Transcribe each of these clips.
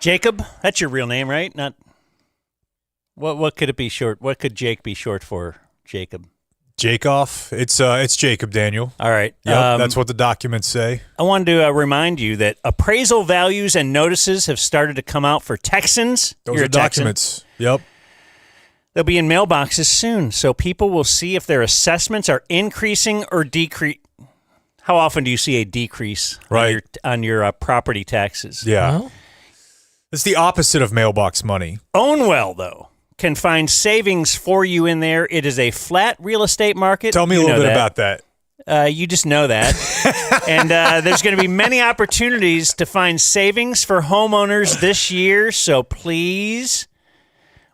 Jacob, that's your real name, right? Not what could it be short? What could Jake be short for? Jacob. Jakeoff. It's Jacob Daniel. All right. Yep, that's what the documents say. I wanted to remind you that appraisal values and notices have started to come out for Texans. Those are documents. Yep. They'll be in mailboxes soon, so people will see if their assessments are increasing or decreasing. How often do you see a decrease on your property taxes? Yeah. Well, it's the opposite of mailbox money. Ownwell, though, can find savings for you in there. It is a flat real estate market. Tell me a little bit about that. You just know that. And there's going to be many opportunities to find savings for homeowners this year. So please,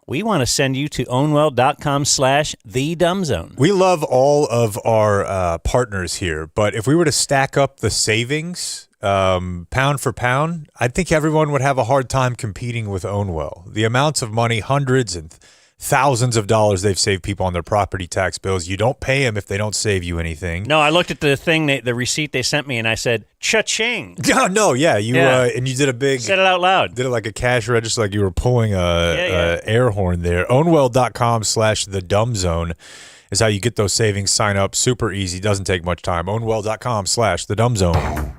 we want to send you to ownwell.com/thedumbzone. We love all of our partners here, but if we were to stack up the savings pound for pound, I think everyone would have a hard time competing with Ownwell. The amounts of money, hundreds and thousands of dollars they've saved people on their property tax bills. You don't pay them if they don't save you anything. No, I looked at the thing, the receipt they sent me, and I said, cha-ching. No, yeah. And you did a big... Said it out loud. Did it like a cash register, like you were pulling a air horn there. Ownwell.com/thedumbzone is how you get those savings. Sign up. Super easy. Doesn't take much time. Ownwell.com/thedumbzone.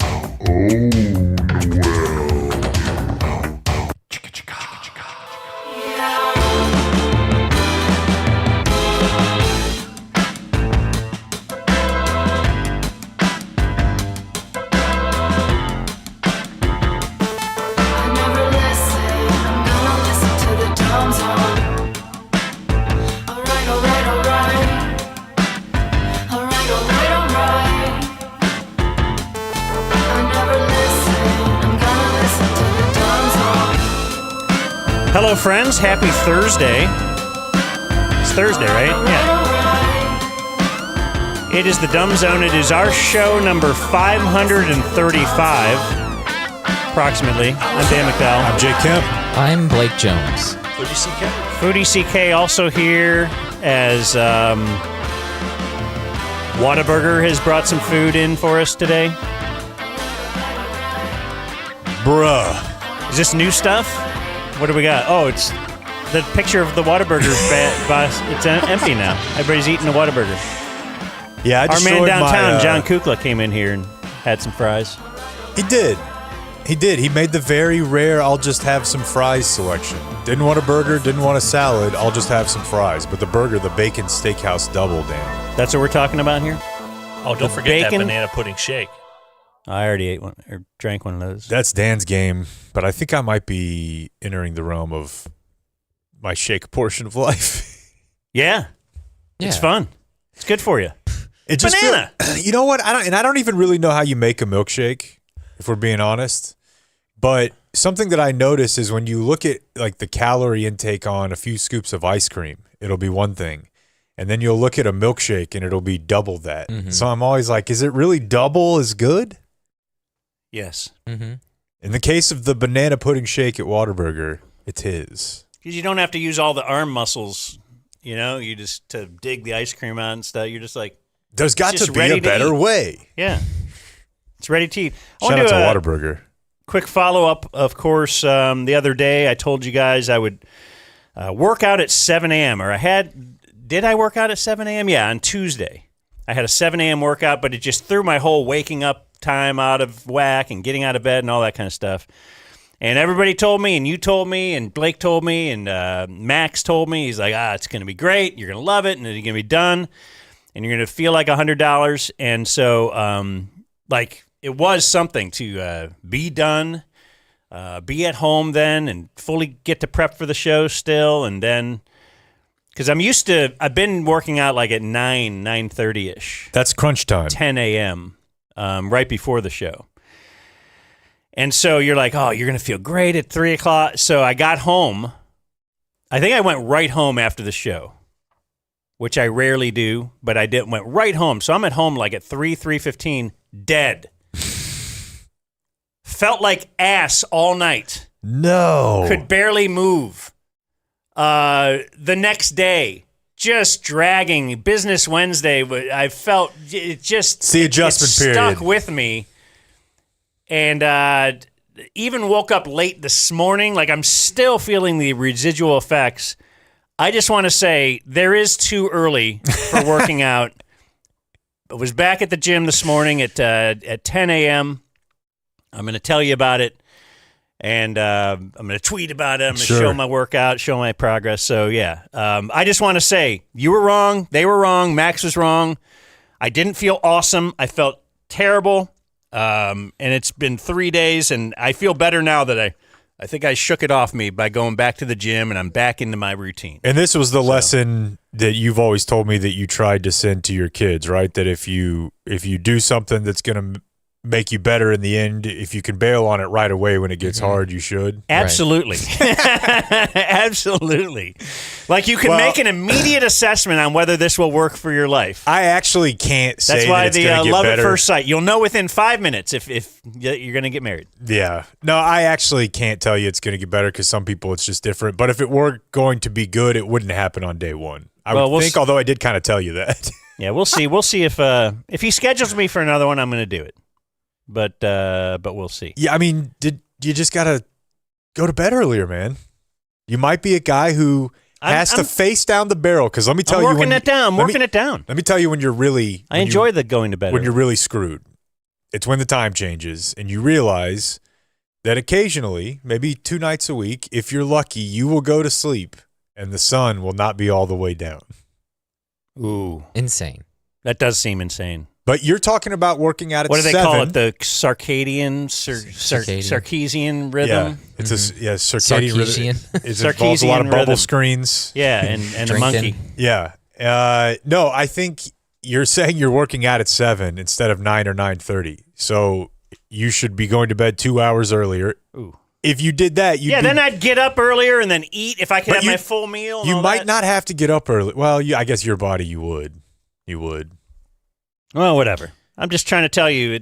Hello, friends. Happy Thursday. It's Thursday, right? Yeah. It is the Dumb Zone. It is our show number 535, approximately. I'm Dan McDowell. I'm Jake Kemp. I'm Blake Jones. Foodie CK also here as Whataburger has brought some food in for us today. Bruh. Is this new stuff? What do we got? Oh, it's the picture of the Whataburger box. It's empty now. Everybody's eating the Whataburger. Yeah, our man downtown, John Kukla, came in here and had some fries. He did. He made the very rare I'll just have some fries selection. Didn't want a burger, didn't want a salad, I'll just have some fries. But the burger, the bacon steakhouse double, Dan. That's what we're talking about here? Oh, don't forget that banana pudding shake. I already ate one or drank one of those. That's Dan's game, but I think I might be entering the realm of my shake portion of life. Yeah. It's fun. It's good for you. It just banana. You know what? I don't even really know how you make a milkshake, if we're being honest. But something that I notice is when you look at like the calorie intake on a few scoops of ice cream, it'll be one thing. And then you'll look at a milkshake and it'll be double that. Mm-hmm. So I'm always like, is it really double as good? Yes. Mm-hmm. In the case of the banana pudding shake at Whataburger, it's his. Because you don't have to use all the arm muscles, you just to dig the ice cream out and stuff. You're just like, there's got to be a better way. Yeah. It's ready to eat. Shout out to Whataburger. Quick follow-up, of course. The other day I told you guys I would work out at 7 a.m. Did I work out at 7 a.m.? Yeah, on Tuesday. I had a 7 a.m. workout, but it just threw my whole waking up time out of whack and getting out of bed and all that kind of stuff. And everybody told me, and you told me, and Blake told me, and Max told me. He's like, it's going to be great. You're going to love it, and then you're going to be done, and you're going to feel like $100. And so, it was something to be done, be at home then, and fully get to prep for the show still, and then... Because I've been working out like at 9:30-ish. That's crunch time. 10 a.m., right before the show. And so you're like, you're going to feel great at 3 o'clock. So I got home. I think I went right home after the show, which I rarely do, but I went right home. So I'm at home like at 3:15, dead. Felt like ass all night. No. Could barely move. The next day, just dragging. Business Wednesday, I felt it just... It's the adjustment period. Stuck with me. And even woke up late this morning. Like, I'm still feeling the residual effects. I just want to say there is too early for working out. I was back at the gym this morning at 10 a.m. I'm going to tell you about it, and I'm going to tweet about it. I'm going to show my workout, show my progress. So, yeah, I just want to say you were wrong. They were wrong. Max was wrong. I didn't feel awesome. I felt terrible, and it's been 3 days, and I feel better now that I think I shook it off me by going back to the gym, and I'm back into my routine. And this was the lesson that you've always told me that you tried to send to your kids, right? That if you do something that's going to make you better in the end, if you can bail on it right away when it gets hard, you should. Absolutely. Absolutely. Like, you can make an immediate assessment on whether this will work for your life. I actually can't say that's why that it's going to get love better. at first sight. You'll know within 5 minutes if you're going to get married. Yeah. No, I actually can't tell you it's going to get better because some people it's just different. But if it were going to be good, it wouldn't happen on day one. I would think, although I did kind of tell you that. Yeah, we'll see. We'll see if he schedules me for another one, I'm going to do it. But we'll see. Yeah, I mean, you just got to go to bed earlier, man. You might be a guy who has to face down the barrel, because let me tell you. I'm working it down. Let me tell you when you're really. I enjoy the going to bed. When you're really screwed. It's when the time changes and you realize that occasionally, maybe 2 nights a week, if you're lucky, you will go to sleep and the sun will not be all the way down. Ooh. Insane. That does seem insane. But you're talking about working out at 7. What do they call it? The circadian rhythm? Yeah, it's a circadian rhythm. It involves a lot of bubble screens. Yeah, and a monkey. Yeah. No, I think you're saying you're working out at 7 instead of 9 or 9:30. So you should be going to bed 2 hours earlier. Ooh. If you did that, then I'd get up earlier and then eat if I could have my full meal. You might not have to get up early. Well, I guess your body, you would. Well, whatever. I'm just trying to tell you,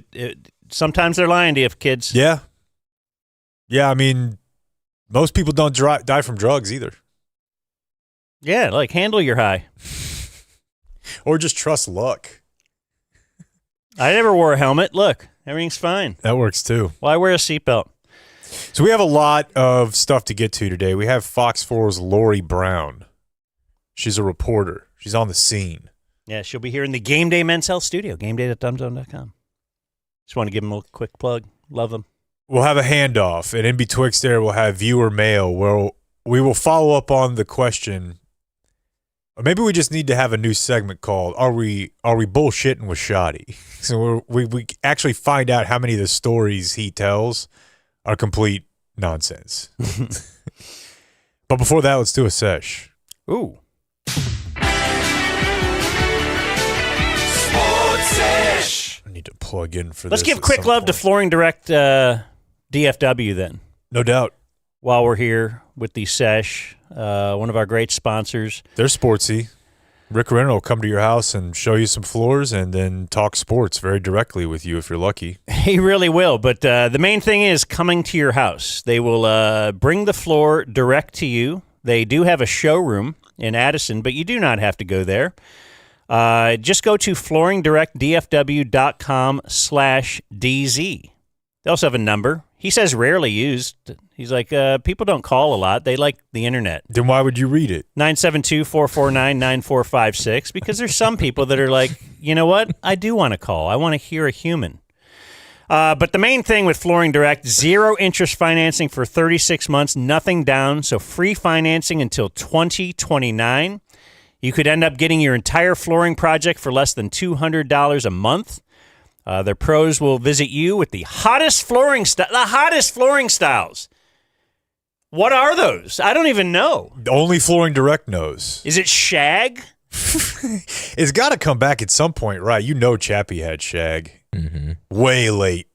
sometimes they're lying to you, kids. Yeah. Yeah, I mean, most people don't die from drugs either. Yeah, like handle your high. Or just trust luck. I never wore a helmet. Look, everything's fine. That works too. Why wear a seatbelt? So we have a lot of stuff to get to today. We have Fox 4's Lori Brown. She's a reporter. She's on the scene. Yeah, she'll be here in the Game Day Men's Health Studio, gameday.dumbzone.com. Just want to give them a quick plug. Love them. We'll have a handoff, and in betwixt there, we'll have viewer mail where we will follow up on the question, or maybe we just need to have a new segment called "Are we bullshitting with Shoddy?" So we actually find out how many of the stories he tells are complete nonsense. But before that, let's do a sesh. Ooh. I need to plug in for Let's this. give quick love to Flooring Direct DFW then. No doubt. While we're here with the Sesh, one of our great sponsors. They're sportsy. Rick Renner will come to your house and show you some floors and then talk sports very directly with you if you're lucky. He really will, but the main thing is coming to your house. They will bring the floor direct to you. They do have a showroom in Addison, but you do not have to go there. Just go to flooringdirectdfw.com/DZ. They also have a number. He says rarely used. He's like, people don't call a lot. They like the internet. Then why would you read it? 972-449-9456, because there's some people that are like, you know what? I do want to call. I want to hear a human. But the main thing with Flooring Direct, 0 interest financing for 36 months, nothing down, so free financing until 2029. You could end up getting your entire flooring project for less than $200 a month. Their pros will visit you with the hottest flooring styles. What are those? I don't even know. Only Flooring Direct knows. Is it shag? It's got to come back at some point, right? You know Chappie had shag. Mm-hmm. Way late.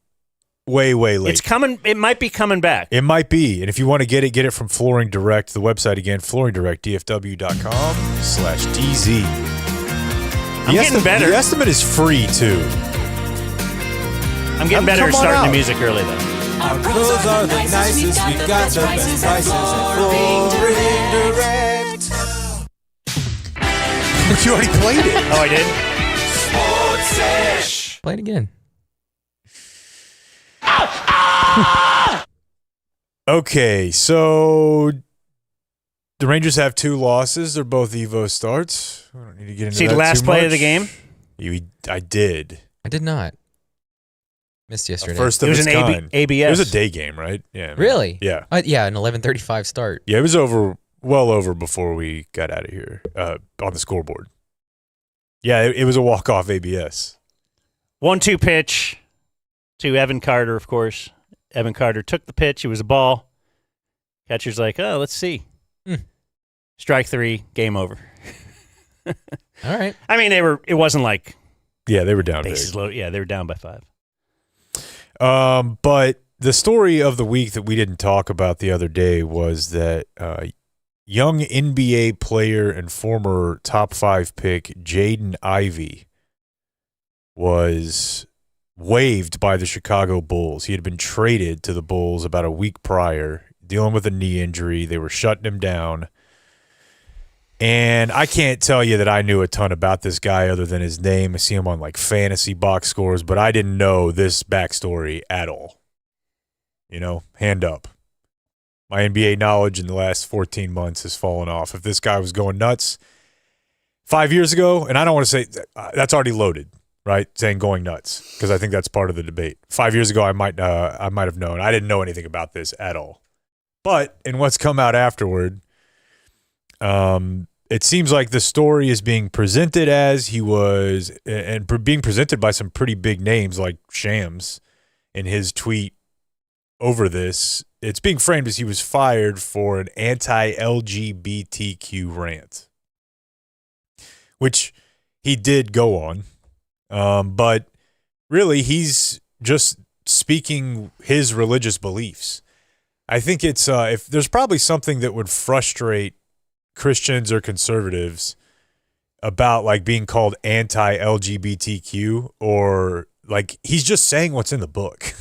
Way late. It's coming. It might be coming back. It might be. And if you want to get it from Flooring Direct. The website again, flooringdirectdfw.com/DZ. I'm getting better. The estimate is free, too. I'm getting better at starting the music early, though. Our clothes are the nicest. We've got the best prices at Flooring Direct. But you already played it. Oh, I did? Play it again. Okay, so the Rangers have 2 losses. They're both Evo starts. We don't need to get into See that the last too play much. of the game? I did. I did not. Missed yesterday. First It of was its an kind. ABS. It was a day game, right? Yeah. man. Really? Yeah. Yeah, an 11:35 start. Yeah, it was well over before we got out of here on the scoreboard. Yeah, it was a walk-off ABS. 1-2 pitch to Evan Carter, of course. Evan Carter took the pitch. It was a ball. Catcher's like, oh, let's see. Strike 3, game over. All right. I mean, it wasn't like Yeah, they were down bases big. loaded. Yeah, they were down by 5. But the story of the week that we didn't talk about the other day was that young NBA player and former top 5 pick Jaden Ivey was waived by the Chicago Bulls. He had been traded to the Bulls about a week prior, dealing with a knee injury. They were shutting him down. And I can't tell you that I knew a ton about this guy other than his name. I see him on like fantasy box scores, but I didn't know this backstory at all. You know, hand up. My NBA knowledge in the last 14 months has fallen off. If this guy was going nuts 5 years ago, and I don't want to say that's already loaded, right? Saying going nuts, because I think that's part of the debate. 5 years ago, I might have known. I didn't know anything about this at all. But in what's come out afterward, it seems like the story is being presented as he was, and being presented by some pretty big names like Shams in his tweet over this. It's being framed as he was fired for an anti-LGBTQ rant, which he did go on. But really, he's just speaking his religious beliefs. I think it's if there's probably something that would frustrate Christians or conservatives about like being called anti-LGBTQ, or like he's just saying what's in the book.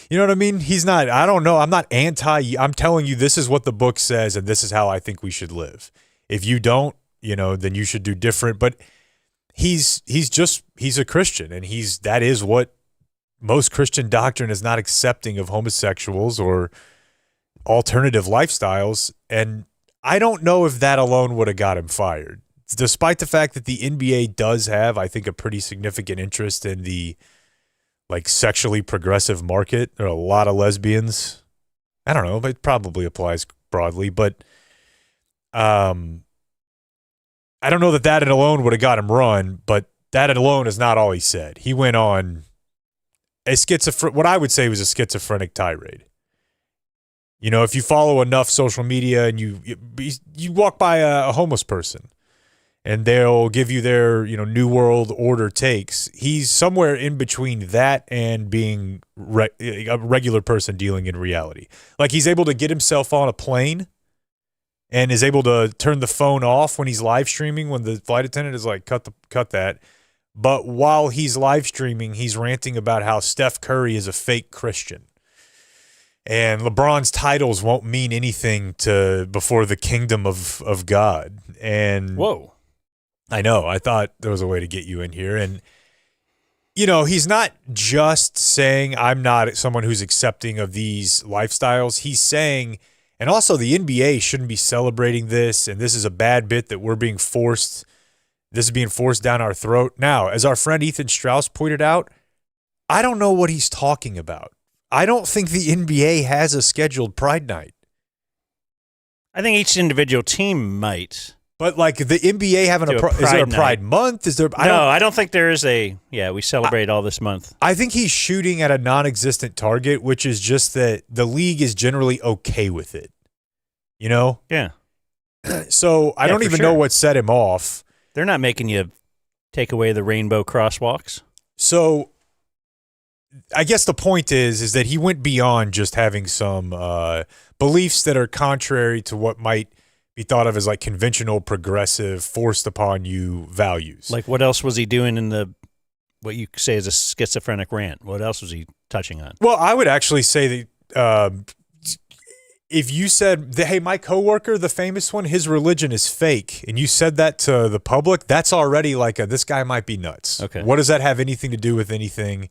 You know what I mean? He's not, I don't know. I'm not anti, I'm telling you this is what the book says and this is how I think we should live. If you don't, you know, then you should do different. But he's a Christian, and that is what most Christian doctrine is, not accepting of homosexuals or alternative lifestyles. And I don't know if that alone would have got him fired, despite the fact that the NBA does have, I think, a pretty significant interest in the like sexually progressive market. There are a lot of lesbians. I don't know, but it probably applies broadly. But I don't know that alone would have got him run, but that alone is not all he said. He went on what I would say was a schizophrenic tirade. You know, if you follow enough social media and you walk by a homeless person and they'll give you their, you know, New World Order takes, he's somewhere in between that and being a regular person dealing in reality. Like, he's able to get himself on a plane and is able to turn the phone off when he's live streaming, when the flight attendant is like, cut that. But while he's live streaming, he's ranting about how Steph Curry is a fake Christian. And LeBron's titles won't mean anything before the kingdom of God. And whoa, I know. I thought there was a way to get you in here. And, you know, he's not just saying I'm not someone who's accepting of these lifestyles. He's saying, and also the NBA shouldn't be celebrating this, and this is a bad bit that we're being forced. This is being forced down our throat. Now, as our friend Ethan Strauss pointed out, I don't know what he's talking about. I don't think the NBA has a scheduled Pride Night. I think each individual team might. But like the NBA having is there a Pride Month? Is there? I don't think there is a. Yeah, we celebrate all this month. I think he's shooting at a non-existent target, which is just that the league is generally okay with it. You know? Yeah. So I don't even know what set him off. They're not making you take away the rainbow crosswalks. So I guess the point is that he went beyond just having some beliefs that are contrary to what might be thought of as like conventional, progressive, forced upon you values. Like, what else was he doing in what you say is a schizophrenic rant? What else was he touching on? Well, I would actually say that if you said, hey, my coworker, the famous one, his religion is fake, and you said that to the public, that's already like this guy might be nuts. Okay. What does that have anything to do with anything?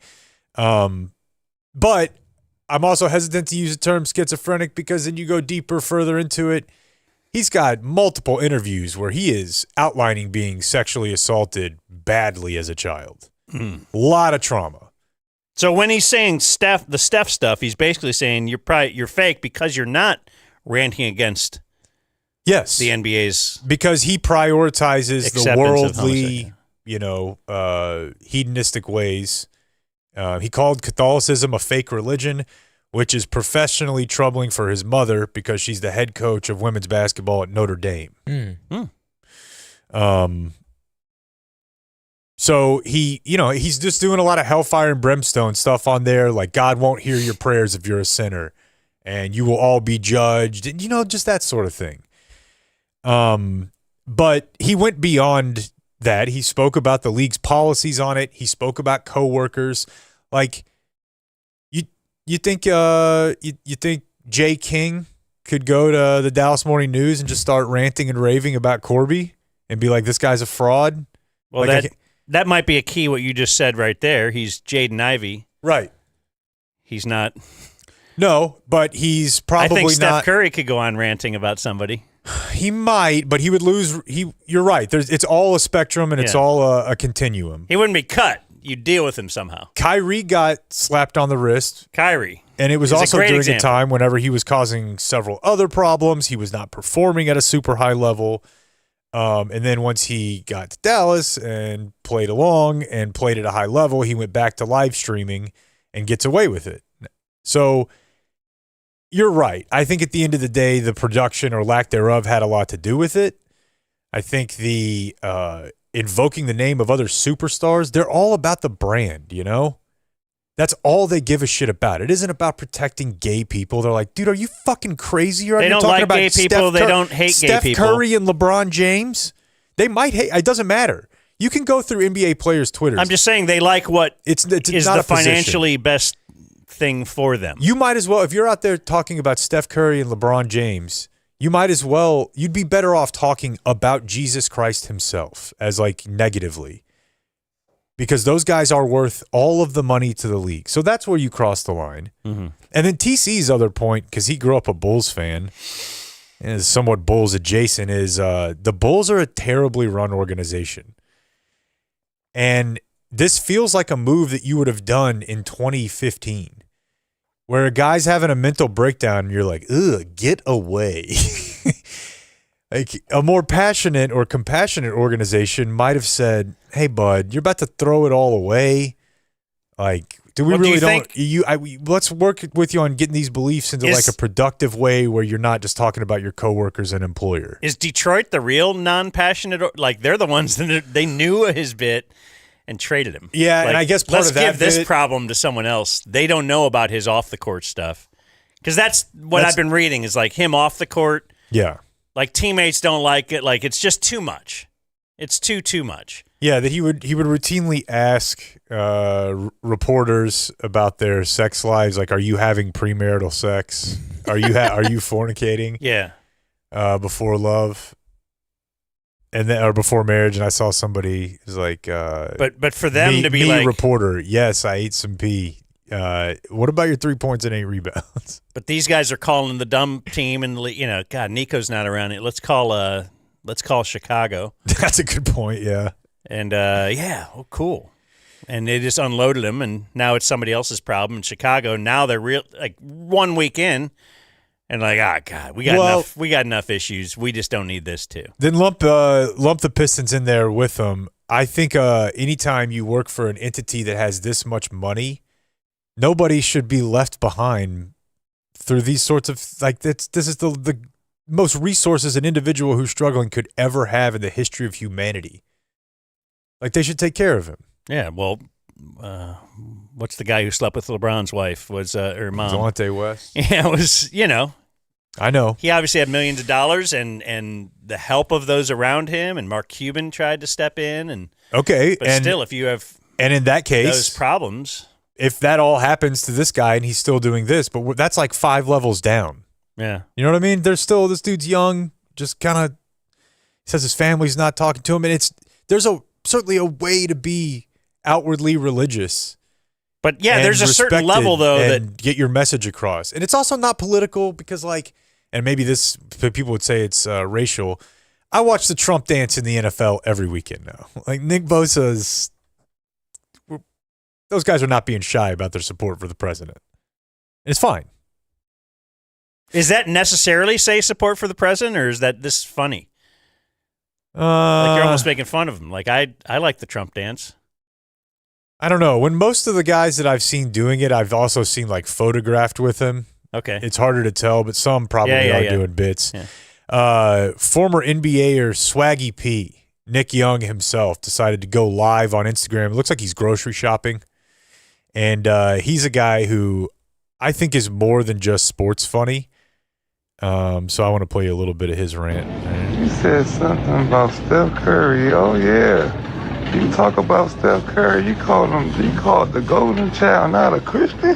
But I'm also hesitant to use the term schizophrenic because then you go deeper, further into it. He's got multiple interviews where he is outlining being sexually assaulted badly as a child. A lot of trauma. So when he's saying the Steph stuff, he's basically saying you're fake because you're not ranting against Yes. the NBA's because he prioritizes the acceptance of worldly, hedonistic ways. He called Catholicism a fake religion, which is professionally troubling for his mother because she's the head coach of women's basketball at Notre Dame. So he's just doing a lot of hellfire and brimstone stuff on there, like God won't hear your prayers if you're a sinner, and you will all be judged, and just that sort of thing. But he went beyond that. He spoke about the league's policies on it. He spoke about coworkers. Like, you think Jay King could go to the Dallas Morning News and just start ranting and raving about Corby and be like, this guy's a fraud? Well, like, that might be a key, what you just said right there. He's Jaden Ivey. Right. He's not. No, but he's probably not. I think Steph Curry could go on ranting about somebody. He might, but he would lose. You're right. It's all a spectrum, and it's all a continuum. He wouldn't be cut. You deal with him somehow. Kyrie got slapped on the wrist. Kyrie. And it was also during a time whenever he was causing several other problems. He was not performing at a super high level. And then once he got to Dallas and played along and played at a high level, he went back to live streaming and gets away with it. So you're right. I think at the end of the day, the production or lack thereof had a lot to do with it. I think the invoking the name of other superstars, they're all about the brand, That's all they give a shit about. It isn't about protecting gay people. They're like, dude, are you fucking crazy? You're they don't talking like about gay people. They don't hate Steph gay people. Curry and LeBron James. They might hate. It doesn't matter. You can go through NBA players' Twitters. I'm just saying they like what it's is not the a position. financially best thing for them. You might as well, if you're out there talking about Steph Curry and LeBron James, you might as well, you'd be better off talking about Jesus Christ himself as like negatively. Because those guys are worth all of the money to the league. So that's where you cross the line. Mm-hmm. And then TC's other point, because he grew up a Bulls fan and is somewhat Bulls adjacent, is the Bulls are a terribly run organization. And this feels like a move that you would have done in 2015, where a guy's having a mental breakdown and you're like, ugh, get away. Like a more passionate or compassionate organization might have said, "Hey, bud, you're about to throw it all away. Like, let's work with you on getting these beliefs into like a productive way where you're not just talking about your coworkers and employer." Is Detroit the real non-passionate? Like they're the ones that they knew his bit and traded him. Yeah, like, and I guess part of that let's give this problem to someone else. They don't know about his off the court stuff because that's what I've been reading is like him off the court. Yeah. Like teammates don't like it. Like it's just too much. It's too much. Yeah, that he would routinely ask reporters about their sex lives. Like, are you having premarital sex? Are you fornicating? Yeah. Before love, and then or before marriage. And I saw somebody who's like, but for them to be like reporter, yes, I ate some pee. What about your 3 points and 8 rebounds? But these guys are calling the dumb team, and God, Nico's not around it. Let's call Chicago. That's a good point. Yeah. And cool. And they just unloaded him, and now it's somebody else's problem in Chicago. Now they're real like 1 week in, and like, God, we got enough issues. We just don't need this too. Then lump the Pistons in there with them. I think anytime you work for an entity that has this much money, nobody should be left behind through these sorts of like this is the most resources an individual who's struggling could ever have in the history of humanity. Like they should take care of him. Yeah, well, what's the guy who slept with LeBron's wife? Was her mom? Delonte West. Yeah, it was. I know. He obviously had millions of dollars, and the help of those around him, and Mark Cuban tried to step in, and still, if you have in that case those problems. If that all happens to this guy and he's still doing this, but that's like 5 levels down. Yeah. You know what I mean? There's still, this dude's young, just kind of says his family's not talking to him. And there's certainly a way to be outwardly religious But yeah, and there's a certain respected level though and that get your message across. And it's also not political because and maybe this people would say it's racial. I watch the Trump dance in the NFL every weekend now. Like Nick Bosa's, those guys are not being shy about their support for the president. And it's fine. is that necessarily say support for the president, or is that this funny? Like you're almost making fun of him. Like I like the Trump dance. I don't know. When most of the guys that I've seen doing it, I've also seen like photographed with him. Okay. It's harder to tell, but some probably are doing bits. Yeah. Former NBAer Swaggy P, Nick Young himself, decided to go live on Instagram. It looks like he's grocery shopping. And he's a guy who I think is more than just sports funny. So I want to play you a little bit of his rant. You said something about Steph Curry. Oh, yeah. You talk about Steph Curry, you called the golden child, not a Christian?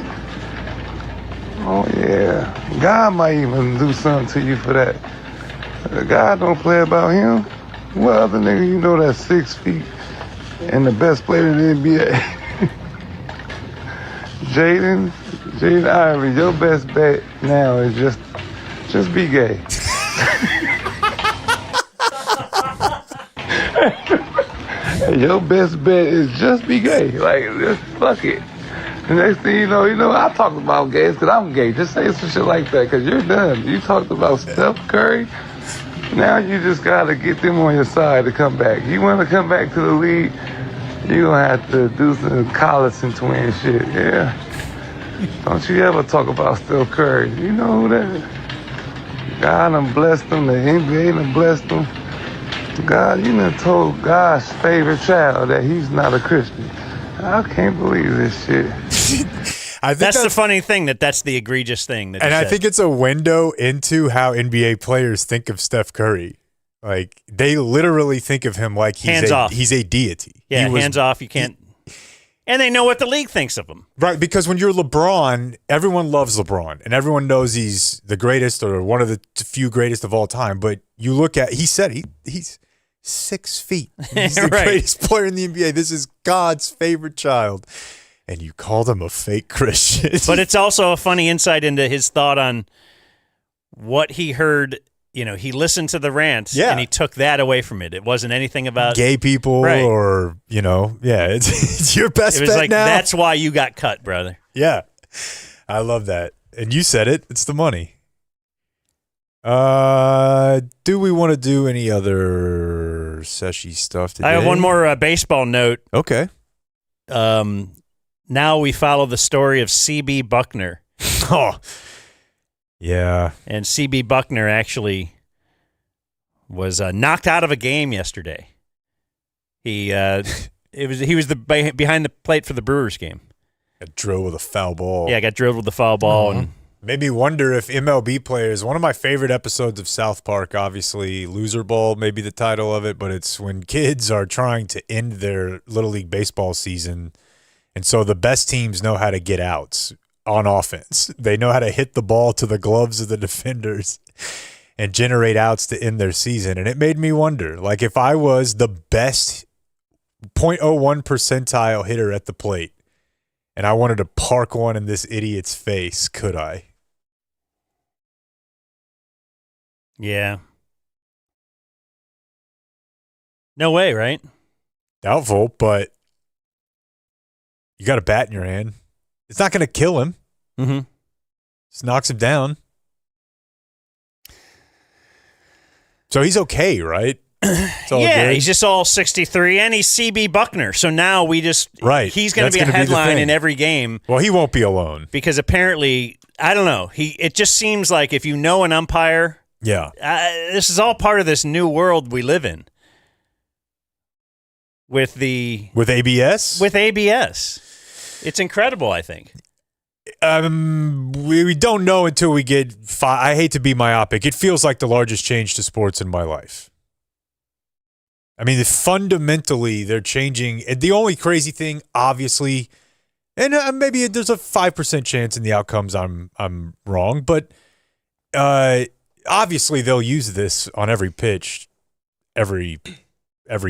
Oh, yeah. God might even do something to you for that. God don't play about him. What other nigga you know that's 6 feet and the best player in the NBA? Jaden Ivey, your best bet now is just be gay. Your best bet is just be gay. Like, just fuck it. The next thing you know, I talked about gays because I'm gay. Just say some shit like that because you're done. You talked about Steph Curry. Now you just got to get them on your side to come back. You want to come back to the league, you're going to have to do some Collison twin shit. Yeah. Don't you ever talk about Steph Curry. You know who that is. God done blessed them. The NBA done blessed them. God, you done told God's favorite child that he's not a Christian. I can't believe this shit. I think That's the funny thing. That's the egregious thing. That and I think it's a window into how NBA players think of Steph Curry. Like they literally think of him like he's a deity. Yeah, hands off. You can't. And they know what the league thinks of him. Right, because when you're LeBron, everyone loves LeBron, and everyone knows he's the greatest or one of the few greatest of all time. But you look at, he said he's 6 feet. He's the Right. greatest player in the NBA. This is God's favorite child. And you called him a fake Christian. But it's also a funny insight into his thought on what he heard. He listened to the rant, and he took that away from it. It wasn't anything about gay people Right. or, it's your best It was bet like, now. that's why you got cut, brother. Yeah. I love that. And you said it. It's the money. Do we want to do any other Seshy stuff today? I have one more baseball note. Okay. Now we follow the story of C.B. Buckner. Oh, yeah. And C.B. Buckner actually was knocked out of a game yesterday. He was behind the plate for the Brewers game. Got drilled with a foul ball. Yeah, got drilled with the foul ball. And Made me wonder if MLB players, one of my favorite episodes of South Park, obviously, Loser Ball may be the title of it, but it's when kids are trying to end their Little League Baseball season. And so the best teams know how to get outs on offense. They know how to hit the ball to the gloves of the defenders and generate outs to end their season. And it made me wonder, like if I was the best 0.01 percentile hitter at the plate and I wanted to park one in this idiot's face, could I? yeah. No way, right? Doubtful, but you got a bat in your hand. It's not going to kill him. Mm-hmm. Just knocks him down. So he's okay, right? It's all Yeah, good. he's just all 63, and he's C.B. Buckner. So now he's going to That's be a gonna be the headline thing. in every game Well, he won't be alone. because apparently, I don't know. It just seems like if you know an umpire, Yeah. this is all part of this new world we live in with With ABS? It's incredible, I think. We don't know until we get I hate to be myopic. It feels like the largest change to sports in my life. I mean, fundamentally, they're changing. And the only crazy thing, obviously, and maybe there's a 5% chance in the outcomes I'm wrong, but obviously they'll use this on every pitch, every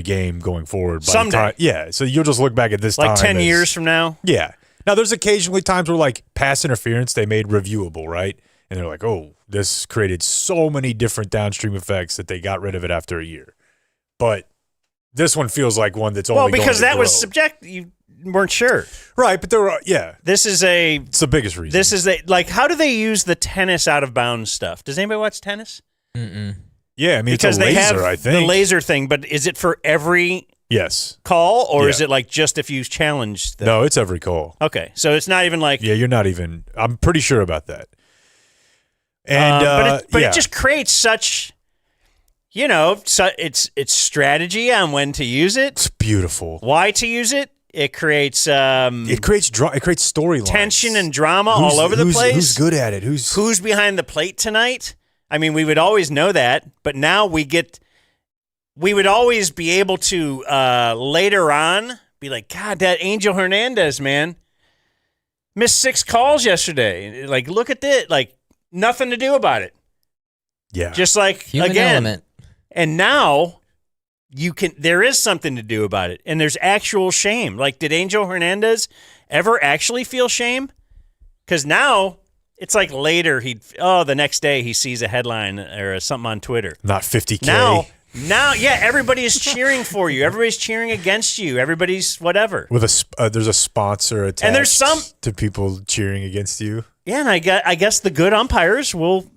game going forward. Someday. Yeah, so you'll just look back at this Like time 10 as- years from now. Yeah. Now, there's occasionally times where, like, pass interference, they made reviewable, right? And they're like, oh, this created so many different downstream effects that they got rid of it after a year. But this one feels like one that's only because going that to was grow. subjective. You weren't sure. Right, but there were, yeah. It's the biggest reason. This is like, how do they use the tennis out of bounds stuff? Does anybody watch tennis? Mm-mm. Yeah, I mean, Because it's a laser, they have I think. the laser thing, but is it for every Yes. call, or Yeah. is it like just if you challenge them? No, it's every call. Okay, so it's not even like. Yeah, you're not even. I'm pretty sure about that. And but yeah. it just creates such, it's strategy on when to use it, It's beautiful. why to use it. It creates It creates storylines, tension and drama all over the place. Who's good at it? Who's behind the plate tonight? I mean, we would always know that, but now we would always be able to later on be like, God, that Angel Hernandez, man, missed 6 calls yesterday. Like, look at this. Like, nothing to do about it. Yeah. Just like, Human again. element. And now there is something to do about it. And there's actual shame. Like, did Angel Hernandez ever actually feel shame? Because now it's like later the next day he sees a headline or something on Twitter. Not 50K. Now, yeah, everybody is cheering for you. Everybody's cheering against you. Everybody's whatever. With there's a sponsor attached And there's to people cheering against you. Yeah, and I guess the good umpires will,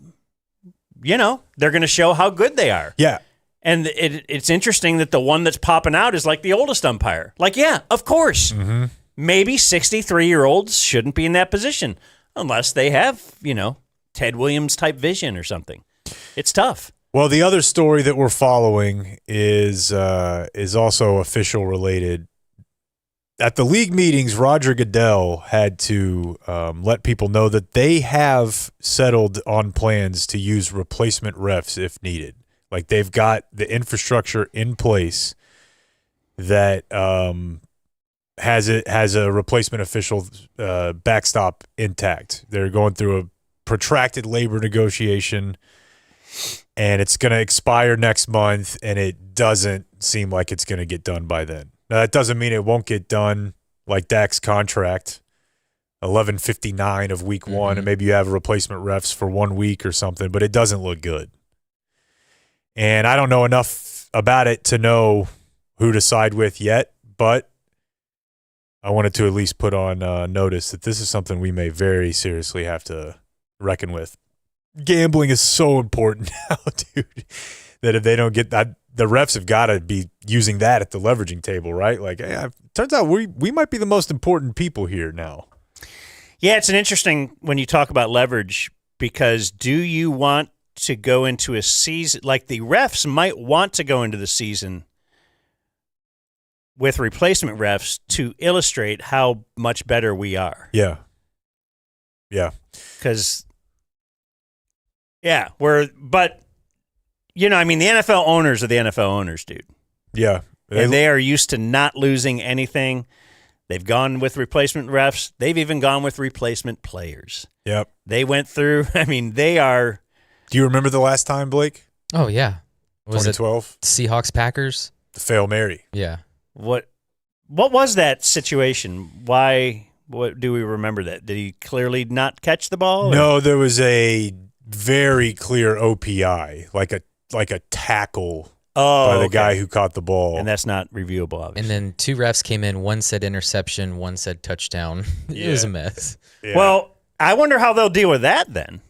they're going to show how good they are. Yeah. And it's interesting that the one that's popping out is like the oldest umpire. Like, yeah, of course. Mm-hmm. Maybe 63-year-olds shouldn't be in that position unless they have, Ted Williams type vision or something. It's tough. Well, the other story that we're following is also official related. At the league meetings, Roger Goodell had to let people know that they have settled on plans to use replacement refs if needed. Like, they've got the infrastructure in place that has a replacement official backstop intact. They're going through a protracted labor negotiation, and it's going to expire next month, and it doesn't seem like it's going to get done by then. Now, that doesn't mean it won't get done, like Dak's contract, 11:59 of week one, and maybe you have replacement refs for 1 week or something, but it doesn't look good. And I don't know enough about it to know who to side with yet, but I wanted to at least put on notice that this is something we may very seriously have to reckon with. Gambling is so important now, dude, that if they don't get that, the refs have got to be using that at the leveraging table, right? Like, hey, turns out we might be the most important people here now. Yeah, it's an interesting when you talk about leverage, because do you want to go into a season, like the refs might want to go into the season with replacement refs to illustrate how much better we are. Yeah. Yeah. Because, but, the NFL owners are the NFL owners, dude. Yeah. And they are used to not losing anything. They've gone with replacement refs. They've even gone with replacement players. Yep. They went through, they are. Do you remember the last time, Blake? Oh, yeah. Was 2012? it Seahawks Packers? The Fail Mary. Yeah. What was that situation? Why? What do we remember that? Did he clearly not catch the ball? No, there was a very clear OPI, like a tackle by the guy who caught the ball. And that's not reviewable, obviously. And then 2 refs came in. One said interception. One said touchdown. It was a mess. Yeah. Well, I wonder how they'll deal with that then.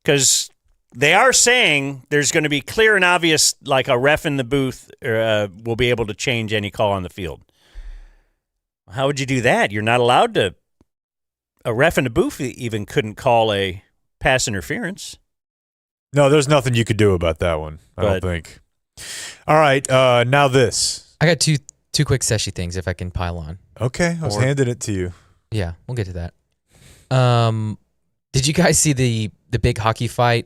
Because they are saying there's going to be clear and obvious, like a ref in the booth will be able to change any call on the field. How would you do that? You're not allowed to. A ref in the booth even couldn't call a pass interference. No, there's nothing you could do about that one, I don't think. All right, now this. I got two quick Seshy things if I can pile on. Okay, I was handing it to you. Yeah, we'll get to that. Did you guys see the big hockey fight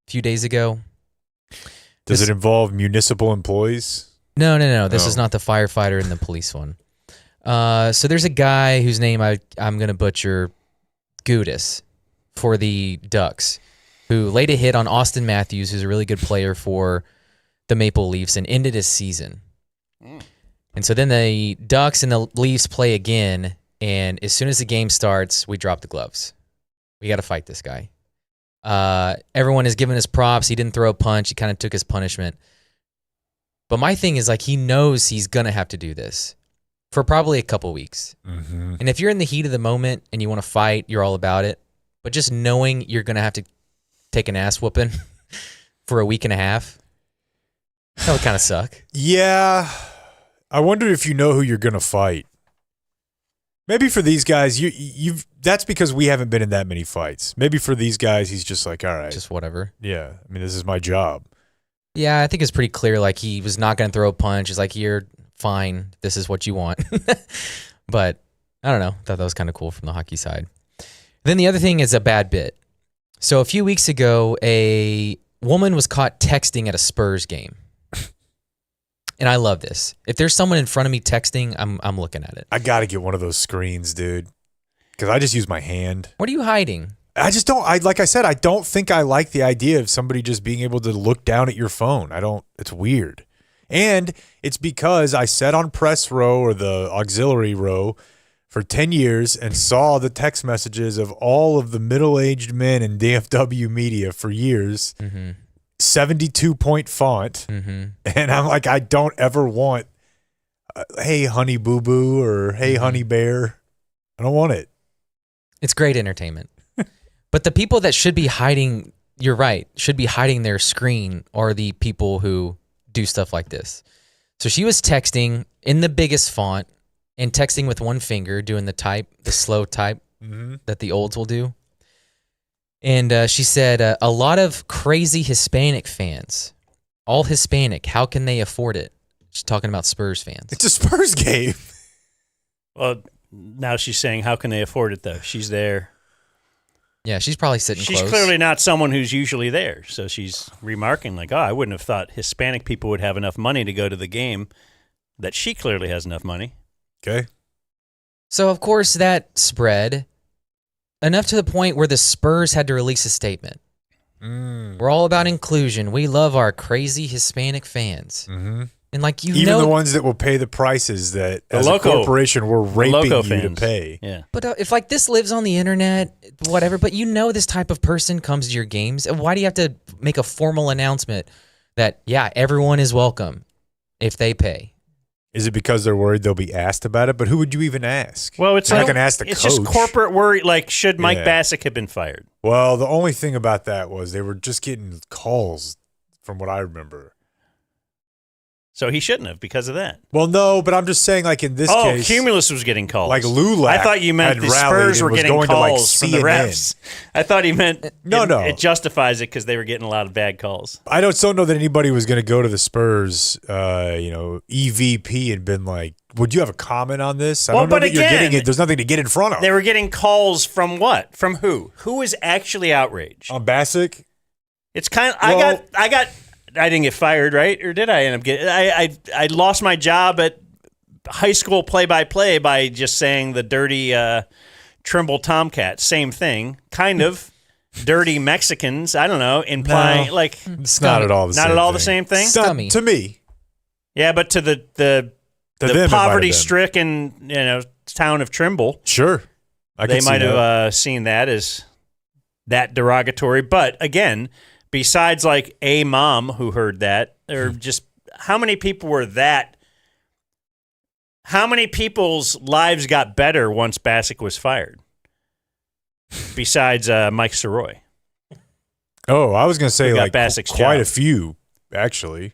a few days ago? Does it involve municipal employees? No. This is not the firefighter and the police one. So there's a guy whose name I'm going to butcher, Gudis, for the Ducks, who laid a hit on Austin Matthews, who's a really good player for the Maple Leafs, and ended his season. And so then the Ducks and the Leafs play again, And as soon as the game starts, we drop the gloves. We got to fight this guy. Everyone is giving us props. He didn't throw a punch. He kind of took his punishment. But my thing is, like, he knows he's going to have to do this for probably a couple weeks. Mm-hmm. And if you're in the heat of the moment and you want to fight, you're all about it. But just knowing you're going to have to take an ass whooping for a week and a half, that would kind of suck. Yeah. I wonder if you know who you're going to fight. Maybe for these guys, that's because we haven't been in that many fights. Maybe for these guys, he's just like, all right. Just whatever. Yeah. I mean, this is my job. Yeah, I think it's pretty clear. Like, he was not going to throw a punch. He's like, you're fine. This is what you want. But I don't know. Thought that was kind of cool from the hockey side. Then the other thing is a bad bit. So a few weeks ago, a woman was caught texting at a Spurs game. And I love this. If there's someone in front of me texting, I'm looking at it. I got to get one of those screens, dude, because I just use my hand. What are you hiding? I just don't. Like I said, I don't think I like the idea of somebody just being able to look down at your phone. I don't. It's weird, and it's because I sat on press row or the auxiliary row for 10 years and saw the text messages of all of the middle-aged men in DFW media for years. Mm-hmm. 72-point font, and I'm like, I don't ever want, hey, honey boo boo, or hey, honey bear. I don't want it. It's great entertainment. But the people that should be hiding, you're right, should be hiding their screen are the people who do stuff like this. So she was texting in the biggest font and texting with one finger, doing the slow type that the olds will do. And she said, a lot of crazy Hispanic fans, all Hispanic, how can they afford it? She's talking about Spurs fans. It's a Spurs game. Well, now she's saying, how can they afford it, though? She's there. Yeah, she's probably sitting She's close. clearly not someone who's usually there. So she's remarking like, I wouldn't have thought Hispanic people would have enough money to go to the game, that she clearly has enough money. Okay. So, of course, that spread enough to the point where the Spurs had to release a statement. We're all about inclusion. We love our crazy Hispanic fans. Mm-hmm. And like even the ones that will pay the prices that as a corporation we're raping you to pay. Yeah. But if like this lives on the internet, whatever, but this type of person comes to your games, why do you have to make a formal announcement that, yeah, everyone is welcome if they pay? Is it because they're worried they'll be asked about it? But who would you even ask? Well, it's not like, going to ask the coach. It's just corporate worry. Like, should Mike Bassick have been fired? Well, the only thing about that was they were just getting calls, from what I remember. So he shouldn't have because of that. Well, no, but I'm just saying, like in this case, Cumulus was getting calls. Like Lulac, I thought you meant the Spurs were getting calls from the refs. I thought he meant no. It justifies it because they were getting a lot of bad calls. I don't know that anybody was going to go to the Spurs, EVP and been like, "Would you have a comment on this?" I don't know that you're getting it. There's nothing to get in front of. They were getting calls from what? From who? Who is actually outraged? On Bassick? It's kind of. I didn't get fired, right? Or did I end up getting? I lost my job at high school play-by-play by just saying the dirty Trimble Tomcats. Same thing, kind of. Dirty Mexicans. I don't know, implying like it's not at all the same thing. Not at all the same thing. Scummy to me. Yeah, but to the poverty-stricken town of Trimble, sure, they might have seen that as that derogatory. But again, besides like a mom who heard that, or just how many people were that? How many people's lives got better once Bassick was fired? Besides Mike Soroy. Oh, I was going to say like Bassick's quite job. a few, actually.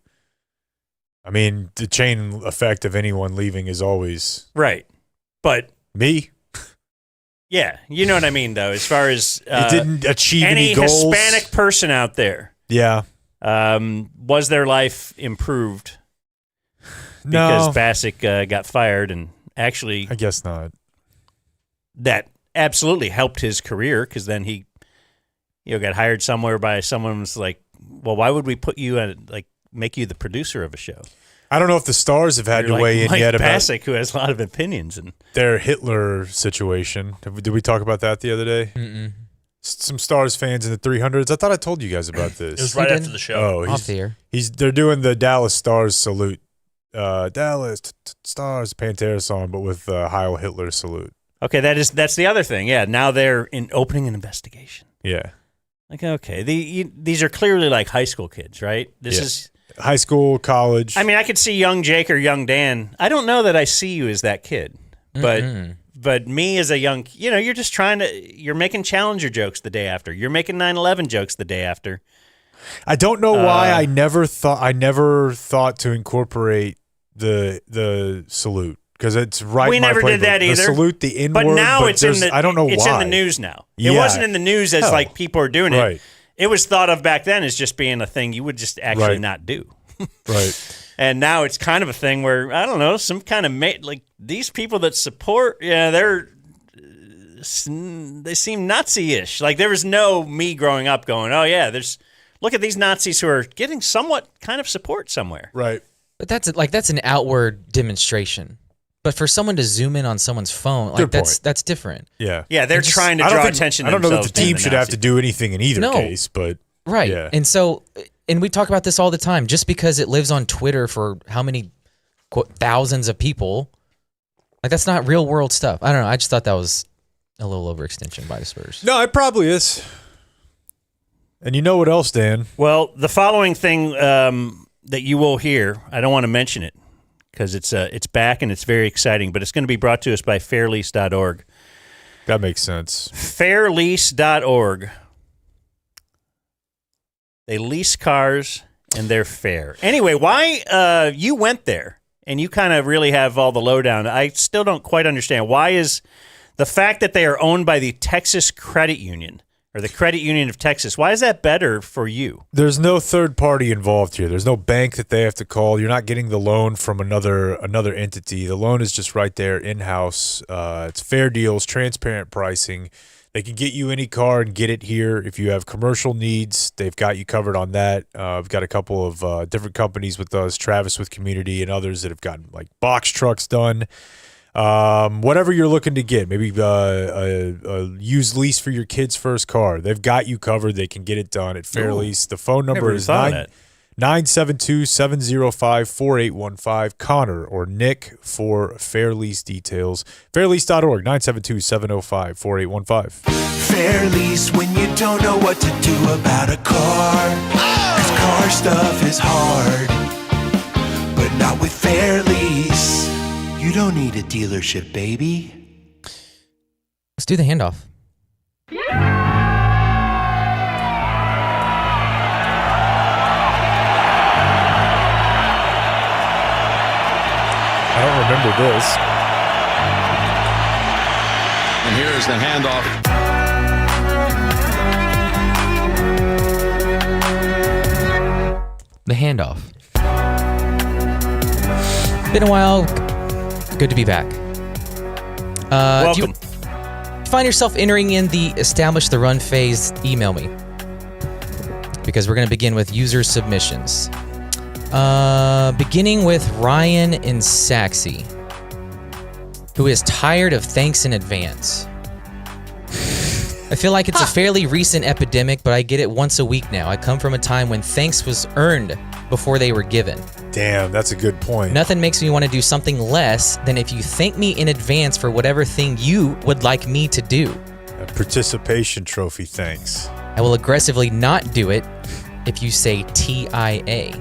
I mean, the chain effect of anyone leaving is always right, but me. Yeah, you know what I mean, though. As far as it didn't achieve any goals. goals. Hispanic person out there, yeah, was their life improved because Bassick got fired? And actually, I guess not. That absolutely helped his career because then he, got hired somewhere by someone who's like, well, why would we put you make you the producer of a show? I don't know if the Stars have had to weigh in Mike yet about Bassick, who has a lot of opinions and their Hitler situation. Did we talk about that the other day? Mm-mm. Some Stars fans in the 300s. I thought I told you guys about this. It was right after the show. Oh, off the air. They're doing the Dallas Stars salute. Dallas Stars Pantera song, but with Heil Hitler salute. Okay, that's the other thing. Yeah, now they're opening an investigation. Yeah. Like, okay, these are clearly like high school kids, right? This is high school, college. I mean, I could see young Jake or young Dan. I don't know that I see you as that kid, but me as a young, you're just you're making Challenger jokes the day after. You're making 9/11 jokes the day after. I don't know why I never thought to incorporate the salute because it's right. We never did that either. The salute, the N-word, but now it's in the. I don't know it's why. in the news now. It wasn't in the news as like people are doing it. Right. It was thought of back then as just being a thing you would just actually not do. Right. And now it's kind of a thing where I don't know, some kind of like these people that support. Yeah, they seem Nazi-ish. Like there was no me growing up going, oh yeah, look at these Nazis who are getting somewhat kind of support somewhere. Right. But that's an outward demonstration. But for someone to zoom in on someone's phone, like that's different. Yeah. Yeah, they're trying to draw attention to themselves. I don't know that the team should have to do anything in either case, but right. Yeah. And so, and we talk about this all the time. Just because it lives on Twitter for how many thousands of people, like that's not real world stuff. I don't know. I just thought that was a little overextension by the Spurs. No, it probably is. And you know what else, Dan? Well, the following thing that you will hear, I don't want to mention it because it's back and it's very exciting, but it's going to be brought to us by fairlease.org. That makes sense. Fairlease.org. They lease cars and they're fair. Anyway, why you went there and you kind of really have all the lowdown. I still don't quite understand. Why is the fact that they are owned by the Texas Credit Union or the Credit Union of Texas, why is that better for you? There's no third party involved here. There's no bank that they have to call. You're not getting the loan from another entity. The loan is just right there in-house. It's fair deals, transparent pricing. They can get you any car and get it here. If you have commercial needs, they've got you covered on that. We've got a couple of different companies with us, Travis with Community and others that have gotten like box trucks done. Whatever you're looking to get, maybe a used lease for your kid's first car. They've got you covered. They can get it done at Fair Lease. The phone number is 972-705-4815. Connor or Nick for Fair Lease details. Fairlease.org, 972-705-4815. Fair Lease when you don't know what to do about a car. 'Cause car stuff is hard. But not with Fair Lease. You don't need a dealership, baby. Let's do the handoff. I don't remember this. And here's the handoff. The handoff. Been a while. Good to be back. Welcome. Do you find yourself entering in the establish the run phase? Email me. Because we're going to begin with user submissions. Beginning with Ryan in Saxy, who is tired of thanks in advance. I feel like it's a fairly recent epidemic, but I get it once a week now. I come from a time when thanks was earned before they were given. Damn, that's a good point. Nothing makes me want to do something less than if you thank me in advance for whatever thing you would like me to do. A participation trophy, thanks. I will aggressively not do it if you say TIA.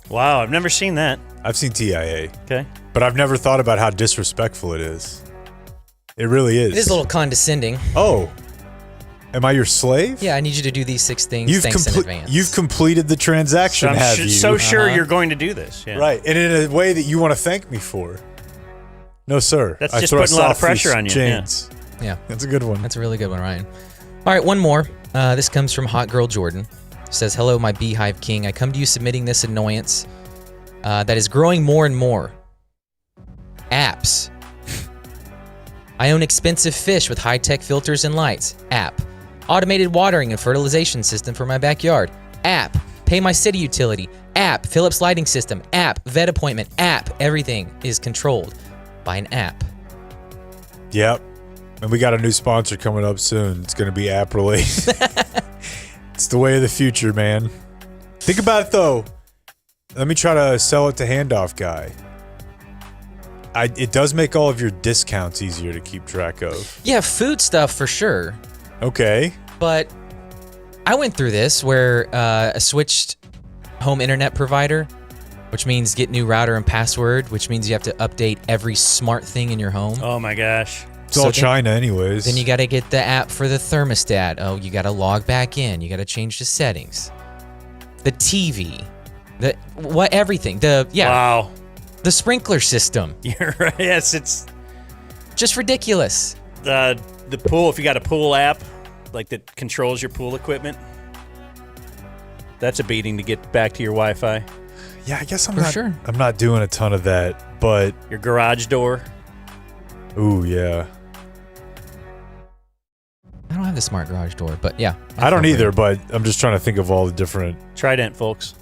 Wow, I've never seen that. I've seen TIA. Okay. But I've never thought about how disrespectful it is. It really is. It is a little condescending. Oh. Am I your slave? Yeah, I need you to do these 6 things thanks in advance. You've completed the transaction, have you? So sure you're going to do this. Yeah. Right, and in a way that you want to thank me for. No, sir. That's just putting a lot of pressure on you. Chains. Yeah. That's a good one. That's a really good one, Ryan. All right, one more. This comes from Hot Girl Jordan. Says, hello, my Beehive King. I come to you submitting this annoyance that is growing more and more. Apps. I own expensive fish with high-tech filters and lights. App. Automated watering and fertilization system for my backyard. App. Pay my city utility. App. Philips lighting system. App. Vet appointment. App. Everything is controlled by an app. Yep. And we got a new sponsor coming up soon. It's going to be app related. It's the way of the future, man. Think about it, though. Let me try to sell it to Handoff guy. it does make all of your discounts easier to keep track of. Yeah, food stuff for sure. Okay. But I went through this where I switched home internet provider, which means get new router and password, which means you have to update every smart thing in your home. Oh my gosh. It's all China anyways. Then you got to get the app for the thermostat. Oh, you got to log back in. You got to change the settings. The TV. Everything. Wow. The sprinkler system. You're right. Yes, it's just ridiculous. The pool, if you got a pool app, like that controls your pool equipment, that's a beating to get back to your Wi-Fi. Yeah, I guess For sure. I'm not doing a ton of that, but Your garage door. ooh, yeah. I don't have the smart garage door, but yeah. I don't either, but I'm just trying to think of all the different. Trident, folks.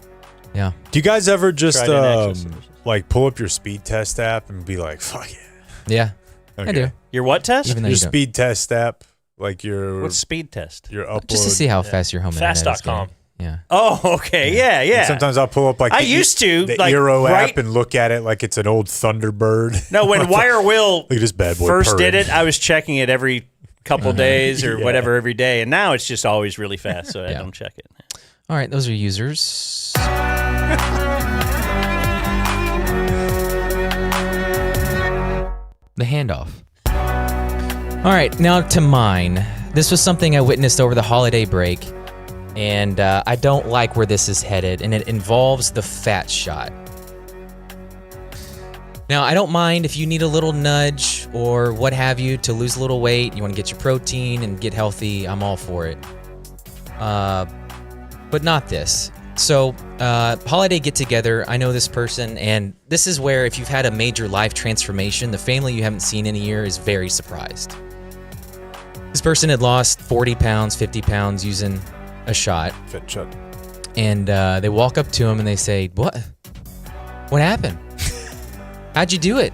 Yeah. Do you guys ever just Trident access solutions. like pull up your speed test app and be like, "Fuck yeah"? Yeah. Okay. I do. Your what test? Even though Your you don't. speed test app, like your What's speed test? your upload. Just to see how fast your home internet is Fast.com. getting. Yeah. Oh, okay. Yeah, yeah. And sometimes I'll pull up like I the, used to, the like, Eero right- app and look at it like it's an old Thunderbird. No, when Wire Will Look at this bad boy first purring. did it, I was checking it every couple days or Yeah. whatever every day, and now it's just always really fast, so I Yeah. don't check it. All right. Those are users. The handoff. All right. Now to mine. This was something I witnessed over the holiday break, and I don't like where this is headed, and it involves the fat shot. Now, I don't mind if you need a little nudge or what have you to lose a little weight, you want to get your protein and get healthy, I'm all for it. But not this. So, holiday get-together, I know this person, and this is where if you've had a major life transformation, the family you haven't seen in a year is very surprised. This person had lost 40 pounds, 50 pounds using a shot, Fit shot. and they walk up to him and they say, "What? What happened? How'd you do it?"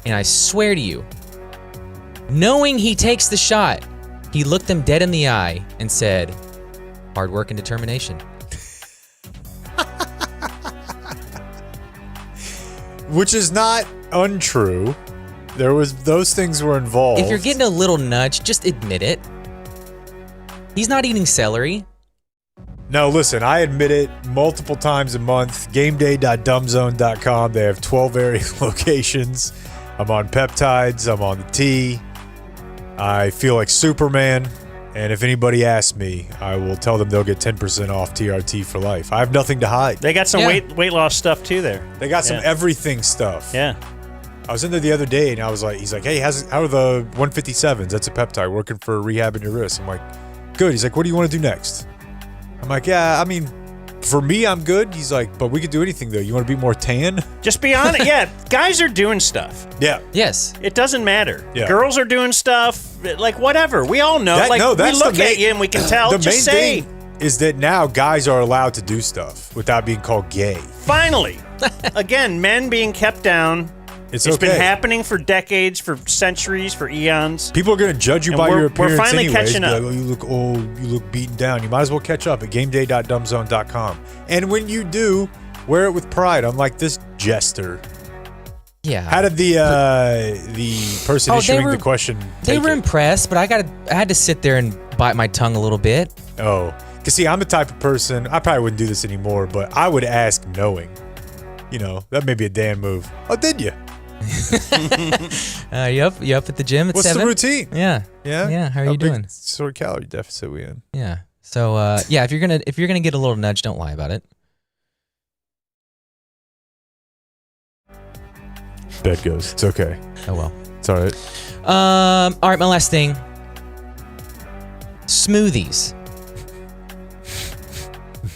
And I swear to you, knowing he takes the shot, he looked them dead in the eye and said, "Hard work and determination." Which is not untrue. Those things were involved. If you're getting a little nudge, just admit it. He's not eating celery. No, listen, I admit it multiple times a month. GameDay.dumbzone.com. They have 12 area locations. I'm on peptides. I'm on the T. I feel like Superman. And if anybody asks me, I will tell them they'll get 10% off TRT for life. I have nothing to hide. They got some Yeah. weight loss stuff too there. They got some Yeah. everything stuff. Yeah. I was in there the other day, and he's like, "Hey, how are the 157s? That's a peptide working for rehabbing your wrist." I'm like, "Good." He's like, "What do you want to do next?" I'm like, "Yeah, I mean, for me, I'm good." He's like, "But we could do anything though. You want to be more tan?" Just be honest. Yeah, guys are doing stuff. Yeah. Yes. It doesn't matter. Yeah. Girls are doing stuff. Like whatever. We all know. That's we look the at you and we can tell. The Just main say, thing is that now guys are allowed to do stuff without being called gay. finally. Again, men being kept down. It's It's okay. been happening for decades, for centuries, for eons. People are going to judge you And by we're- your we're appearance finally anyways. catching Be up. like, "Oh, you look old. You look beaten down." You might as well catch up at GameDay.dumbzone.com. And when you do, wear it with pride. Unlike this jester. Yeah. How did the person Oh, they issuing were- the question They take were it? impressed, but I had to sit there and bite my tongue a little bit. Oh, because see, I'm the type of person, I probably wouldn't do this anymore, but I would ask knowing. You know, that may be a Dan move. Oh, did you? You up at the gym at What's 7? the routine? Yeah. Yeah? Yeah, how are you big doing? sort of calorie deficit we in? Yeah. So yeah, if you're gonna get a little nudge, don't lie about it. Bed goes. It's okay. Oh well. It's all right. All right, my last thing. Smoothies.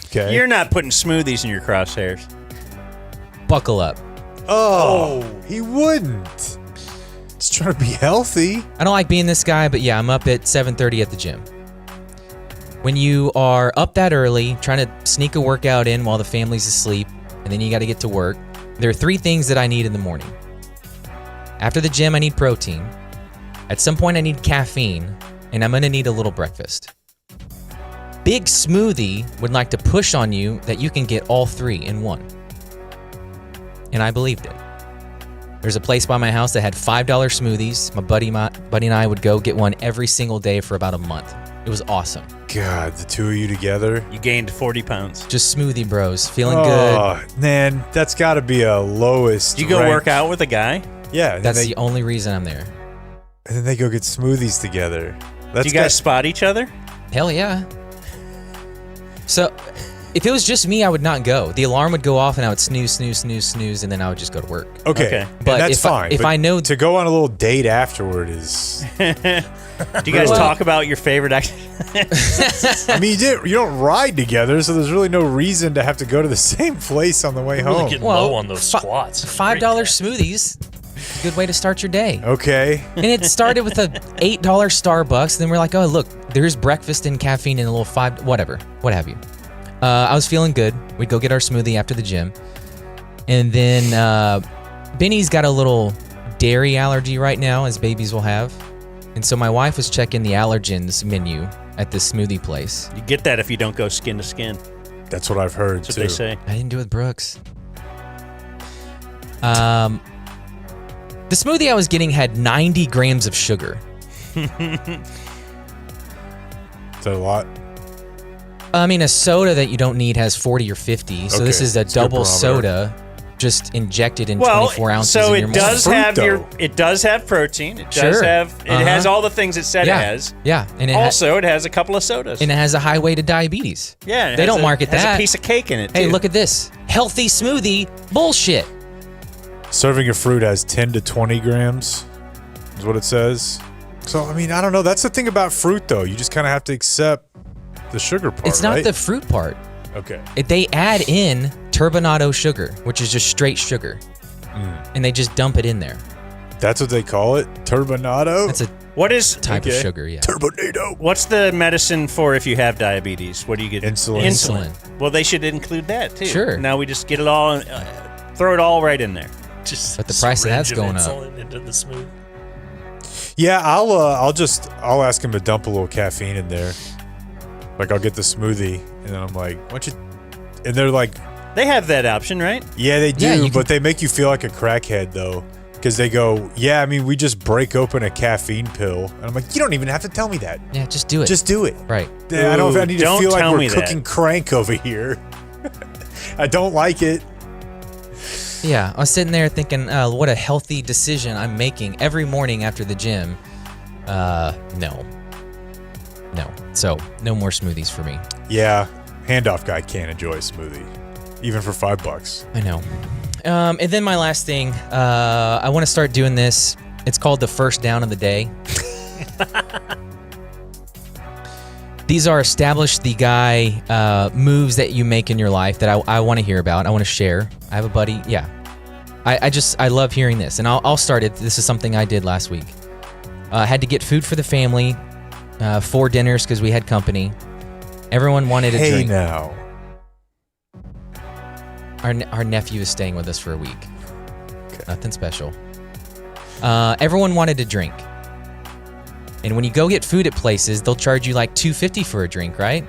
Okay. You're not putting smoothies in your crosshairs. Buckle up. Oh, he wouldn't. He's trying to be healthy. I don't like being this guy, but yeah, I'm up at 7:30 at the gym. When you are up that early, trying to sneak a workout in while the family's asleep, and then you got to get to work, there are 3 things that I need in the morning. After the gym, I need protein. At some point, I need caffeine, and I'm going to need a little breakfast. Big Smoothie would like to push on you that you can get all 3 in one. And I believed it. There's a place by my house that had $5 smoothies. My buddy and I would go get one every single day for about a month. It was awesome. God, the two of you together. You gained 40 pounds. Just smoothie bros, feeling good. Oh, man, that's got to be a lowest. Do you go rank. work out with a guy? Yeah. That's the only reason I'm there. And then they go get smoothies together. Do you guys spot each other? Hell yeah. So, if it was just me, I would not go. The alarm would go off and I would snooze, and then I would just go to work. Okay. But that's if fine. If I know to go on a little date afterward is. Do you guys talk about your favorite I mean, you don't ride together, so there's really no reason to have to go to the same place on the way Really home. getting low on those squats. $5 smoothies, good way to start your day. Okay. And it started with a $8 Starbucks. Then we're like, oh, look, there's breakfast and caffeine and a little what have you. I was feeling good. We'd go get our smoothie after the gym. And then Benny's got a little dairy allergy right now, as babies will have. And so my wife was checking the allergens menu at this smoothie place. You get that if you don't go skin to skin. That's what I've heard, That's too. what they say. I didn't do it with Brooks. The smoothie I was getting had 90 grams of sugar. Is that a lot? I mean, a soda that you don't need has 40 or 50. So this Okay, is a it's a good double barometer. soda just injected in 24 ounces so in your it does morning. have it does have protein. It does Sure. have it has all the things it said Yeah. it has. Yeah, and it Also, it has a couple of sodas. and it has a high weight of diabetes. Yeah, it They has don't market has that. a piece of cake in it, too. Hey, look at this. Healthy smoothie. Bullshit. Serving of fruit has 10 to 20 grams, is what it says. So, I mean, I don't know. That's the thing about fruit, though. You just kind of have to accept the sugar part, It's not right? the fruit part. Okay. They add in turbinado sugar, which is just straight sugar. And they just dump it in there. That's what they call it? Turbinado? That's a What is type of sugar, yeah. Turbinado. What's the medicine for if you have diabetes? What do you get? Insulin. Insulin. Well, they should include that too. Sure. Now we just get it all, throw it all right in there. Just But the price of that's syringe going up. insulin into the smooth. Yeah, I'll ask him to dump a little caffeine in there. Like, I'll get the smoothie, and then I'm like, why don't you... And they're like... They have that option, right? Yeah, they do, Yeah, you but they make you feel like a crackhead, though. Because they go, yeah, I mean, we just break open a caffeine pill. And I'm like, you don't even have to tell me that. Yeah, just do it. Just do it. right. I don't need to don't feel like tell me we're that. cooking crank over here. I don't like it. Yeah, I was sitting there thinking, what a healthy decision I'm making every morning after the gym. No. So, no more smoothies for me. Yeah, Handoff guy can't enjoy a smoothie, even for $5. I know. And then my last thing, I want to start doing this. It's called the first down of the day. These are establish the guy moves that you make in your life that I want to hear about. I want to share. I have a buddy. Yeah. I love hearing this. And I'll start it. This is something I did last week. Had to get food for the family, 4 dinners because we had company. Everyone wanted a drink. Hey now. Our nephew is staying with us for a week. Okay. Nothing special. Everyone wanted a drink. And when you go get food at places, they'll charge you like $2.50 for a drink, right?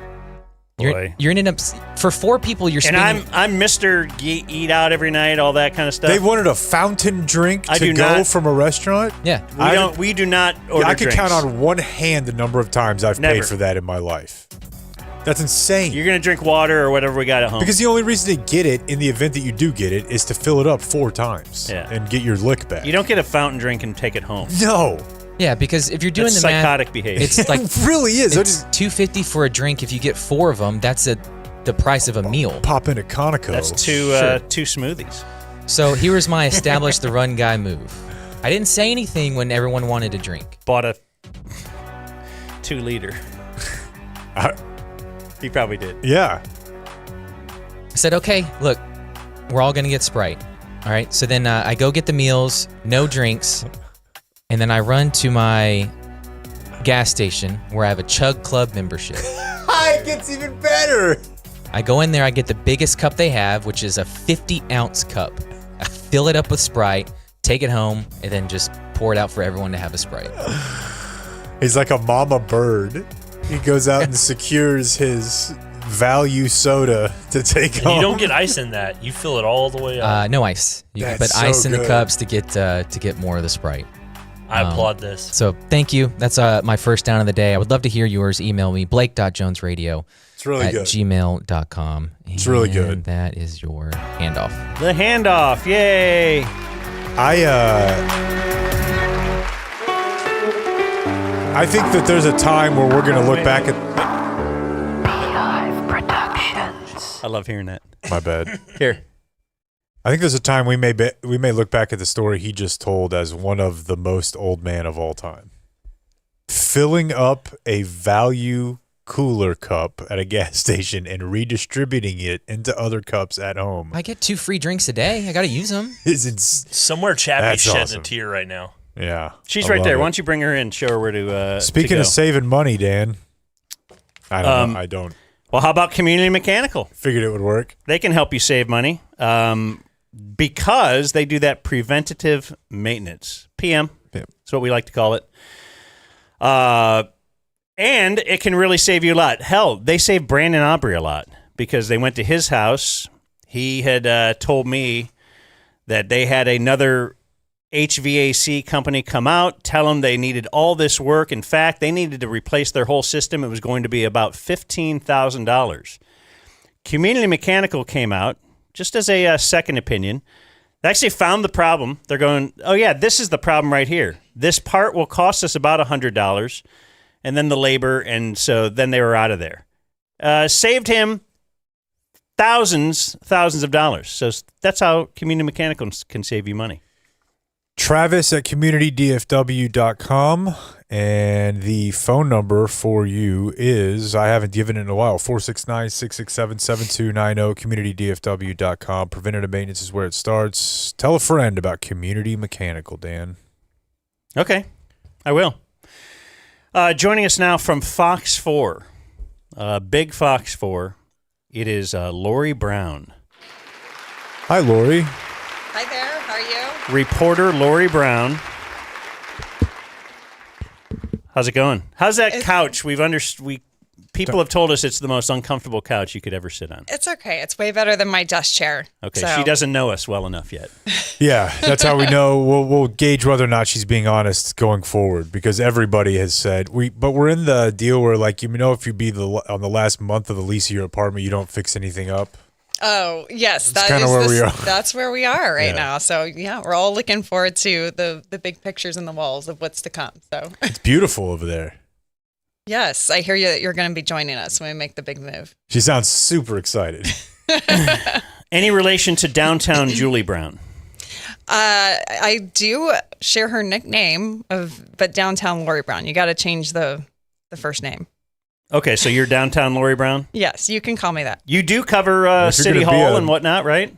Boy. You're ending up for 4 people. You're And spending. I'm Mr. Eat out every night, all that kind of stuff. They wanted a fountain drink I to do go not- from a restaurant? Yeah. We do not order I could drinks. count on one hand the number of times I've Never. paid for that in my life. That's insane. You're gonna drink water or whatever we got at home. Because the only reason to get it, in the event that you do get it, is to fill it up 4 times and get your lick back. you don't get a fountain drink and take it home. No. Yeah, because if you're doing That's the math, psychotic behavior. it's like It really is. I it's just $2.50 for a drink. If you get 4 of them, that's the price of a meal. pop in a Conoco. That's two Sure. 2 smoothies. So here was my establish the run guy move. I didn't say anything when everyone wanted a drink. Bought a 2 liter. He probably did. Yeah. I said, okay, look, we're all going to get Sprite. All right. So then I go get the meals, no drinks. And then I run to my gas station where I have a Chug Club membership. It gets even better. I go in there, I get the biggest cup they have, which is a 50-ounce cup. I fill it up with Sprite, take it home, and then just pour it out for everyone to have a Sprite. He's like a mama bird. He goes out and secures his value soda to take And home. you don't get ice in that. You fill it all the way up. No ice. You can That's put ice so in the good. cups to get more of the Sprite. I applaud this. So thank you. That's my first down of the day. I would love to hear yours. Email me, blake.jonesradio It's really good. gmail.com. It's really good. And that is your handoff. The handoff. Yay. I think that there's a time where we're going to look back at... I love hearing that. My bad. Here. I think there's a time we may look back at the story he just told as one of the most old man of all time. Filling up a value cooler cup at a gas station and redistributing it into other cups at home. I get 2 free drinks a day. I got to use them. Somewhere Chappie's That's shedding awesome. a tear right now. Yeah. She's I right love there. it. Why don't you bring her in? Show her where to Speaking to go. of saving money, Dan, I don't know. I don't. Well, how about Community Mechanical? Figured it would work. They can help you save money because they do that preventative maintenance. PM. Yep. That's what we like to call it. And it can really save you a lot. Hell, they saved Brandon Aubrey a lot because they went to his house. He had told me that they had another HVAC company come out, tell them they needed all this work. In fact, they needed to replace their whole system. It was going to be about $15,000. Community Mechanical came out just as a second opinion. They actually found the problem. They're going, oh, yeah, this is the problem right here. This part will cost us about $100, and then the labor, and so then they were out of there. Saved him thousands of dollars. So that's how Community Mechanical can save you money. Travis at communitydfw.com, and the phone number for you is, I haven't given it in a while, 469-667-7290, communitydfw.com. Preventative maintenance is where it starts. Tell a friend about Community Mechanical, Dan. Okay, I will. Joining us now from Fox 4, Big Fox 4, it is Lori Brown. Hi, Lori. Hi there. How are you? Reporter Lori Brown. How's it going? How's that couch? People have told us it's the most uncomfortable couch you could ever sit on. It's okay. It's way better than my desk chair. Okay, So- she doesn't know us well enough yet. Yeah, that's how we know. We'll gauge whether or not she's being honest going forward, because everybody has said but we're in the deal where, like, you know, if you be on the last month of the lease of your apartment, you don't fix anything up. Oh, yes. That's kinda where we are. That's where we are right Yeah. now. So, yeah, we're all looking forward to the big pictures in the walls of what's to come. So, It's beautiful over there. yes, I hear you're going to be joining us when we make the big move. She sounds super excited. Any relation to downtown Julie Brown? I do share her nickname but downtown Lori Brown. You got to change the first name. Okay, so you're downtown Lori Brown? Yes, you can call me that. You do cover if you're City gonna be Hall a- and whatnot, right?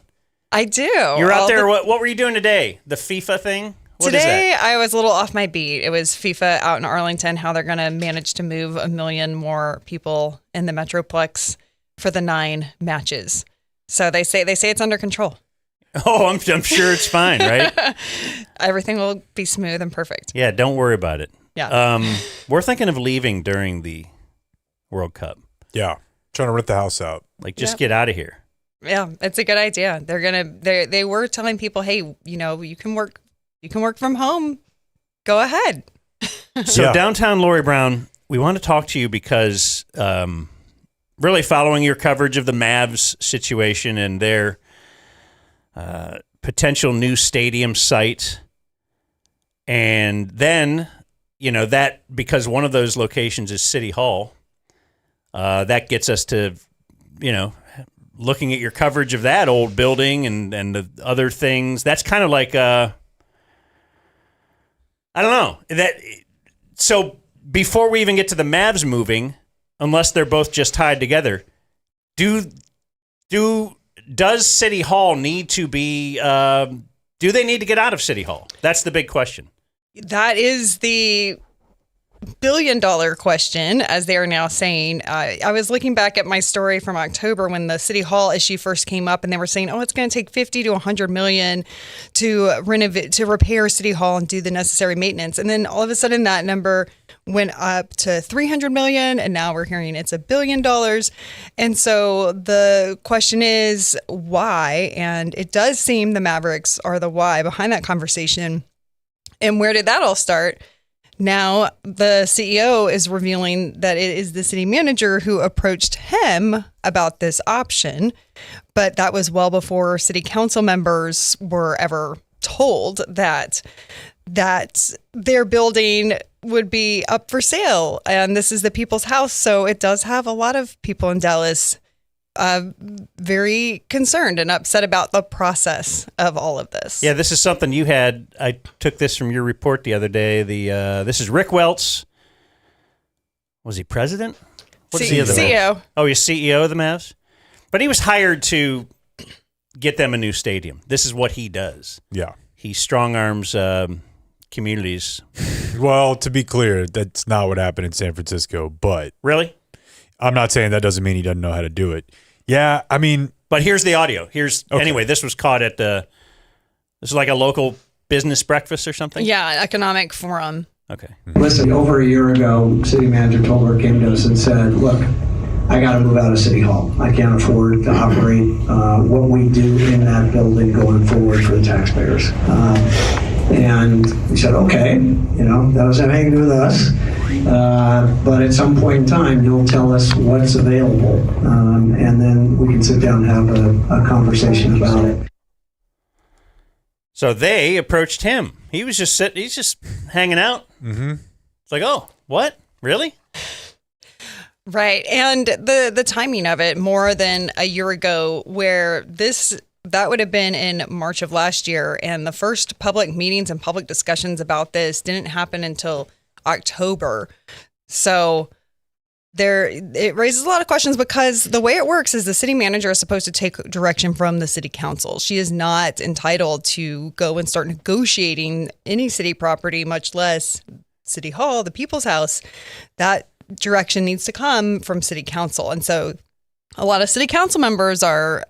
I do. You're out All there. the- What were you doing today? The FIFA thing? What is Today, that? I was a little off my beat. It was FIFA out in Arlington, how they're going to manage to move 1 million more people in the Metroplex for the 9 matches. So they say it's under control. Oh, I'm sure it's fine, right? Everything will be smooth and perfect. Yeah, don't worry about it. Yeah. We're thinking of leaving during the World Cup. Yeah, trying to rent the house out. Like, just Yep. get out of here. Yeah, it's a good idea. They were telling people, hey, you know, you can work from home. Go ahead. So Yeah. downtown Lori Brown, we want to talk to you because really following your coverage of the Mavs situation and their potential new stadium site. And then, you know, that because one of those locations is City Hall, that gets us to, you know, looking at your coverage of that old building and the other things. That's kind of like, I don't know. So before we even get to the Mavs moving, unless they're both just tied together, does City Hall need to be, do they need to get out of City Hall? That's the big question. That is the billion-dollar question, as they are now saying. I was looking back at my story from October when the City Hall issue first came up, and they were saying, "Oh, it's going to take $50 to $100 million to repair City Hall and do the necessary maintenance." And then all of a sudden, that number went up to $300 million, and now we're hearing it's $1 billion. And so the question is why? And it does seem the Mavericks are the why behind that conversation. And where did that all start? Now the CEO is revealing that it is the city manager who approached him about this option, but that was well before city council members were ever told that their building would be up for sale. And this is the people's house. So it does have a lot of people in Dallas very concerned and upset about the process of all of this. Yeah, this is something you had. I took this from your report the other day. This is Rick Welts. Was he president? What is he of the Mavs? CEO. Oh, he's CEO of the Mavs? But he was hired to get them a new stadium. This is what he does. Yeah. He strong arms communities. Well, to be clear, that's not what happened in San Francisco, but Really? I'm not saying that doesn't mean he doesn't know how to do it. Yeah, I mean, But here's the audio. Okay. Anyway, this was caught at this is like a local business breakfast or something? Yeah, economic forum. Okay. Listen, over a year ago, city manager Tolbert came to us and said, look, I got to move out of City Hall. I can't afford to operate what we do in that building going forward for the taxpayers. And we said, okay, that doesn't have anything to do with us. But at some point in time, you'll tell us what's available. And then we can sit down and have a conversation about it. So they approached him. He was just he's just hanging out. Mm-hmm. It's like, oh, what? Really? Right. And the timing of it, more than a year ago, where that would have been in March of last year. And the first public meetings and public discussions about this didn't happen until October. So it raises a lot of questions because the way it works is the city manager is supposed to take direction from the city council. She is not entitled to go and start negotiating any city property, much less City Hall, the people's house. That direction needs to come from city council. And so a lot of city council members are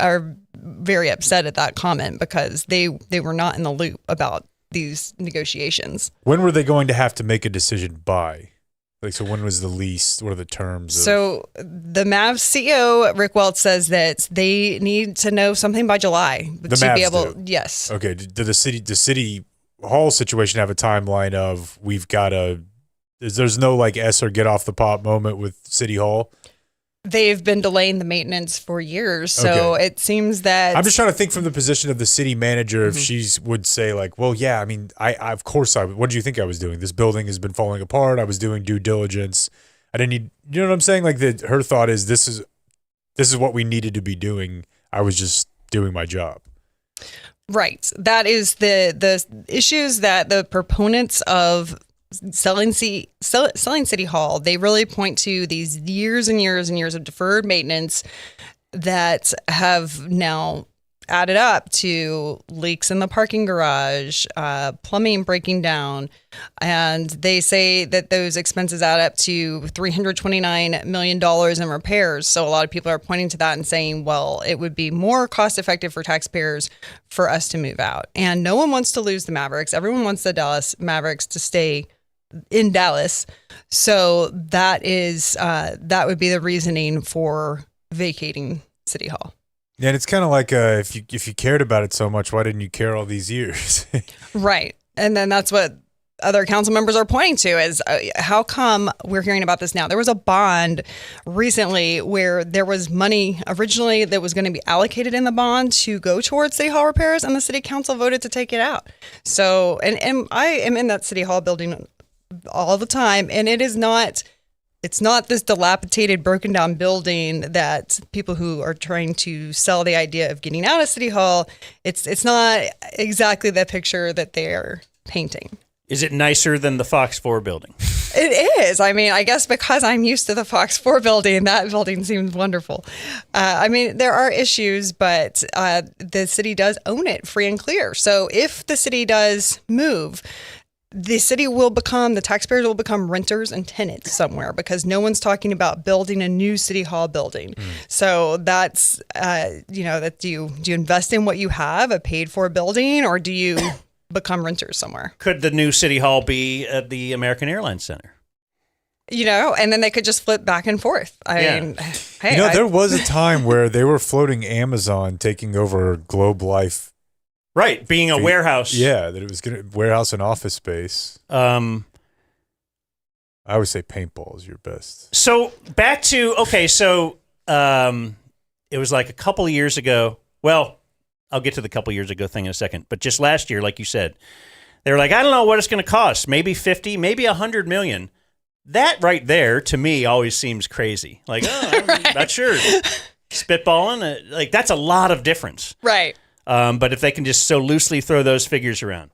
very upset at that comment because they were not in the loop about these negotiations. When were they going to have to make a decision by? So when was the lease? What are the terms? So the Mavs CEO, Rick Welts, says that they need to know something by July. The Mavs do? Yes. Okay. Did the city hall situation have a timeline of there's no like S or get off the pot moment with City Hall? They've been delaying the maintenance for years. So It seems that I'm just trying to think from the position of the city manager if she would say like, well, yeah, I mean, I of course what do you think I was doing? This building has been falling apart. I was doing due diligence. I didn't need, you know what I'm saying? Like her thought is this is what we needed to be doing. I was just doing my job. Right. That is the issues that the proponents of selling City Hall, they really point to these years and years and years of deferred maintenance that have now added up to leaks in the parking garage, plumbing breaking down. And they say that those expenses add up to $329 million in repairs. So a lot of people are pointing to that and saying, well, it would be more cost effective for taxpayers for us to move out. And no one wants to lose the Mavericks. Everyone wants the Dallas Mavericks to stay in Dallas. So that would be the reasoning for vacating City Hall. Yeah, and it's kind of like if you cared about it so much, why didn't you care all these years? Right. And then that's what other council members are pointing to is how come we're hearing about this now? There was a bond recently where there was money originally that was going to be allocated in the bond to go towards City Hall repairs, and the city council voted to take it out. So, and I am in that City Hall building all the time, and it's not this dilapidated, broken down building that people who are trying to sell the idea of getting out of City Hall, it's not exactly the picture that they're painting. Is it nicer than the Fox 4 building? It is. I mean, I guess because I'm used to the Fox 4 building, that building seems wonderful. I mean, there are issues, but the city does own it free and clear. So if the city does move, the taxpayers will become renters and tenants somewhere because no one's talking about building a new City Hall building. So that's, do you invest in what you have, a paid for building, or do you become renters somewhere? Could the new City Hall be at the American Airlines Center? And then they could just flip back and forth. I mean, hey, there was a time where they were floating Amazon taking over Globe Life. Right, being a warehouse. Yeah, that it was going to warehouse and office space. I always say paintball is your best. So back to, it was like a couple of years ago. Well, I'll get to the couple of years ago thing in a second. But just last year, like you said, they were like, I don't know what it's going to cost. Maybe 50, maybe 100 million. That right there, to me, always seems crazy. Like, I'm not sure. Spitballing, like that's a lot of difference. Right. But if they can just so loosely throw those figures around.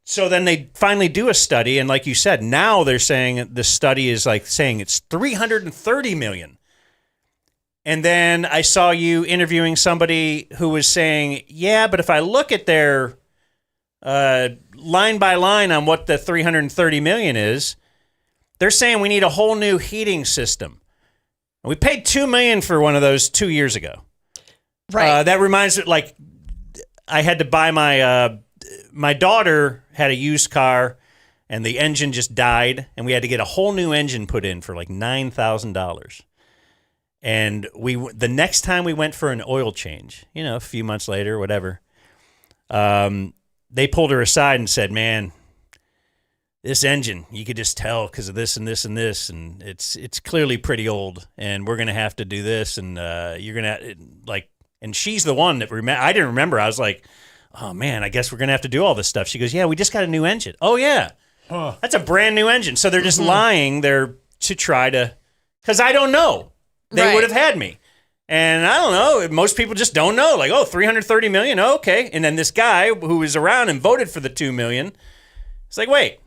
So then they finally do a study, and like you said, now they're saying the study is like saying it's 330 million. And then I saw you interviewing somebody who was saying, yeah, but if I look at their line by line on what the 330 million is, they're saying we need a whole new heating system. And we paid $2 million for one of those 2 years ago. Right. That reminds me, like, I had to buy my daughter had a used car, and the engine just died, and we had to get a whole new engine put in for like $9,000. And the next time we went for an oil change, a few months later, whatever, they pulled her aside and said, man, this engine, you could just tell because of this and this and this, and it's clearly pretty old, and we're going to have to do this, and you're going to, like, and she's the one that I didn't remember. I was like, oh, man, I guess we're going to have to do all this stuff. She goes, yeah, we just got a new engine. Oh, yeah. Huh. That's a brand new engine. So they're just lying there to try to, because I don't know. They would have had me. And I don't know. Most people just don't know. Like, 330 million. Oh, okay. And then this guy who was around and voted for the 2 million, it's like, wait.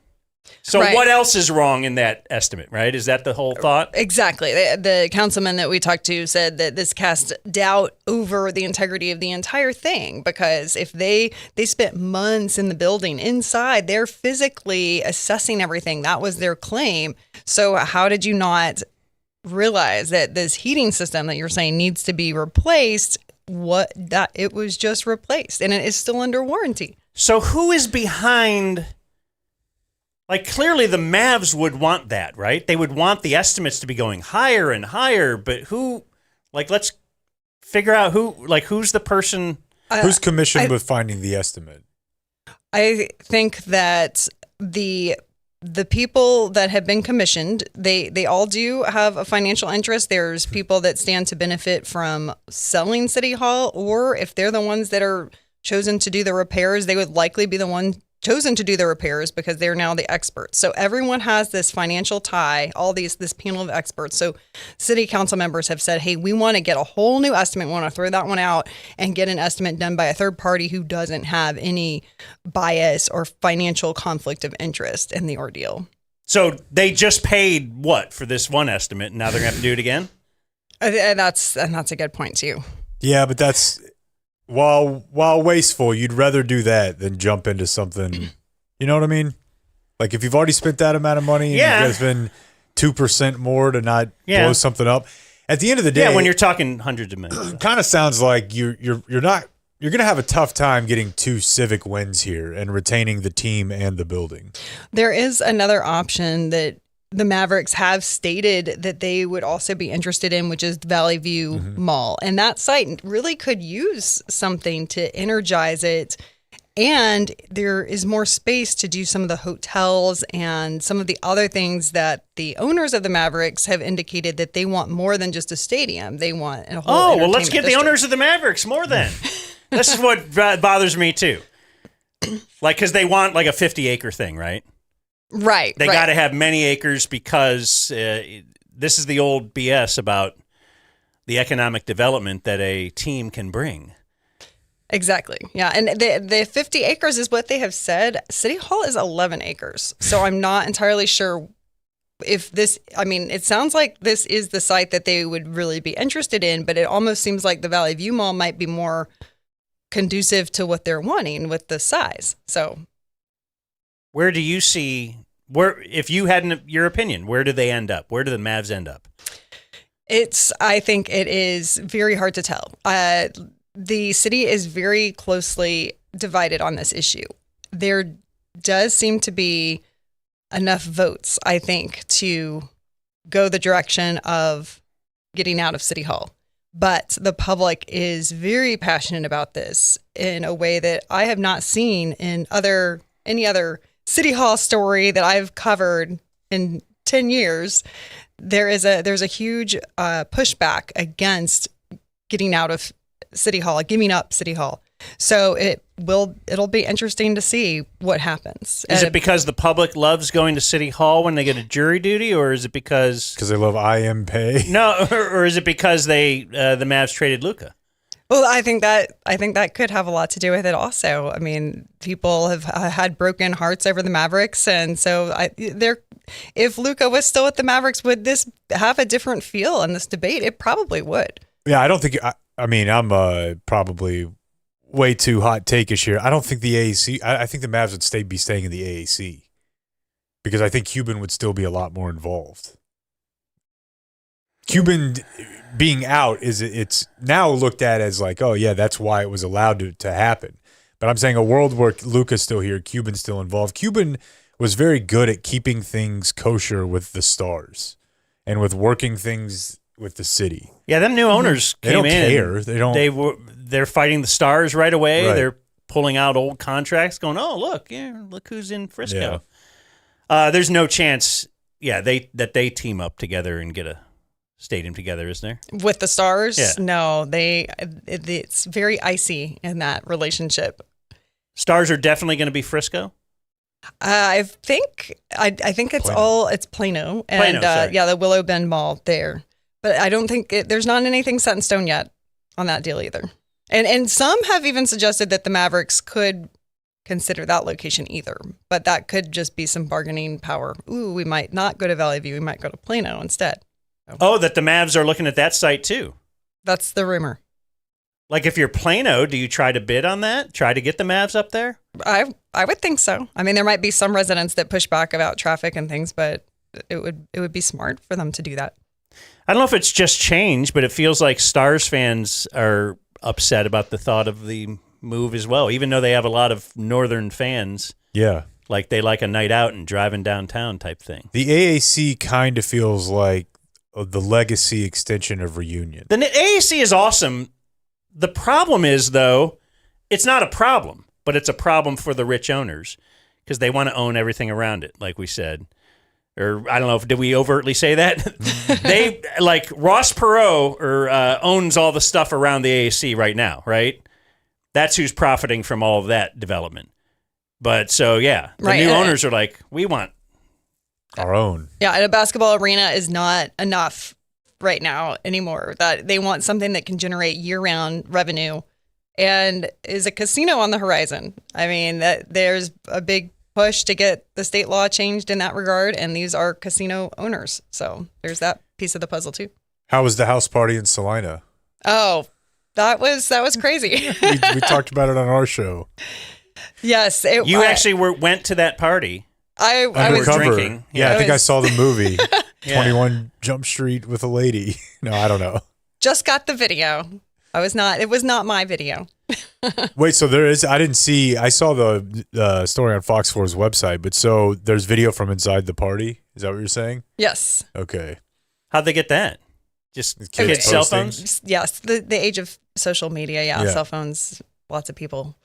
So what else is wrong in that estimate, right? Is that the whole thought? Exactly. The councilman that we talked to said that this cast doubt over the integrity of the entire thing, because if they spent months in the building inside, they're physically assessing everything. That was their claim. So how did you not realize that this heating system that you're saying needs to be replaced, it was just replaced and it is still under warranty? So who is behind? Like, clearly the Mavs would want that, right? They would want the estimates to be going higher and higher, but who, like, let's figure out who's the person. Who's commissioned with finding the estimate? I think that the people that have been commissioned, they all do have a financial interest. There's people that stand to benefit from selling City Hall, or if they're the ones that are chosen to do the repairs, they would likely be the one chosen to do the repairs because they're now the experts. So everyone has this financial tie, this panel of experts. So city council members have said, hey, we want to get a whole new estimate. We want to throw that one out and get an estimate done by a third party who doesn't have any bias or financial conflict of interest in the ordeal. So they just paid what for this one estimate, and now they're going to have to do it again? And that's a good point too. Yeah, but that's... While wasteful, you'd rather do that than jump into something. You know what I mean? Like if you've already spent that amount of money and you got to spend 2% more to not blow something up. At the end of the day, when you're talking hundreds of millions, kind of sounds like you're going to have a tough time getting 2 civic wins here and retaining the team and the building. There is another option that the Mavericks have stated that they would also be interested in, which is the Valley View Mall. And that site really could use something to energize it. And there is more space to do some of the hotels and some of the other things that the owners of the Mavericks have indicated that they want more than just a stadium. They want a whole let's get the owners of the Mavericks more then. This is what bothers me too. Like, because they want like a 50-acre thing, right? Right. They got to have many acres because this is the old BS about the economic development that a team can bring. Exactly. Yeah. And the 50 acres is what they have said. City Hall is 11 acres. So I'm not entirely sure if it sounds like this is the site that they would really be interested in, but it almost seems like the Valley View Mall might be more conducive to what they're wanting with the size. So where do you see, if you had your opinion, where do they end up? Where do the Mavs end up? I think it is very hard to tell. The city is very closely divided on this issue. There does seem to be enough votes, I think, to go the direction of getting out of City Hall. But the public is very passionate about this in a way that I have not seen in any other City Hall story that I've covered in 10 years. There's a huge pushback against getting out of City Hall, giving up City Hall. So it'll be interesting to see what happens. Is it because the public loves going to City Hall when they get a jury duty, or is it because they love IM pay? No, or is it because the Mavs traded Luka? Well, I think that could have a lot to do with it also. I mean, people have had broken hearts over the Mavericks, and so if Luka was still with the Mavericks, would this have a different feel in this debate? It probably would. Yeah, I don't think. I mean, I'm probably way too hot take-ish here. I don't think the AAC. I think the Mavs would be staying in the AAC because I think Cuban would still be a lot more involved. Cuban being out it's now looked at as like, oh yeah, that's why it was allowed to happen. But I'm saying a world where Luka's still here, Cuban's still involved. Cuban was very good at keeping things kosher with the stars and with working things with the city. Yeah, them new owners they came don't in. Care. They don't. They're fighting the stars right away. Right. They're pulling out old contracts, going, "Oh, look who's in Frisco." Yeah. There's no chance, that they team up together and get a stadium together, is there? With the Stars? Yeah. No, it's very icy in that relationship. Stars are definitely going to be Frisco? I think it's Plano. And Plano, the Willow Bend Mall there. But I don't think there's not anything set in stone yet on that deal either. And some have even suggested that the Mavericks could consider that location either. But that could just be some bargaining power. Ooh, we might not go to Valley View. We might go to Plano instead. Oh, that the Mavs are looking at that site too. That's the rumor. Like if you're Plano, do you try to bid on that? Try to get the Mavs up there? I would think so. I mean, there might be some residents that push back about traffic and things, but it would be smart for them to do that. I don't know if it's just change, but it feels like Stars fans are upset about the thought of the move as well, even though they have a lot of Northern fans. Yeah. Like they like a night out and driving downtown type thing. The AAC kind of feels like the legacy extension of Reunion. The AAC is awesome. The problem is, though, it's not a problem, but it's a problem for the rich owners because they want to own everything around it, like we said. Or I don't know, did we overtly say that? They like Ross Perot owns all the stuff around the AAC right now, right? That's who's profiting from all of that development. But so, the new owners are like, we want our own. Yeah, and a basketball arena is not enough right now anymore. That they want something that can generate year-round revenue and is a casino on the horizon. I mean, that there's a big push to get the state law changed in that regard, and these are casino owners. So there's that piece of the puzzle too. How was the house party in Salina? Oh, that was crazy. we talked about it on our show. Yes. You actually went to that party. I was drinking. Yeah, I think I saw the movie 21 Jump Street with a lady. No, I don't know. Just got the video. It was not my video. Wait, so I saw the story on Fox 4's website, but so there's video from inside the party? Is that what you're saying? Yes. Okay. How'd they get that? Just kids cell posting? phones? Yes, the age of social media, Yeah. cell phones, lots of people.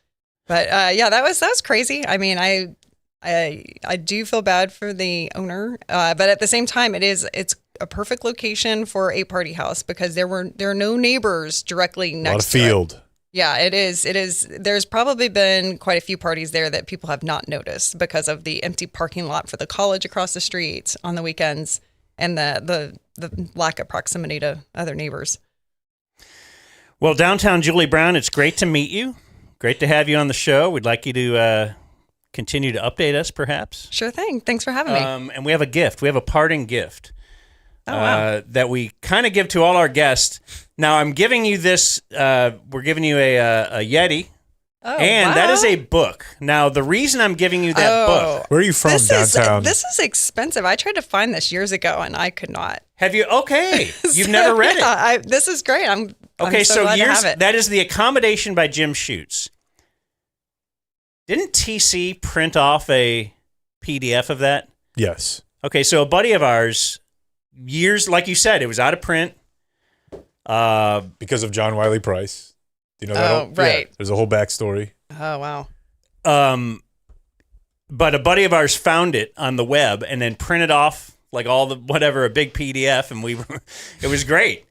But that was crazy. I mean, I do feel bad for the owner, but at the same time, it's a perfect location for a party house because there are no neighbors directly next to it. A lot of field. Yeah, it is. There's probably been quite a few parties there that people have not noticed because of the empty parking lot for the college across the street on the weekends and the lack of proximity to other neighbors. Well, downtown Julie Brown, it's great to meet you. Great to have you on the show. We'd like you to continue to update us, perhaps. Sure thing. Thanks for having me. And we have a gift. We have a parting gift that we kind of give to all our guests. Now, I'm giving you this. We're giving you a Yeti. Oh, and wow. that is a book. Now, the reason I'm giving you that book. Where are you from, downtown? This is expensive. I tried to find this years ago, and I could not. Have you? Okay. You've never read it. This is great. I'm so glad to have it. That is The Accommodation by Jim Schutz. Didn't TC print off a PDF of that? Yes. Okay, so a buddy of ours, years, like you said, it was out of print. Because of John Wiley Price. Do you know that? Oh, right. Yeah, there's a whole backstory. Oh, wow. But a buddy of ours found it on the web and then printed off like all the whatever, a big PDF, and it was great.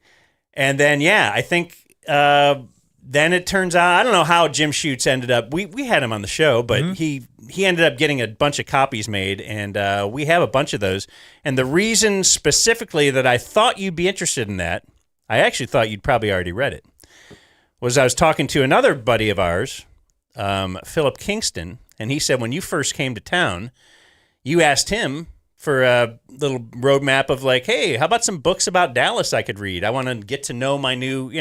And then I think then it turns out, I don't know how Jim Schutz ended up. We had him on the show, but he ended up getting a bunch of copies made, and we have a bunch of those. And the reason specifically that I thought you'd be interested in that, I actually thought you'd probably already read it, was I was talking to another buddy of ours, Philip Kingston, and he said when you first came to town, you asked him for a little roadmap of like, hey, how about some books about Dallas I could read? I want to get to know my new,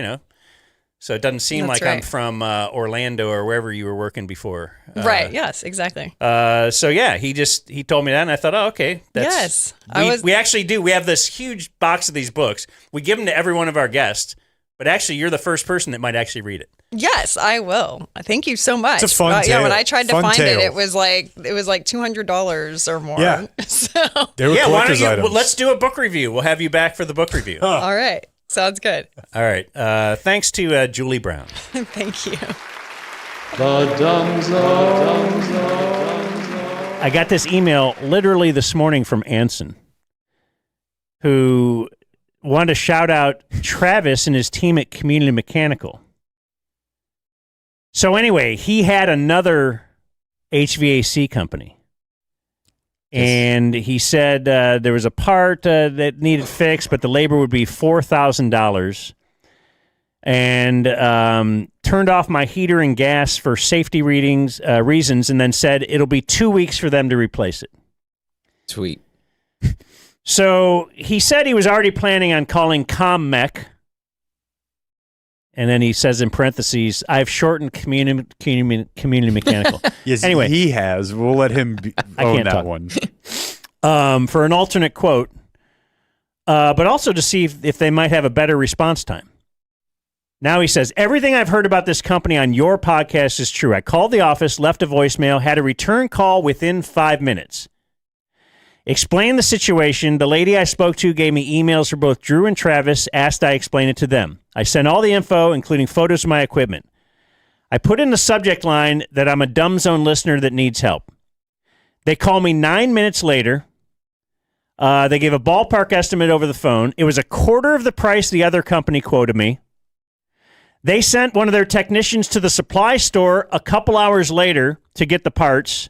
so it doesn't seem That's like I'm right. from Orlando or wherever you were working before. Right. Yes, exactly. He told me that, and I thought, oh, okay. Yes. We actually do. We have this huge box of these books. We give them to every one of our guests, but actually you're the first person that might actually read it. Yes, I will. Thank you so much. It's a fun Yeah, tale. when I tried to Fun find tale. it was like $200 or more. Yeah. So, They were Why don't collector's you? items. Well, let's do a book review. We'll have you back for the book review. all right. Sounds good. All right. Thanks to Julie Brown. Thank you. I got this email literally this morning from Anson, who wanted to shout out Travis and his team at Community Mechanical. So anyway, he had another HVAC company. And he said there was a part that needed fixed, but the labor would be $4,000. And turned off my heater and gas for safety reasons, and then said it'll be 2 weeks for them to replace it. Sweet. So he said he was already planning on calling CommMech. And then he says in parentheses, I've shortened community mechanical. Yes, anyway, he has. We'll let him own that one. For an alternate quote, but also to see if they might have a better response time. Now he says, everything I've heard about this company on your podcast is true. I called the office, left a voicemail, had a return call within 5 minutes. Explained the situation. The lady I spoke to gave me emails for both Drew and Travis, asked I explain it to them. I sent all the info, including photos of my equipment. I put in the subject line that I'm a Dumb Zone listener that needs help. They call me 9 minutes later. They gave a ballpark estimate over the phone. It was a quarter of the price the other company quoted me. They sent one of their technicians to the supply store a couple hours later to get the parts.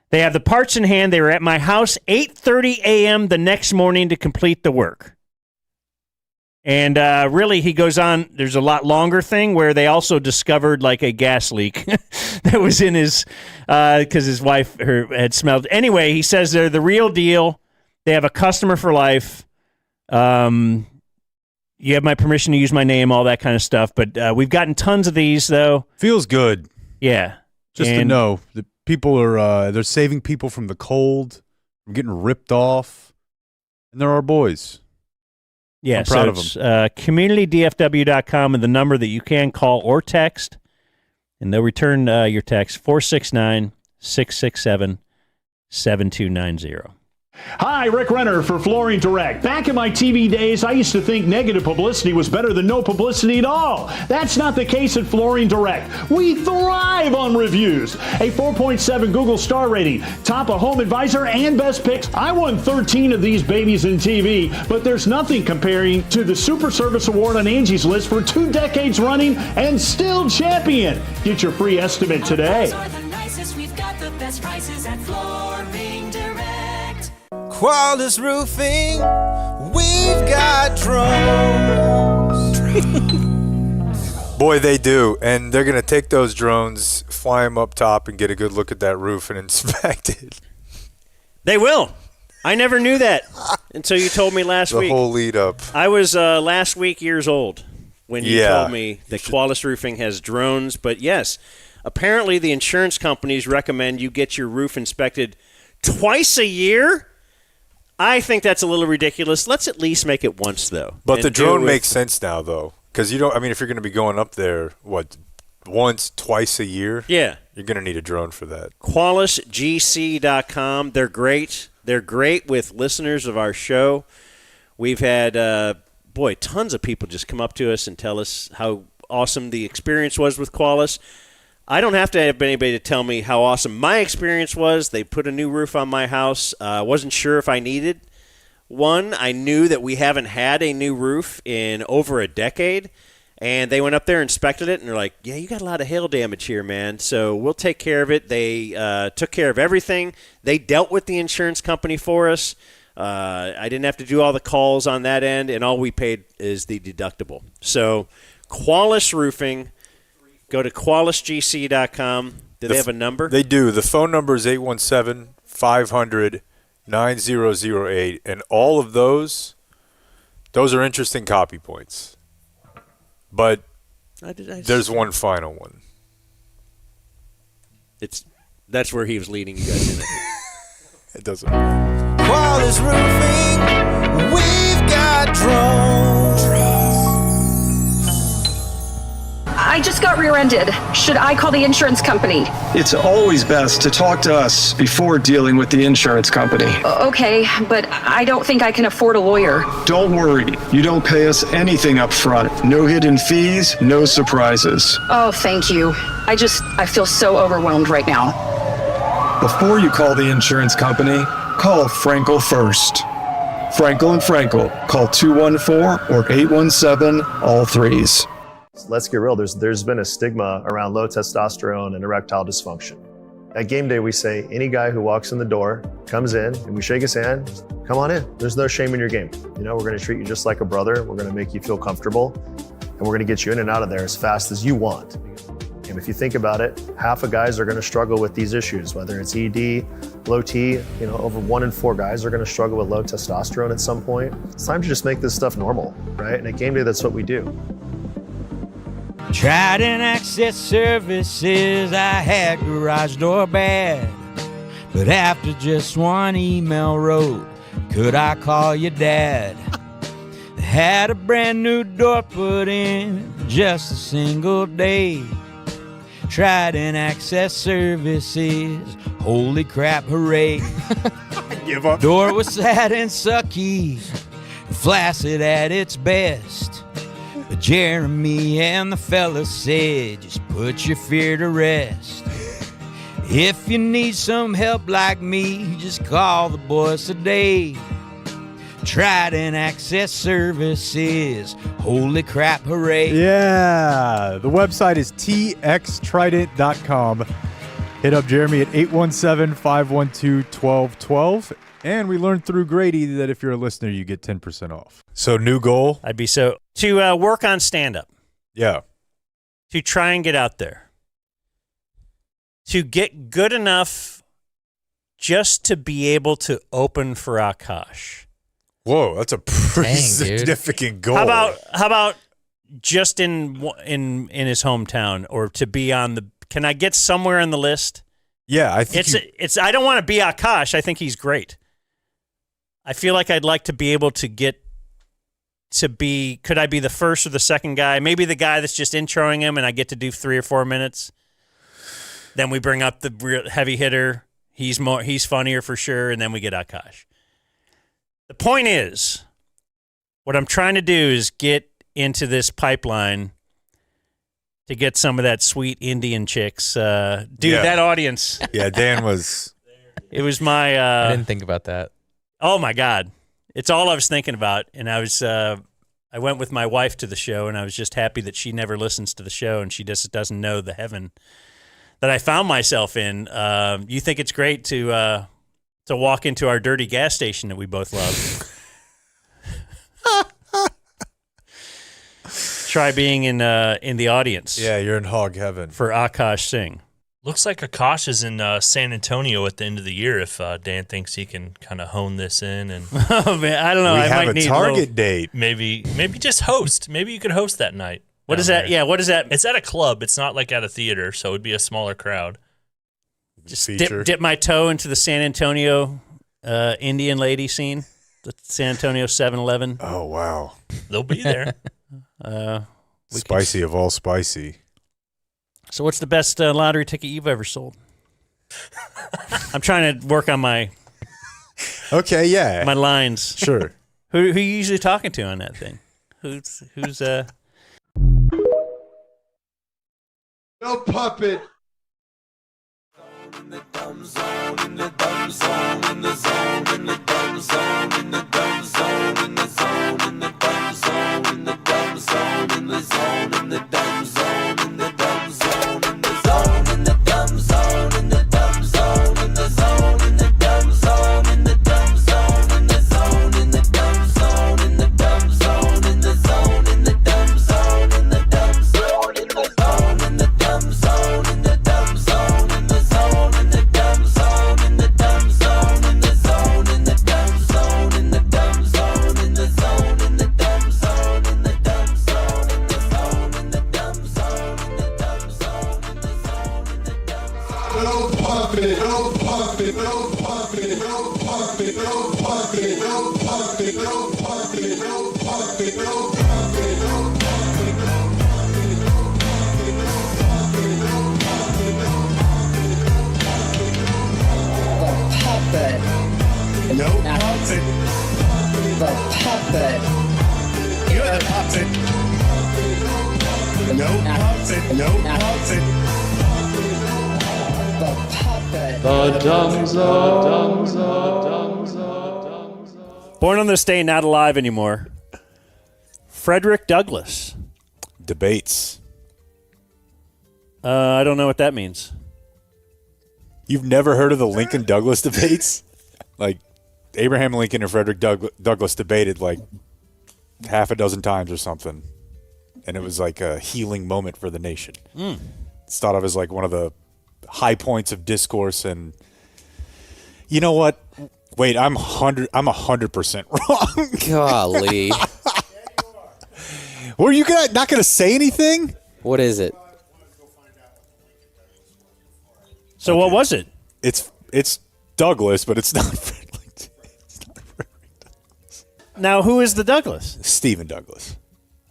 They have the parts in hand. They were at my house 8:30 a.m. the next morning to complete the work. And really, he goes on, there's a lot longer thing where they also discovered like a gas leak that was in his, because his wife had smelled. Anyway, he says they're the real deal. They have a customer for life. You have my permission to use my name, all that kind of stuff. But we've gotten tons of these, though. Feels good. Yeah. Just to know that people are, they're saving people from the cold, from getting ripped off. And they're our boys. Yeah, I'm proud of them. communitydfw.com and the number that you can call or text, and they'll return your text, 469-667-7290. Hi, Rick Renner for Flooring Direct. Back in my TV days, I used to think negative publicity was better than no publicity at all. That's not the case at Flooring Direct. We thrive on reviews. A 4.7 Google star rating, top of Home Advisor and Best Picks. I won 13 of these babies in TV, but there's nothing comparing to the Super Service Award on Angie's List for 2 decades running and still champion. Get your free estimate today. We've got the best prices at Flooring Direct. Quality Roofing, we've got drones. Boy, they do. And they're going to take those drones, fly them up top, and get a good look at that roof and inspect it. They will. I never knew that until you told me last week. The whole lead up. I was last week years old when you told me that Qualis Roofing has drones. But yes, apparently the insurance companies recommend you get your roof inspected twice a year. I think that's a little ridiculous. Let's at least make it once, though. But the drone makes sense now, though. Because you don't, I mean, if you're going to be going up there, once, twice a year? Yeah. You're going to need a drone for that. QualisGC.com. They're great. They're great with listeners of our show. We've had, tons of people just come up to us and tell us how awesome the experience was with Qualis. I don't have to have anybody to tell me how awesome my experience was. They put a new roof on my house. I wasn't sure if I needed one. I knew that we haven't had a new roof in over a decade. And they went up there, inspected it, and they're like, yeah, you got a lot of hail damage here, man. So we'll take care of it. They took care of everything. They dealt with the insurance company for us. I didn't have to do all the calls on that end, and all we paid is the deductible. So Qualis Roofing, go to QualisGC.com. Do they have a number? They do. The phone number is 817-500-9008, and all of those are interesting copy points. But there's one final one. That's where he was leading you guys in it. It doesn't. Qualis Roofing, we've got drones. I just got rear-ended. Should I call the insurance company? It's always best to talk to us before dealing with the insurance company. Okay, but I don't think I can afford a lawyer. Don't worry. You don't pay us anything up front. No hidden fees, no surprises. Oh, thank you. I feel so overwhelmed right now. Before you call the insurance company, call Frankel first. Frankel and Frankel. Call 214 or 817, all threes. Let's get real. There's been a stigma around low testosterone and erectile dysfunction. At game day, we say any guy who walks in the door, comes in, and we shake his hand, come on in. There's no shame in your game. We're going to treat you just like a brother. We're going to make you feel comfortable, and we're going to get you in and out of there as fast as you want. And if you think about it, half of guys are going to struggle with these issues, whether it's ED, low T, over 1 in 4 guys are going to struggle with low testosterone at some point. It's time to just make this stuff normal, right? And at game day, that's what we do. Trident Access Services, I had garage door bad, but after just one email wrote, could I call your dad? Had a brand new door put in just a single day. Trident Access Services, holy crap, hooray. Give up. Door was sad and sucky, flaccid at its best. But Jeremy and the fellas said, just put your fear to rest. If you need some help like me, just call the boys today. Trident Access Services, holy crap, hooray. Yeah, the website is txtrident.com. Hit up Jeremy at 817-512-1212. And we learned through Grady that if you're a listener, you get 10% off. So new goal? To work on stand-up. Yeah. To try and get out there. To get good enough just to be able to open for Akash. Whoa, that's a pretty significant goal. How about just in his hometown, or to be on the? Can I get somewhere on the list? Yeah, I think it's. I don't want to be Akash. I think he's great. I feel like I'd like to be able to get to be. Could I be the first or the second guy? Maybe the guy that's just introing him, and I get to do 3 or 4 minutes. Then we bring up the heavy hitter. He's funnier for sure, and then we get Akash. The point is, what I'm trying to do is get into this pipeline to get some of that sweet Indian chicks. That audience. Yeah, Dan was. It was my. I didn't think about that. Oh my God, it's all I was thinking about, and I was. I went with my wife to the show, and I was just happy that she never listens to the show, and she just doesn't know the heaven that I found myself in. You think it's great to walk into our dirty gas station that we both love. Try being in the audience. Yeah, you're in hog heaven. For Akash Singh. Looks like Akash is in San Antonio at the end of the year if Dan thinks he can kind of hone this in. And oh, man, I don't know. We I have might a need target date. Maybe just host. Maybe you could host that night. What is that? There. Yeah, what is that? It's at a club. It's not like at a theater, so it would be a smaller crowd. Just dip my toe into the San Antonio Indian lady scene, the San Antonio 7-Eleven. Oh, wow. They'll be there. Spicy of all spicy. So what's the best lottery ticket you've ever sold? I'm trying to work on my Okay, yeah. My lines. Sure. Who you usually talking to on that thing? Who's No puppet. In the dumb zone, in the dumb zone, in the zone, in the dumb zone, in the dumb zone, in the zone, in the dumb zone, in the dumb zone, in the zone, in the dumb zone, in the dumb zone, in the zone, in the dumb zone, in the dumb zone, in the zone, in the dumb zone, in the dumb zone, in the zone, in the dumb zone, in the dumb zone, in the zone, in the dumb zone, in the dumb zone, in the zone, in the dumb zone, in the dumb zone, in the zone, in the dumb zone, in the dumb zone, in the zone, in the dumb zone, in the dumb zone, in the zone, in the dumb zone, in the dumb zone, in the zone, in the dumb zone, in the dumb zone, in the zone, in the dumb zone. No puppet, no puppet, no puppet, no puppet, no puppet, no puppet, no puppet, no puppet, no puppet, no Puppet. No puppet. The puppet. You're the puppet. No puppet, no puppet. The puppet. The dumb zone. born on this day, not alive anymore? Frederick Douglass. Debates. I don't know what that means. You've never heard of the Lincoln-Douglas debates? Like, Abraham Lincoln and Frederick Douglass debated like half a dozen times or something. And it was like a healing moment for the nation. It's thought of as like one of the high points of discourse. And you know what? Wait, I'm 100% wrong. Golly. Were you not going to say anything? What is it? So what was it? It's Douglas, but it's not Frederick. Now, who is the Douglas? Stephen Douglas.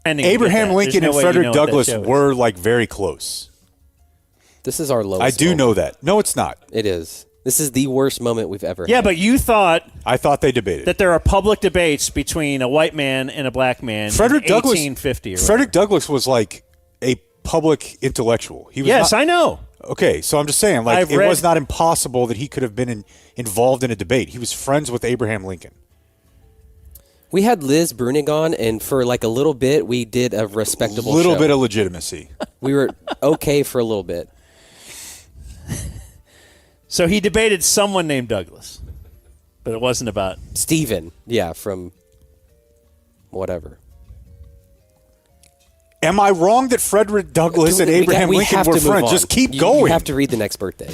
And Abraham Lincoln and Frederick Douglass were like very close. This is our lowest I do moment. know that. No, it's not. It is. This is the worst moment we've ever Yeah, had. but you thought I thought they debated that there are public debates between a white man and a black man Frederick in Douglass 1850 or Frederick Douglass was like a public intellectual. He was Yes, not- I know. Okay, so I'm just saying, like, I've it read- was not impossible that he could have been involved in a debate. He was friends with Abraham Lincoln. We had Liz Brunig on, and for like a little bit, we did a respectable Little show. bit of legitimacy. We were okay for a little bit. So he debated someone named Douglas, but it wasn't about Stephen. Yeah, from whatever. Am I wrong that Frederick Douglass and Abraham We Lincoln have were to move friends? on. Just keep You going. have to read the next birthday.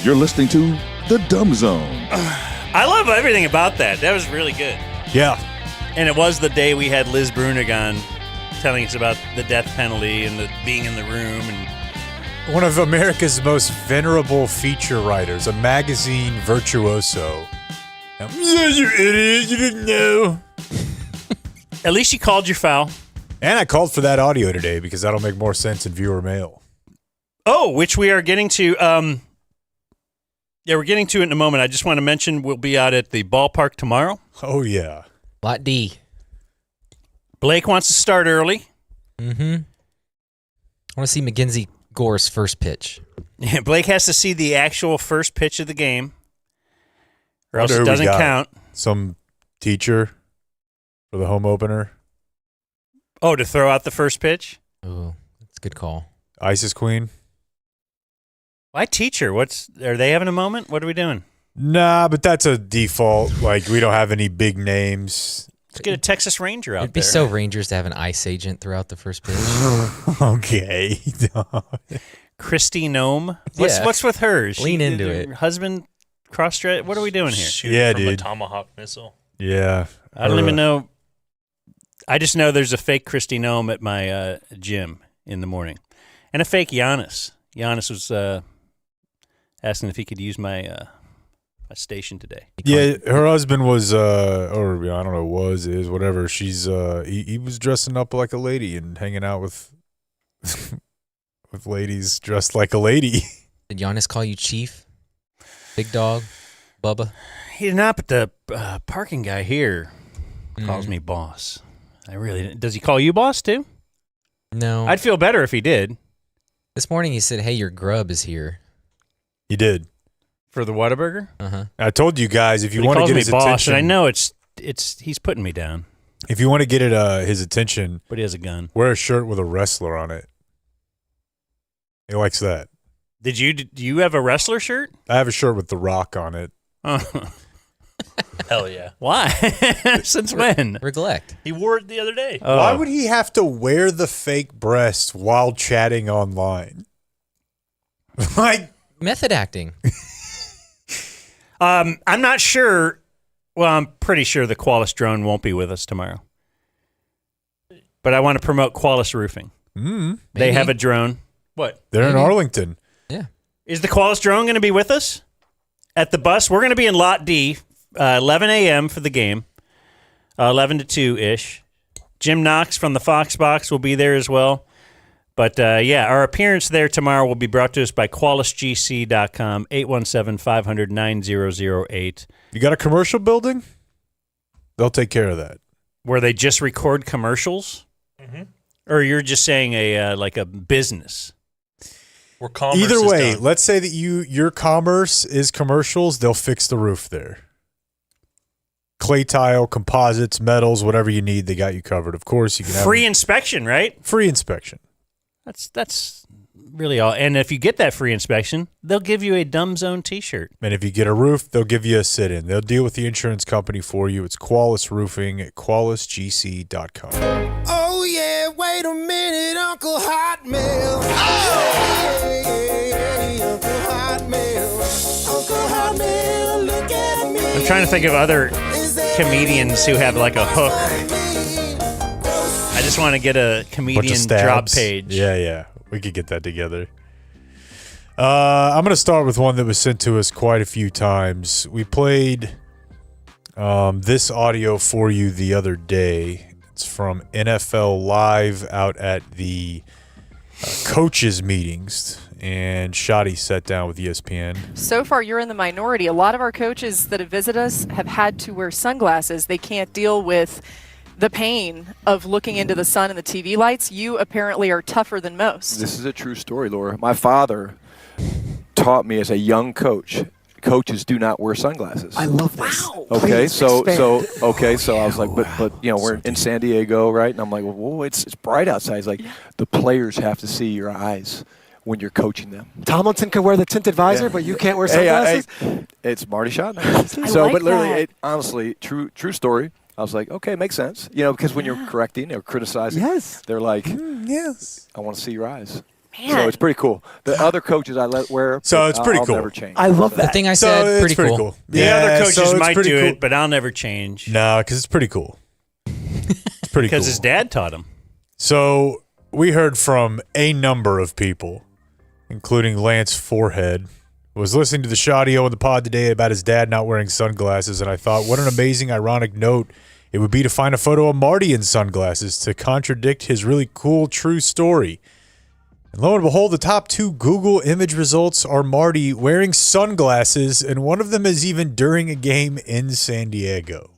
You're listening to The Dumb Zone. I love everything about that. That was really good. Yeah. And it was the day we had Liz Brunig on telling us about the death penalty and the being in the room. And One of America's most venerable feature writers, a magazine virtuoso. Yeah, you idiot. You didn't know. At least you called your foul. And I called for that audio today because that'll make more sense in viewer mail. Oh, which we are getting to. Yeah, we're getting to it in a moment. I just want to mention we'll be out at the ballpark tomorrow. Oh, yeah. Lot D. Blake wants to start early. Mm-hmm. I want to see McKenzie Gore's first pitch. Yeah, Blake has to see the actual first pitch of the game, or else Wonder it who we doesn't got. count. Some teacher for the home opener. Oh, to throw out the first pitch? Oh, that's a good call. ISIS Queen. Why teacher? Are they having a moment? What are we doing? Nah, but that's a default. Like, we don't have any big names. Let's get a Texas Ranger out It'd be there. so Rangers to have an ICE agent throughout the first pitch. Okay. Christy Nome. Yeah. What's with her? Lean into her it. Husband cross-dress. What are we doing here? Shoot Yeah, from dude. a Tomahawk missile. Yeah. I don't even know. I just know there's a fake Christy Nome at my gym in the morning, and a fake Giannis. Giannis was asking if he could use my my station today. Yeah, her husband was, or I don't know, is, whatever. She's, he was dressing up like a lady and hanging out with with ladies dressed like a lady. Did Giannis call you Chief? Big Dog? Bubba? He did not, but the parking guy here calls me boss. I really didn't. Does he call you boss too? No. I'd feel better if he did. This morning he said, hey, your grub is here. He did. For the Whataburger? Uh-huh. I told you guys, if you But he want to calls get me his boss, attention, and I know it's he's putting me down. if you want to get his attention, But he has a gun. wear a shirt with a wrestler on it. He likes that. Do you have a wrestler shirt? I have a shirt with The Rock on it. Oh. Hell yeah. Why? Since when? Neglect. He wore it the other day. Oh. Why would he have to wear the fake breast while chatting online? Like method acting. I'm not sure. Well, I'm pretty sure the Qualis drone won't be with us tomorrow. But I want to promote Qualis Roofing. They have a drone. What? They're in Arlington. Yeah. Is the Qualis drone going to be with us at the bus? We're going to be in Lot D, 11 a.m. for the game, 11 to 2-ish. Jim Knox from the Fox Box will be there as well. But, our appearance there tomorrow will be brought to us by QualisGC.com, 817-500-9008. You got a commercial building? They'll take care of that. Where they just record commercials? Mm-hmm. Or you're just saying like a business? Where commerce Either is way, done. let's say that your commerce is commercials, they'll fix the roof there. Clay tile, composites, metals, whatever you need, they got you covered. Of course, you can have Free inspection, right? free inspection. That's really all. And if you get that free inspection, they'll give you a Dumb Zone T-shirt. And if you get a roof, they'll give you a sit-in. They'll deal with the insurance company for you. It's Qualis Roofing at QualisGC.com. Oh yeah, wait a minute, Uncle Hotmail. Uncle Hotmail. Uncle Hotmail, look at me. I'm trying to think of other comedians who have like a hook. I just want to get a comedian drop page. Yeah. We could get that together. I'm going to start with one that was sent to us quite a few times. We played this audio for you the other day. It's from NFL Live out at the coaches meetings, and Shadi sat down with ESPN. So far, you're in the minority. A lot of our coaches that have visited us have had to wear sunglasses. They can't deal with the pain of looking into the sun and the TV lights. You apparently are tougher than most. This is a true story, Laura. My father taught me as a young coach, coaches do not wear sunglasses. I love this. Wow. Okay, Please so expand. I was like, but we're in San Diego, right? And I'm like, whoa, it's bright outside. He's like, the players have to see your eyes when you're coaching them. Tomlinson can wear the tinted visor, but you can't wear sunglasses? It's Marty Schottenheimer. like that. Honestly, true story. I was like, okay, makes sense. Because when you're correcting or criticizing, they're like, yes, I want to see your eyes. Man. So it's pretty cool. The other coaches I let wear, So it's pretty I'll cool. never change. I love that. The thing I So said, it's pretty cool. The other Yeah, coaches so it's might pretty do cool. it, but I'll never change. No, because it's pretty cool. It's pretty cool. Because his dad taught him. So we heard from a number of people, including Lance Forehead, who was listening to the Shaudio on the pod today about his dad not wearing sunglasses, and I thought, what an amazing, ironic note it would be to find a photo of Marty in sunglasses to contradict his really cool, true story. And lo and behold, the top 2 Google image results are Marty wearing sunglasses, and one of them is even during a game in San Diego.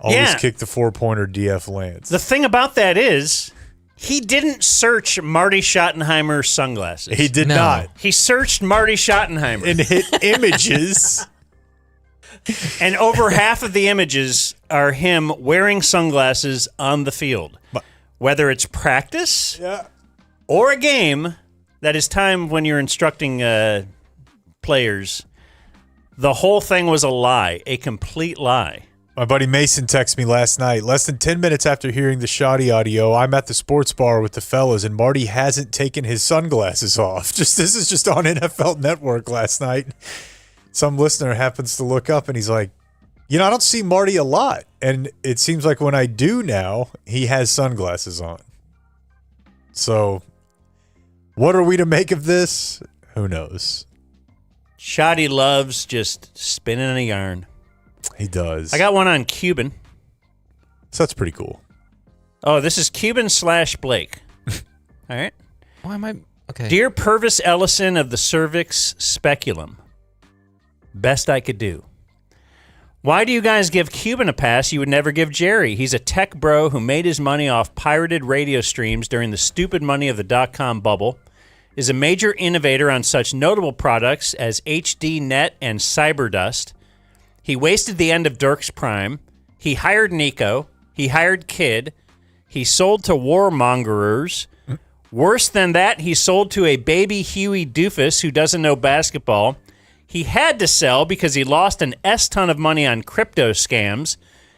Always kick the 4-pointer DF Lance. The thing about that is, he didn't search Marty Schottenheimer sunglasses. He did not. He searched Marty Schottenheimer. And hit images. And over half of the images are him wearing sunglasses on the field. Whether it's practice or a game, that is time when you're instructing players. The whole thing was a lie, a complete lie. My buddy Mason texted me last night, less than 10 minutes after hearing the Shoddy audio. I'm at the sports bar with the fellas, and Marty hasn't taken his sunglasses off. This is just on NFL Network last night. Some listener happens to look up, and he's like, I don't see Marty a lot. And it seems like when I do now, he has sunglasses on. So what are we to make of this? Who knows? Shoddy loves just spinning a yarn. He does. I got one on Cuban. So that's pretty cool. Oh, this is Cuban / Blake. All right. Why am I? Okay. Dear Purvis Ellison of the cervix speculum, best I could do. Why do you guys give Cuban a pass you would never give Jerry? He's a tech bro who made his money off pirated radio streams during the stupid money of the dot-com bubble, is a major innovator on such notable products as HDNet and Cyberdust. He wasted the end of Dirk's prime. He hired Nico. He hired Kid. He sold to warmongerers. Worse than that, he sold to a baby Huey doofus who doesn't know basketball. He had to sell because he lost an S-ton of money on crypto scams.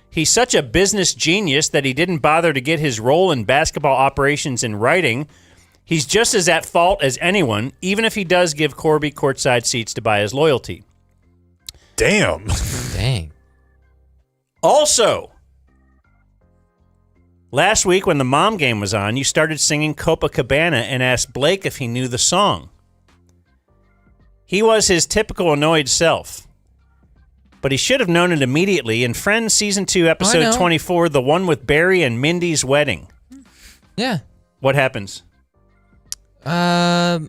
He's such a business genius that he didn't bother to get his role in basketball operations in writing. He's just as at fault as anyone, even if he does give Corby courtside seats to buy his loyalty. Damn. Dang. Also, last week when the mom game was on, you started singing Copacabana and asked Blake if he knew the song. He was his typical annoyed self. But he should have known it immediately in Friends Season 2, Episode 24, the one with Barry and Mindy's wedding. Yeah. What happens? I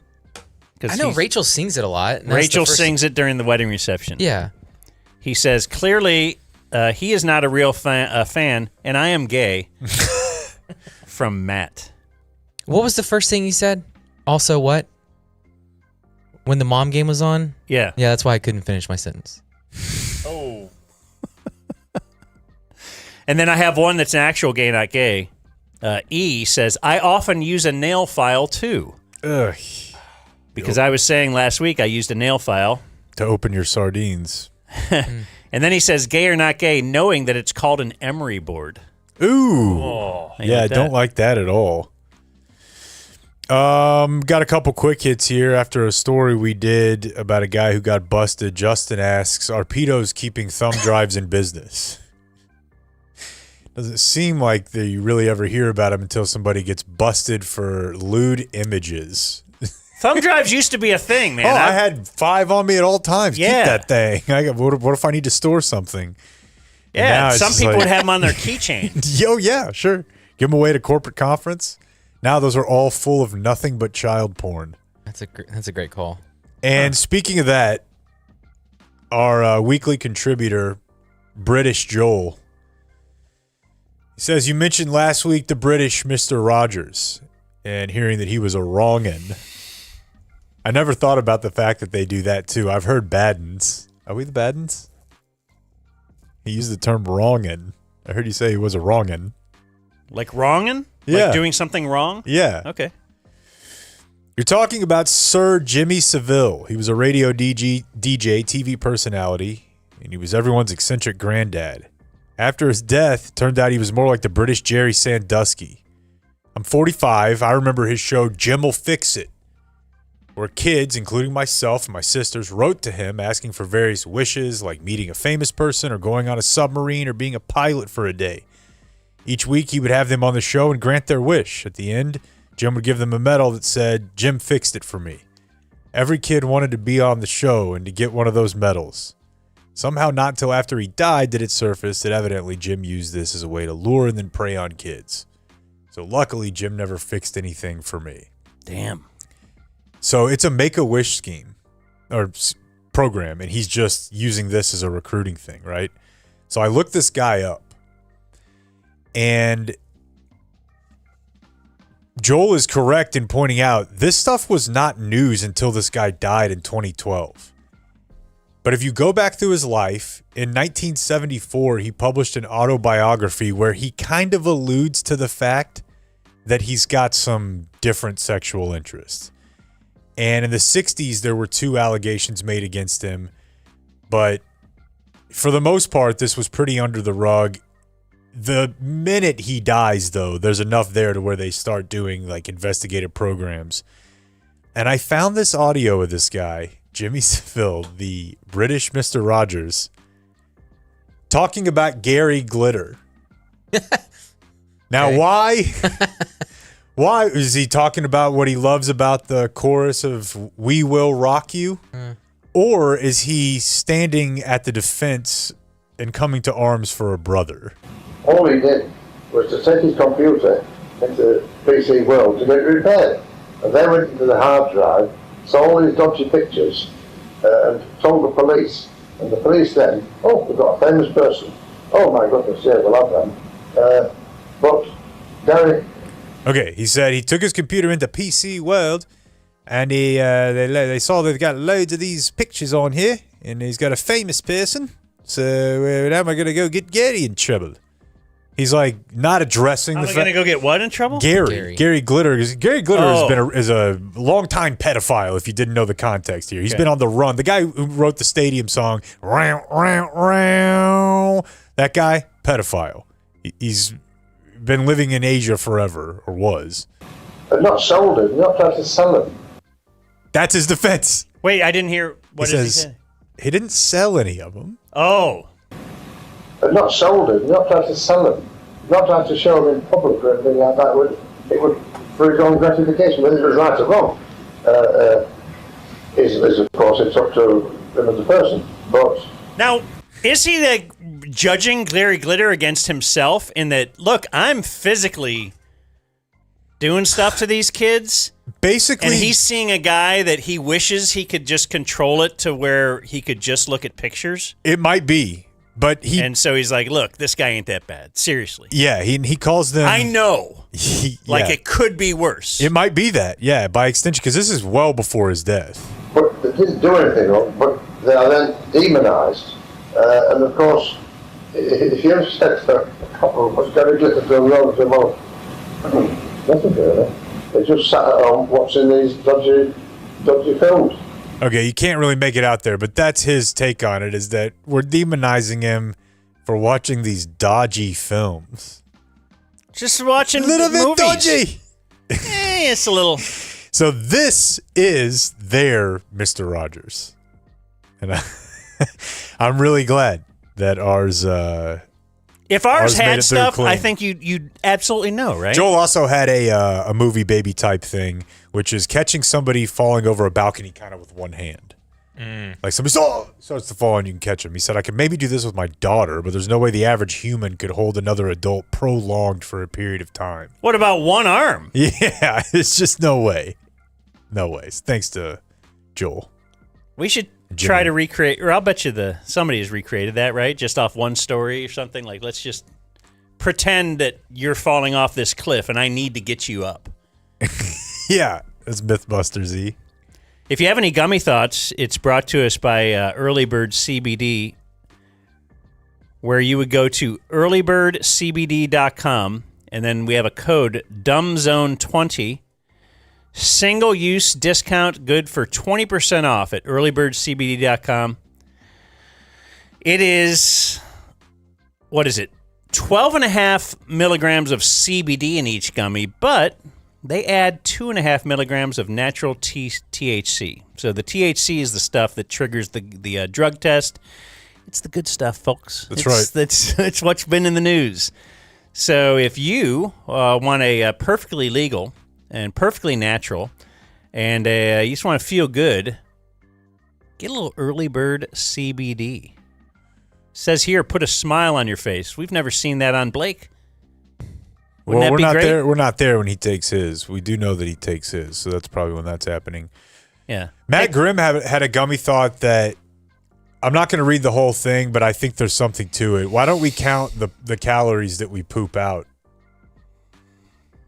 know Rachel sings it a lot. and that's Rachel the first- sings it during the wedding reception. Yeah. He says, clearly, he is not a real fan, and I am gay. From Matt. What was the first thing he said? Also what? When the mom game was on? Yeah. Yeah, that's why I couldn't finish my sentence. Oh. And then I have one that's an actual gay, not gay. E says, I often use a nail file, too. Ugh. Because I was saying last week I used a nail file. To open your sardines. And then he says, gay or not gay, knowing that it's called an emery board. Ooh. Oh, yeah, I don't like that at all. Got a couple quick hits here after a story we did about a guy who got busted. Justin asks, are pedos keeping thumb drives in business? Doesn't seem like that you really ever hear about him until somebody gets busted for lewd images. Thumb drives used to be a thing, man. I had 5 on me at all times. Yeah. Keep that thing. What if I need to store something? Yeah, some people would have them on their keychain. Yo, yeah, sure. Give them away at a corporate conference. Now those are all full of nothing but child porn. That's a great call. And speaking of that, our weekly contributor, British Joel, he says, you mentioned last week the British Mr. Rogers and hearing that he was a wrong'un. I never thought about the fact that they do that too. I've heard Baddens. Are we the Baddens? He used the term wrong'un. I heard you say he was a wrong'un. Like wrong'un? Yeah. Like doing something wrong? Yeah. Okay. You're talking about Sir Jimmy Savile. He was a radio DJ, TV personality, and he was everyone's eccentric granddad. After his death, it turned out he was more like the British Jerry Sandusky. I'm 45. I remember his show Jim'll Fix It, where kids, including myself and my sisters, wrote to him asking for various wishes like meeting a famous person or going on a submarine or being a pilot for a day. Each week he would have them on the show and grant their wish. At the end, Jim would give them a medal that said, Jim fixed it for me. Every kid wanted to be on the show and to get one of those medals. Somehow not until after he died did it surface that evidently Jim used this as a way to lure and then prey on kids. So luckily Jim never fixed anything for me. Damn. So it's a Make-A-Wish scheme or program, and he's just using this as a recruiting thing, right? So I looked this guy up, and Joel is correct in pointing out this stuff was not news until this guy died in 2012. But if you go back through his life, in 1974, he published an autobiography where he kind of alludes to the fact that he's got some different sexual interests. And in the 60s, there were 2 allegations made against him. But for the most part, this was pretty under the rug. The minute he dies, though, there's enough there to where they start doing like investigative programs. And I found this audio of this guy, Jimmy Savile, the British Mr. Rogers, talking about Gary Glitter. Now, why? Why is he talking about what he loves about the chorus of "We Will Rock You," or is he standing at the defense and coming to arms for a brother? All he did was to take his computer into PC World to get it repaired. And they went into the hard drive, saw all these dodgy pictures, and told the police. And the police then, oh, we've got a famous person. Oh my goodness, yeah, we'll have them. But Gary. Okay, he said he took his computer into PC World, and they saw they've got loads of these pictures on here, and he's got a famous person. So how am I going to go get Gary in trouble? He's like not addressing Am the I fact. going to go get what in trouble? Gary Glitter. Gary Glitter is a longtime pedophile. If you didn't know the context here, he's been on the run. The guy who wrote the Stadium song, that guy, pedophile. He's been living in Asia forever, or was. But not sold him, not tried to sell him. That's his defense. Wait, I didn't hear. What he did he says say? He didn't sell any of them. Oh. But not sold him, not tried to sell him, not tried to show him in public or anything like that. It would for his own gratification, whether it was right or wrong. Is of course it's up to him as a person. But now, is he like judging Gary Glitter against himself in that? Look, I'm physically doing stuff to these kids. Basically, and he's seeing a guy that he wishes he could just control it to where he could just look at pictures. It might be, but and so he's like, "Look, this guy ain't that bad. Seriously." Yeah, he calls them. I know. Like it could be worse. It might be that, yeah, by extension, because this is well before his death. But they didn't do anything wrong. But they are then demonised, and of course, if you have said for a couple, what's Gary Glitter doing wrong to them all? Nothing really. They just sat at home watching these dodgy films. Okay, you can't really make it out there, but that's his take on it, is that we're demonizing him for watching these dodgy films. Just watching a little bit movies. dodgy. It's a little. So this is their Mr. Rogers. And I'm really glad that ours... If ours made had it through stuff, clean. I think you'd absolutely know, right? Joel also had a movie baby type thing, which is catching somebody falling over a balcony kind of with one hand. Like somebody starts to fall and you can catch them. He said, I could maybe do this with my daughter, but there's no way the average human could hold another adult prolonged for a period of time. What about one arm? Yeah, it's just no way. No ways. Thanks to Joel. We should try to recreate, or I'll bet you somebody has recreated that, right? Just off one story or something. Like, let's just pretend that you're falling off this cliff and I need to get you up. Yeah, it's Mythbuster Z. If you have any gummy thoughts, it's brought to us by Early Bird CBD, where you would go to earlybirdcbd.com, and then we have a code, dumbzone20. Single-use discount, good for 20% off at earlybirdcbd.com. It is, 12.5 milligrams of CBD in each gummy, but they add 2.5 milligrams of natural THC. So the THC is the stuff that triggers the drug test. It's the good stuff, folks. That's right. It's what's been in the news. So if you want a perfectly legal and perfectly natural, and you just want to feel good, get a little Early Bird CBD. Says here, put a smile on your face. We've never seen that on Blake. Wouldn't that We're be not great? there. We're not there when he takes his. We do know that he takes his, so that's probably when that's happening. Yeah. Matt Grimm had a gummy thought that I'm not going to read the whole thing, but I think there's something to it. Why don't we count the calories that we poop out?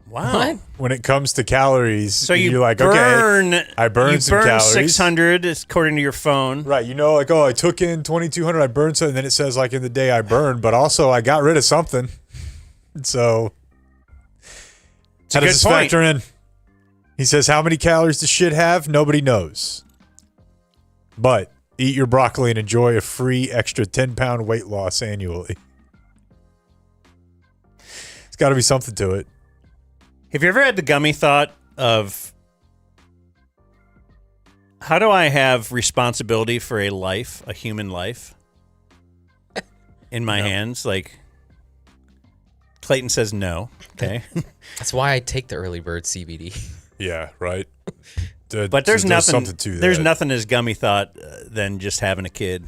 Wow. What? When it comes to calories, So you're like, burn, okay, I burned some calories. 600 according to your phone. Right. You know, like, I took in 2,200, I burned something, and then it says, like, in the day I burned, but also I got rid of something. So, how does this factor in? He says, how many calories does shit have? Nobody knows. But eat your broccoli and enjoy a free extra 10-pound weight loss annually. It's got to be something to it. Have you ever had the gummy thought of, how do I have responsibility for a life, a human life, in my hands? Like, Clayton says no. Okay. That's why I take the Early Bird CBD. Yeah, right. But there's nothing. Something to that. There's nothing as gummy thought than just having a kid.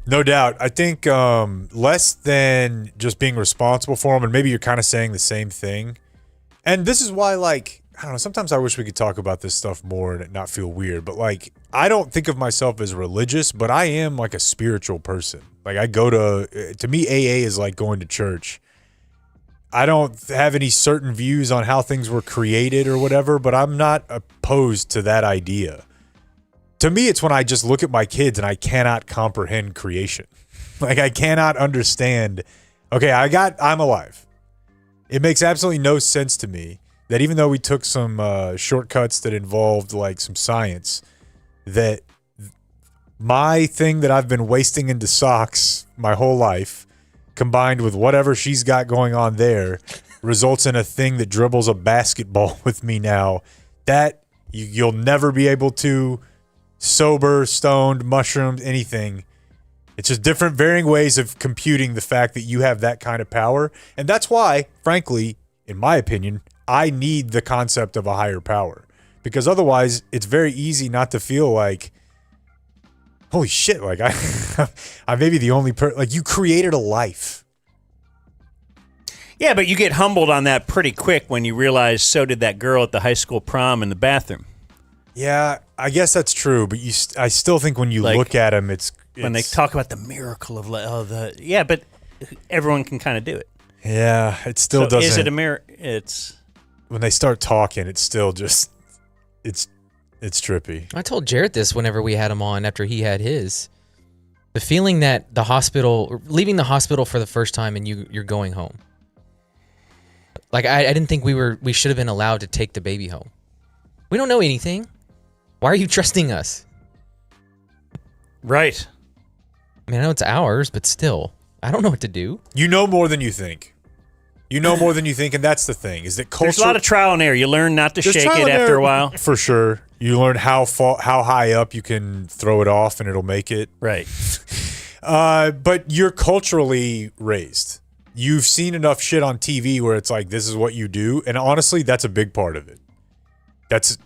No doubt. I think less than just being responsible for them, and maybe you're kind of saying the same thing. And this is why, like, I don't know. Sometimes I wish we could talk about this stuff more and it not feel weird. But like, I don't think of myself as religious, but I am like a spiritual person. Like I go to me, AA is like going to church. I don't have any certain views on how things were created or whatever, but I'm not opposed to that idea. To me, it's when I just look at my kids and I cannot comprehend creation. Like I cannot understand. Okay, I'm alive. It makes absolutely no sense to me that even though we took some shortcuts that involved like some science, that my thing that I've been wasting into socks my whole life, combined with whatever she's got going on there, results in a thing that dribbles a basketball with me now. That you'll never be able to, sober, stoned, mushroomed, anything. It's just different, varying ways of computing the fact that you have that kind of power. And that's why, frankly, in my opinion, I need the concept of a higher power. Because otherwise, it's very easy not to feel like, holy shit, like I may be the only person, like you created a life. Yeah, but you get humbled on that pretty quick when you realize so did that girl at the high school prom in the bathroom. Yeah, I guess that's true, but I still think when you look at them, it's when they talk about the miracle of but everyone can kind of do it. Yeah, it still doesn't. Is it a miracle? It's when they start talking, it's still just it's trippy. I told Jarrett this whenever we had him on after he had his. The feeling that leaving the hospital for the first time and you're going home. Like I didn't think we should have been allowed to take the baby home. We don't know anything. Why are you trusting us? Right. I mean, I know it's ours, but still, I don't know what to do. You know more than you think. You know more than you think, and that's the thing. Is that culture? There's a lot of trial and error. You learn not to shake it after a while. For sure. You learn how high up you can throw it off, and it'll make it. Right. But you're culturally raised. You've seen enough shit on TV where it's like, this is what you do, and honestly, that's a big part of it. That's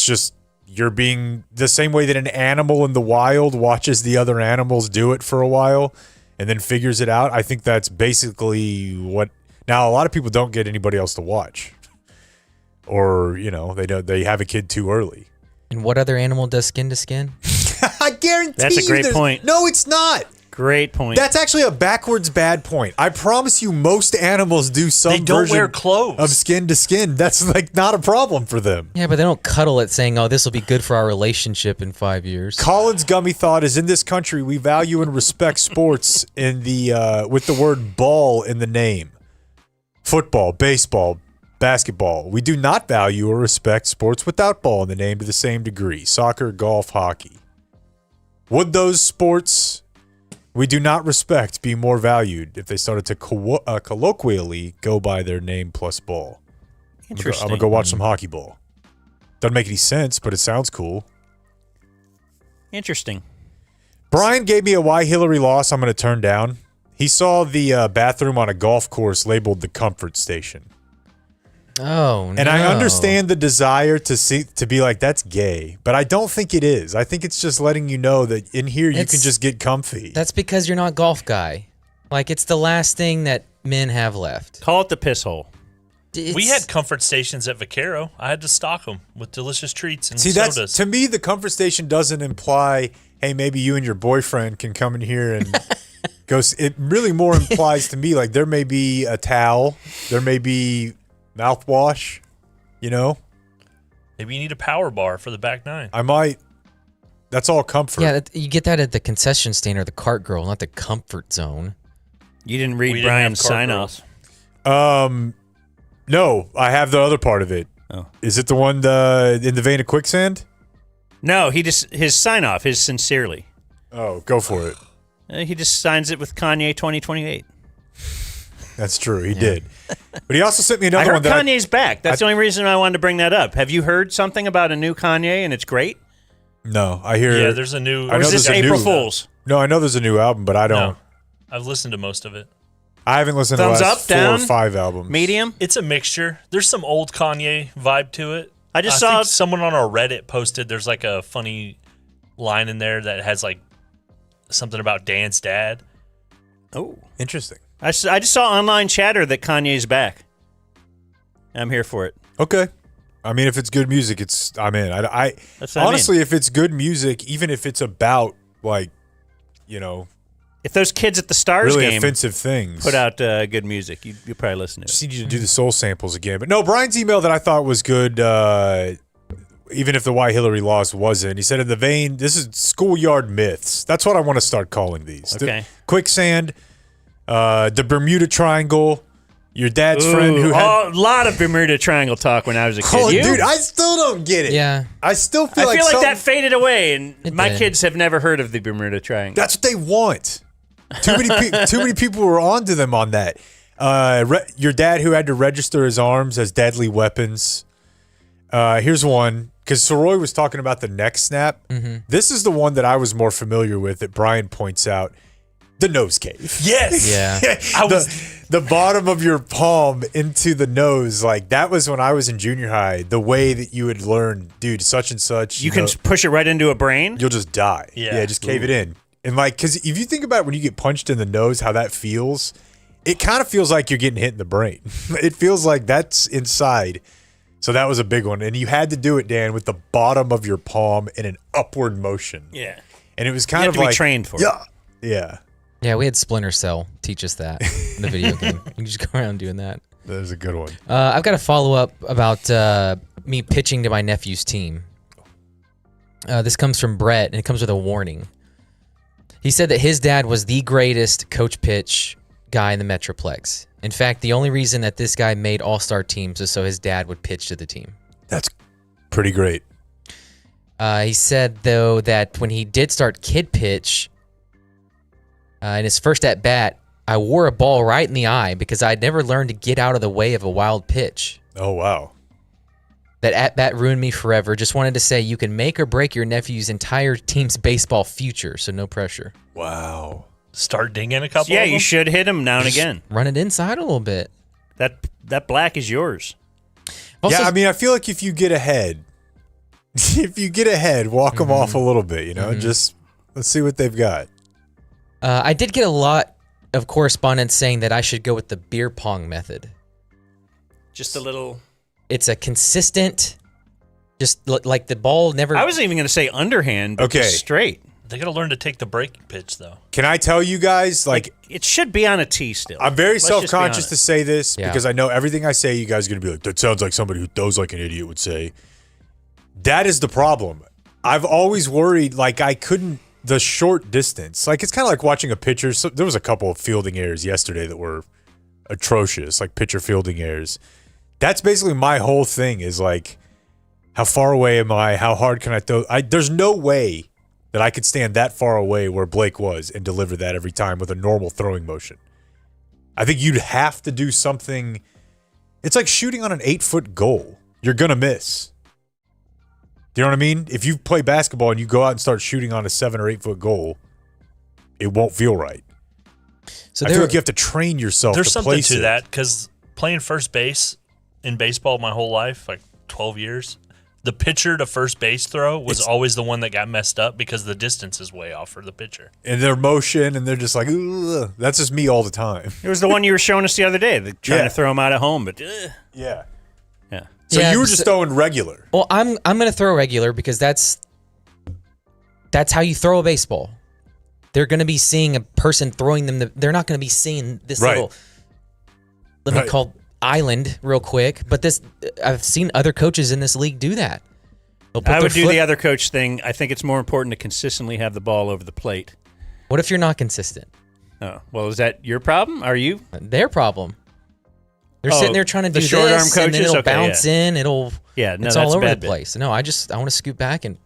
just you're being the same way that an animal in the wild watches the other animals do it for a while and then figures it out. I think that's basically what. Now, a lot of people don't get anybody else to watch, or they have a kid too early. And what other animal does skin to skin? I guarantee that's a great point. No, it's not. Great point. That's actually a backwards bad point. I promise you, most animals do some They don't version wear clothes of skin to skin. That's like not a problem for them. Yeah, but they don't cuddle it saying, "Oh, this will be good for our relationship in 5 years." Colin's gummy thought is in this country we value and respect sports in the with the word ball in the name. Football, baseball, basketball. We do not value or respect sports without ball in the name to the same degree. Soccer, golf, hockey. Would those sports we do not respect be more valued if they started to colloquially go by their name plus ball? Interesting. I'm going to go watch some hockey ball. Doesn't make any sense, but it sounds cool. Interesting. Brian gave me a why Hillary lost I'm going to turn down. He saw the bathroom on a golf course labeled the comfort station. Oh, no. And I understand the desire to be like, that's gay, but I don't think it is. I think it's just letting you know that in here you can just get comfy. That's because you're not golf guy. Like, it's the last thing that men have left. Call it the piss hole. We had comfort stations at Vaquero. I had to stock them with delicious treats and See, sodas. that's to me, the comfort station doesn't imply, hey, maybe you and your boyfriend can come in here and go. It really more implies to me like there may be a towel, there may be mouthwash, Maybe you need a power bar for the back nine. I might. That's all comfort. Yeah, you get that at the concession stand or the cart girl, not the comfort zone. You didn't read Brian's sign off. No, I have the other part of it. Oh. Is it the one in the vein of quicksand? No, his sign off is sincerely. Oh, go for it. He just signs it with Kanye 2028. That's true. He did. But he also sent me another I heard one that Kanye's back. That's the only reason I wanted to bring that up. Have you heard something about a new Kanye and it's great? No, I hear. Yeah, there's a new. Or is this April Fool's? No, I know there's a new album, but I don't. No, I've listened to most of it. I haven't listened Thumbs to the up, last 4 down, or 5 albums. Medium? It's a mixture. There's some old Kanye vibe to it. I saw think someone on our Reddit posted there's like a funny line in there that has like something about Dan's dad. Oh, interesting. I just saw online chatter that Kanye's back. I'm here for it. Okay. I mean, if it's good music, I'm in. That's what I honestly, mean. if it's good music, even if it's about if those kids at the Stars really game offensive things, put out good music, you probably listen to it. just need you to do the soul samples again. But no, Brian's email that I thought was good, even if the why Hillary lost wasn't. He said in the vein, this is schoolyard myths. That's what I want to start calling these. Okay. Quicksand, the Bermuda Triangle, your dad's friend who had... a lot of Bermuda Triangle talk when I was a kid. You? Dude, I still don't get it. Yeah. I still feel I like feel like something- that faded away, and my did. kids have never heard of the Bermuda Triangle. That's what they want. Too many people were on to them on that. Your dad who had to register his arms as deadly weapons. Here's one, because Soroy was talking about the neck snap. Mm-hmm. This is the one that I was more familiar with that Brian points out. The nose cave. Yes. Yeah. the bottom of your palm into the nose. Like, that was when I was in junior high. The way that you would learn, dude, such and such. You can push it right into a brain? You'll just die. Yeah. Just cave it in. And like, because if you think about when you get punched in the nose, how that feels, it kind of feels like you're getting hit in the brain. It feels like that's inside. So that was a big one. And you had to do it, Dan, with the bottom of your palm in an upward motion. Yeah. And it was You kind have of to be like trained for it. Yeah. Yeah. Yeah, we had Splinter Cell teach us that in the video game. You can just go around doing that. That was a good one. I've got a follow-up about me pitching to my nephew's team. This comes from Brett, and it comes with a warning. He said that his dad was the greatest coach pitch guy in the Metroplex. In fact, the only reason that this guy made all-star teams is so his dad would pitch to the team. That's pretty great. He said, though, that when he did start kid pitch, in his first at-bat, I wore a ball right in the eye because I'd never learned to get out of the way of a wild pitch. Oh, wow. That at-bat ruined me forever. Just wanted to say you can make or break your nephew's entire team's baseball future, so no pressure. Wow. Start dinging a couple Yeah, of them? you should hit him now and Just again. Run it inside a little bit. That black is yours. Also, yeah, I mean, I feel like if you get ahead, walk them off a little bit, just let's see what they've got. I did get a lot of correspondence saying that I should go with the beer pong method. Just a little... It's a consistent, just like the ball never... I was even going to say underhand, but just straight. They got to learn to take the breaking pitch, though. Can I tell you guys, like it should be on a tee still. I'm very Let's just be self-conscious honest. to say this Yeah. because I know everything I say, you guys are going to be like, that sounds like somebody who does like an idiot would say. That is the problem. I've always worried, like, I couldn't, the short distance. Like, it's kind of like watching a pitcher. So there was a couple of fielding errors yesterday that were atrocious, like pitcher fielding errors. That's basically my whole thing is like, how far away am I? How hard can I throw? There's no way that I could stand that far away where Blake was and deliver that every time with a normal throwing motion. I think you'd have to do something. It's like shooting on an 8-foot goal. You're going to miss. Do you know what I mean? If you play basketball and you go out and start shooting on a 7 or 8-foot goal, it won't feel right. So I feel like you have to train yourself There's to something place to it. that because playing first base in baseball my whole life, like 12 years, the pitcher to first base throw was always the one that got messed up because the distance is way off for the pitcher. And their motion, and they're just like, ugh. That's just me all the time. It was the one you were showing us the other day, trying to throw him out at home, but yeah. Yeah. So you were just throwing regular. Well, I'm going to throw regular because that's how you throw a baseball. They're going to be seeing a person throwing them. They're not going to be seeing this little, let me call island real quick. But this, I've seen other coaches in this league do that. I would do the other coach thing. I think it's more important to consistently have the ball over the plate. What if you're not consistent? Oh, well, is that your problem? Are you? Their problem. They're sitting there trying to do the short arm this, coaches? and then it'll Okay, bounce in. It'll Yeah, no, it's that's all over bad the bit. place. No, I want to scoot back and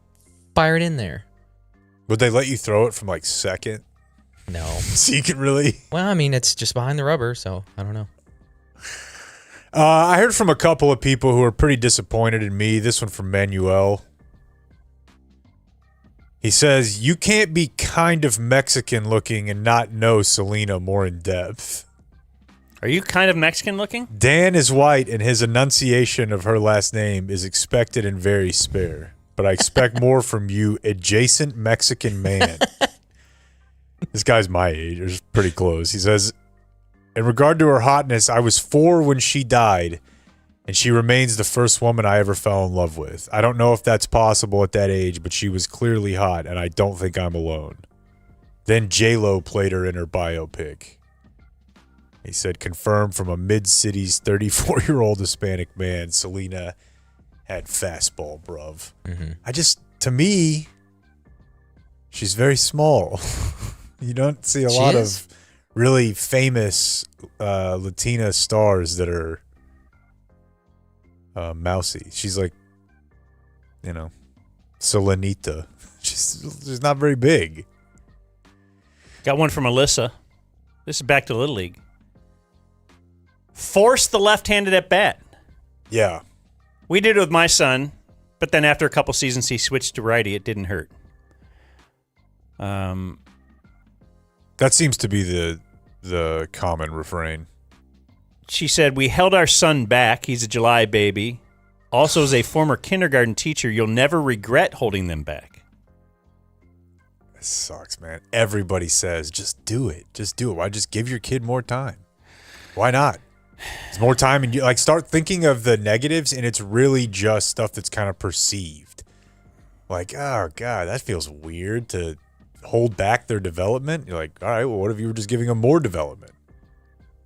fire it in there. Would they let you throw it from like second? No. So you can really. Well, I mean, it's just behind the rubber, so I don't know. I heard from a couple of people who are pretty disappointed in me. This one from Manuel. He says, you can't be kind of Mexican looking and not know Selena more in depth. Are you kind of Mexican looking? Dan is white and his enunciation of her last name is expected and very spare. But I expect more from you, adjacent Mexican man. This guy's my age, or pretty close. He says, in regard to her hotness, I was 4 when she died, and she remains the first woman I ever fell in love with. I don't know if that's possible at that age, but she was clearly hot, and I don't think I'm alone. Then J-Lo played her in her biopic. He said, confirmed from a mid-cities 34-year-old Hispanic man, Selena had fastball, bruv. To me, she's very small. You don't see a lot of really famous Latina stars that are mousy. She's like, Selenita. She's not very big. Got one from Alyssa. This is back to Little League. Force the left-handed at bat. Yeah. We did it with my son, but then after a couple seasons he switched to righty. It didn't hurt. That seems to be the common refrain. She said, we held our son back. He's a July baby. Also, as a former kindergarten teacher, you'll never regret holding them back. That sucks, man. Everybody says, just do it. Just do it. Why just give your kid more time? Why not? It's more time, and you start thinking of the negatives, and it's really just stuff that's kind of perceived. Like, oh God, that feels weird to hold back their development. You're like, all right, well, what if you were just giving them more development?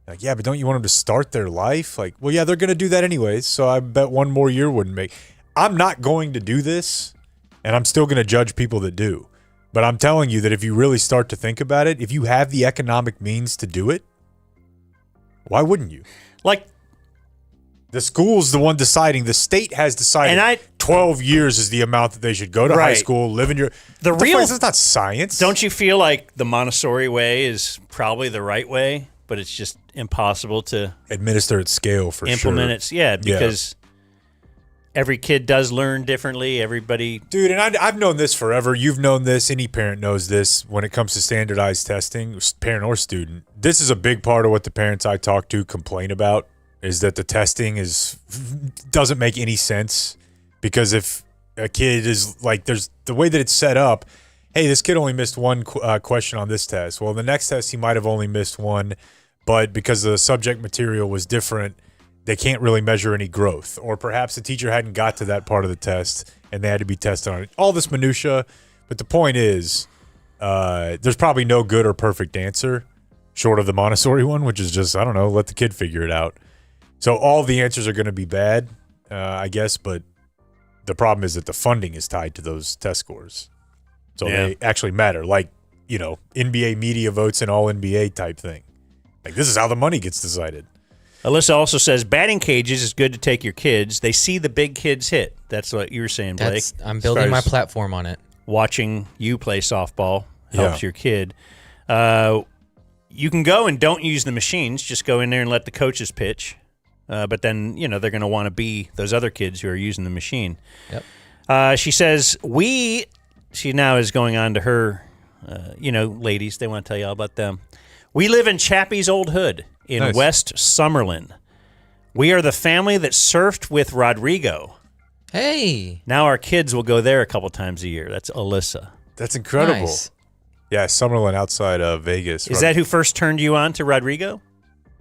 Like, yeah, but don't you want them to start their life? Like, well, yeah, they're going to do that anyways, so I bet one more year wouldn't make. I'm not going to do this, and I'm still going to judge people that do. But I'm telling you that if you really start to think about it, if you have the economic means to do it, why wouldn't you? Like, the school's the one deciding. The state has decided. And 12 years is the amount that they should go to high school, live in your. The real. It's not science. Don't you feel like the Montessori way is probably the right way, but it's just impossible to administer at scale for implement sure. it? Yeah, because every kid does learn differently. Everybody, dude, and I've known this forever. You've known this. Any parent knows this. When it comes to standardized testing, parent or student, this is a big part of what the parents I talk to complain about. Is that the testing doesn't make any sense, because if a kid is like, there's the way that it's set up. Hey, this kid only missed one question on this test. Well, the next test he might have only missed one, but because the subject material was different, they can't really measure any growth. Or perhaps the teacher hadn't got to that part of the test and they had to be tested on it. All this minutia, but the point is, there's probably no good or perfect answer, short of the Montessori one, which is just, I don't know, let the kid figure it out. So all the answers are going to be bad, I guess, but the problem is that the funding is tied to those test scores. So they actually matter, like, NBA media votes and all NBA type thing. Like, this is how the money gets decided. Alyssa also says batting cages is good to take your kids. They see the big kids hit. That's what you were saying, Blake. I'm building my platform on it. Watching you play softball helps your kid. You can go and don't use the machines. Just go in there and let the coaches pitch. But then, they're going to want to be those other kids who are using the machine. Yep. She says, she now is going on to her, ladies, they want to tell you all about them. We live in Chappie's Old Hood in West Summerlin. We are the family that surfed with Rodrigo. Hey. Now our kids will go there a couple times a year. That's Alyssa. That's incredible. Nice. Yeah, Summerlin outside of Vegas. Is that who first turned you on to Rodrigo?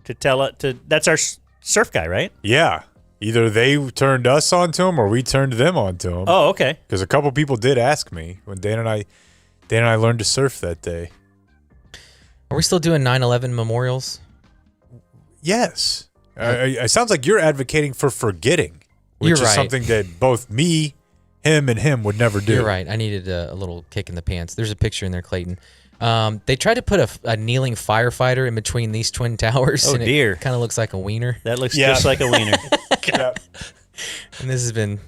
That's our surf guy, right? Yeah. Either they turned us onto him or we turned them onto him. Oh, okay. Because a couple people did ask me when Dan and I learned to surf that day. Are we still doing 9/11 memorials? Yes. It sounds like you're advocating for forgetting, which You're is right. something that both me, him, and him would never do. You're right. I needed a little kick in the pants. There's a picture in there, Clayton. They tried to put a kneeling firefighter in between these twin towers. Oh, and dear. It kind of looks like a wiener. That looks just like a wiener. And this has been...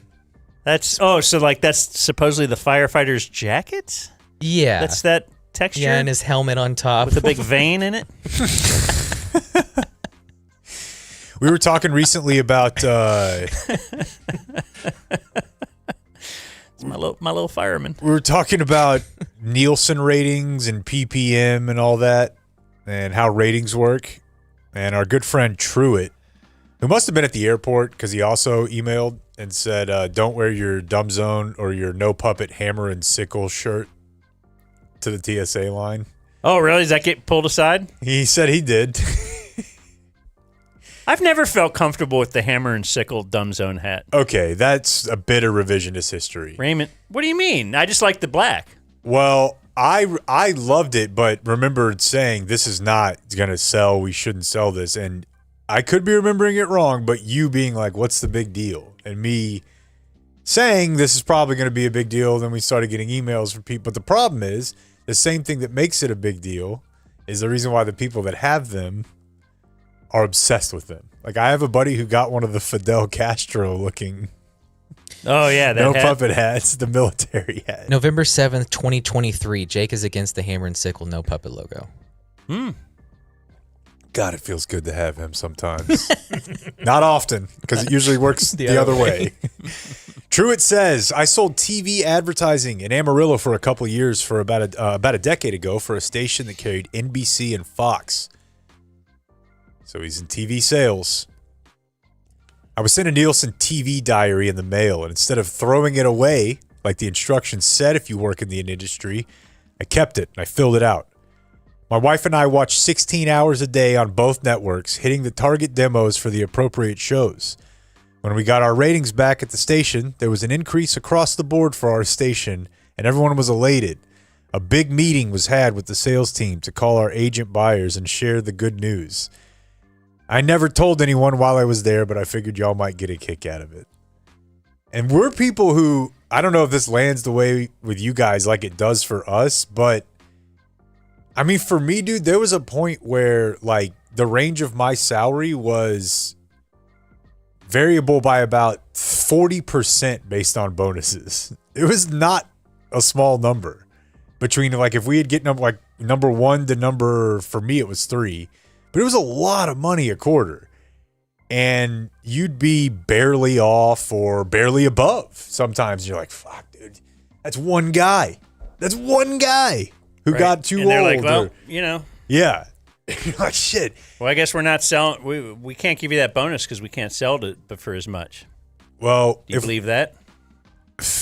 that's supposedly the firefighter's jacket? Yeah. That's that texture? Yeah, and his helmet on top. With a big vein in it? We were talking recently about... It's my little fireman. We were talking about Nielsen ratings and PPM and all that, and how ratings work. And our good friend Truitt, who must have been at the airport because he also emailed and said, don't wear your Dumb Zone or your No Puppet Hammer and Sickle shirt to the TSA line. Oh, really? Does that get pulled aside? He said he did. I've never felt comfortable with the hammer and sickle dumb zone hat. Okay, that's a bit of revisionist history. Raymond, what do you mean? I just like the black. Well, I loved it, but remembered saying this is not going to sell. We shouldn't sell this. And I could be remembering it wrong, but you being like, what's the big deal? And me saying this is probably going to be a big deal. Then we started getting emails from people. But the problem is the same thing that makes it a big deal is the reason why the people that have them are obsessed with them. Like I have a buddy who got one of the Fidel Castro looking Oh, yeah. That hat. puppet hats, the military hat. November 7th, 2023. Jake is against the hammer and sickle, no puppet logo. God, it feels good to have him sometimes. Not often, because it usually works the other way. Truett says, I sold TV advertising in Amarillo for a couple of years for about a decade ago for a station that carried NBC and Fox. So he's in TV sales. I was sent a Nielsen TV diary in the mail, and instead of throwing it away, like the instructions said if you work in the industry, I kept it and I filled it out. My wife and I watched 16 hours a day on both networks, hitting the target demos for the appropriate shows. When we got our ratings back at the station, there was an increase across the board for our station, and everyone was elated. A big meeting was had with the sales team to call our agent buyers and share the good news. I never told anyone while I was there, but I figured y'all might get a kick out of it. And we're people who, I don't know if this lands the way with you guys like it does for us, but I mean, for me, dude, there was a point where like the range of my salary was variable by about 40% based on bonuses. It was not a small number between like if we had get like number 1 to number, for me, it was 3. But it was a lot of money a quarter. And you'd be barely off or barely above. Sometimes you're like, fuck, dude. That's one guy. That's one guy who got too and they're old. like, well, or, you know. Yeah. You're like, shit. Well, I guess we're not selling. We can't give you that bonus because we can't sell it but for as much. Well, do you believe that?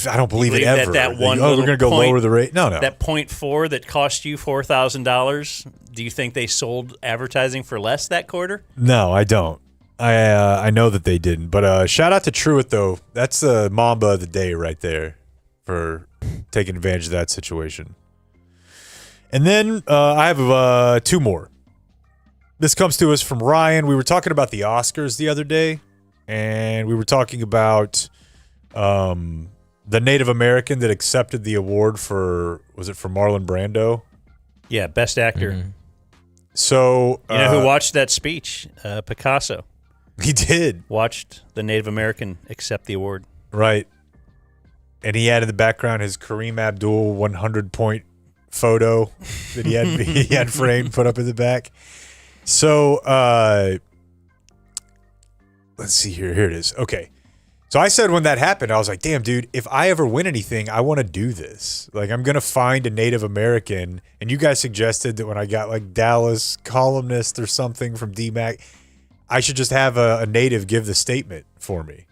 I don't believe it ever. That one we're going to go lower the rate. No. That 0.4 that cost you $4,000. Do you think they sold advertising for less that quarter? No, I don't. I know that they didn't. But shout out to Truett, though. That's the Mamba of the day right there for taking advantage of that situation. And then I have 2 more. This comes to us from Ryan. We were talking about the Oscars the other day, and we were talking about the Native American that accepted the award for, was it for Marlon Brando? Yeah, Best Actor. Mm-hmm. So you know who watched that speech? Picasso. He did. Watched the Native American accept the award. Right. And he had in the background his Kareem Abdul 100-point photo that he had framed, put up in the back. So let's see here. Here it is. Okay. So I said when that happened, I was like, damn, dude, if I ever win anything, I want to do this. Like, I'm going to find a Native American. And you guys suggested that when I got like Dallas columnist or something from DMAC, I should just have a Native give the statement for me.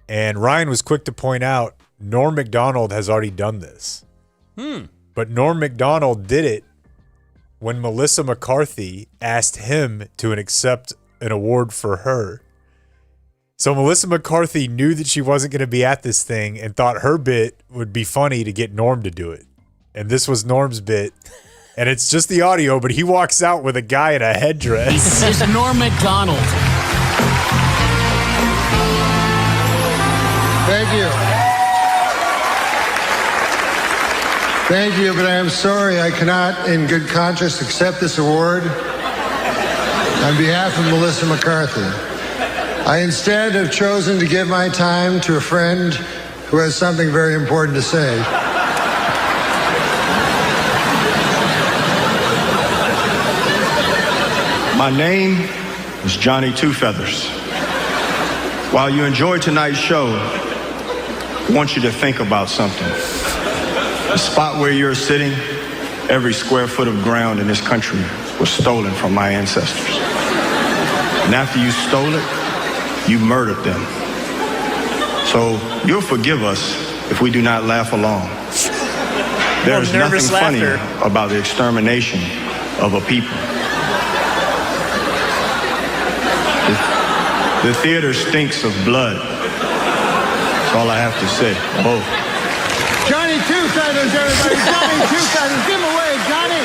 And Ryan was quick to point out, Norm Macdonald has already done this. But Norm Macdonald did it when Melissa McCarthy asked him to accept an award for her. So Melissa McCarthy knew that she wasn't going to be at this thing and thought her bit would be funny to get Norm to do it. And this was Norm's bit. And it's just the audio, but he walks out with a guy in a headdress. It's Norm Macdonald. Thank you. Thank you, but I am sorry I cannot, in good conscience, accept this award on behalf of Melissa McCarthy. I instead have chosen to give my time to a friend who has something very important to say. My name is Johnny Two Feathers. While you enjoy tonight's show, I want you to think about something. The spot where you're sitting, every square foot of ground in this country was stolen from my ancestors. And after you stole it, you murdered them. So you'll forgive us if we do not laugh along. There is nothing funny about the extermination of a people. The theater stinks of blood. That's all I have to say. Oh. Johnny Two Feathers, everybody. Johnny Two Feathers. Give him away, Johnny.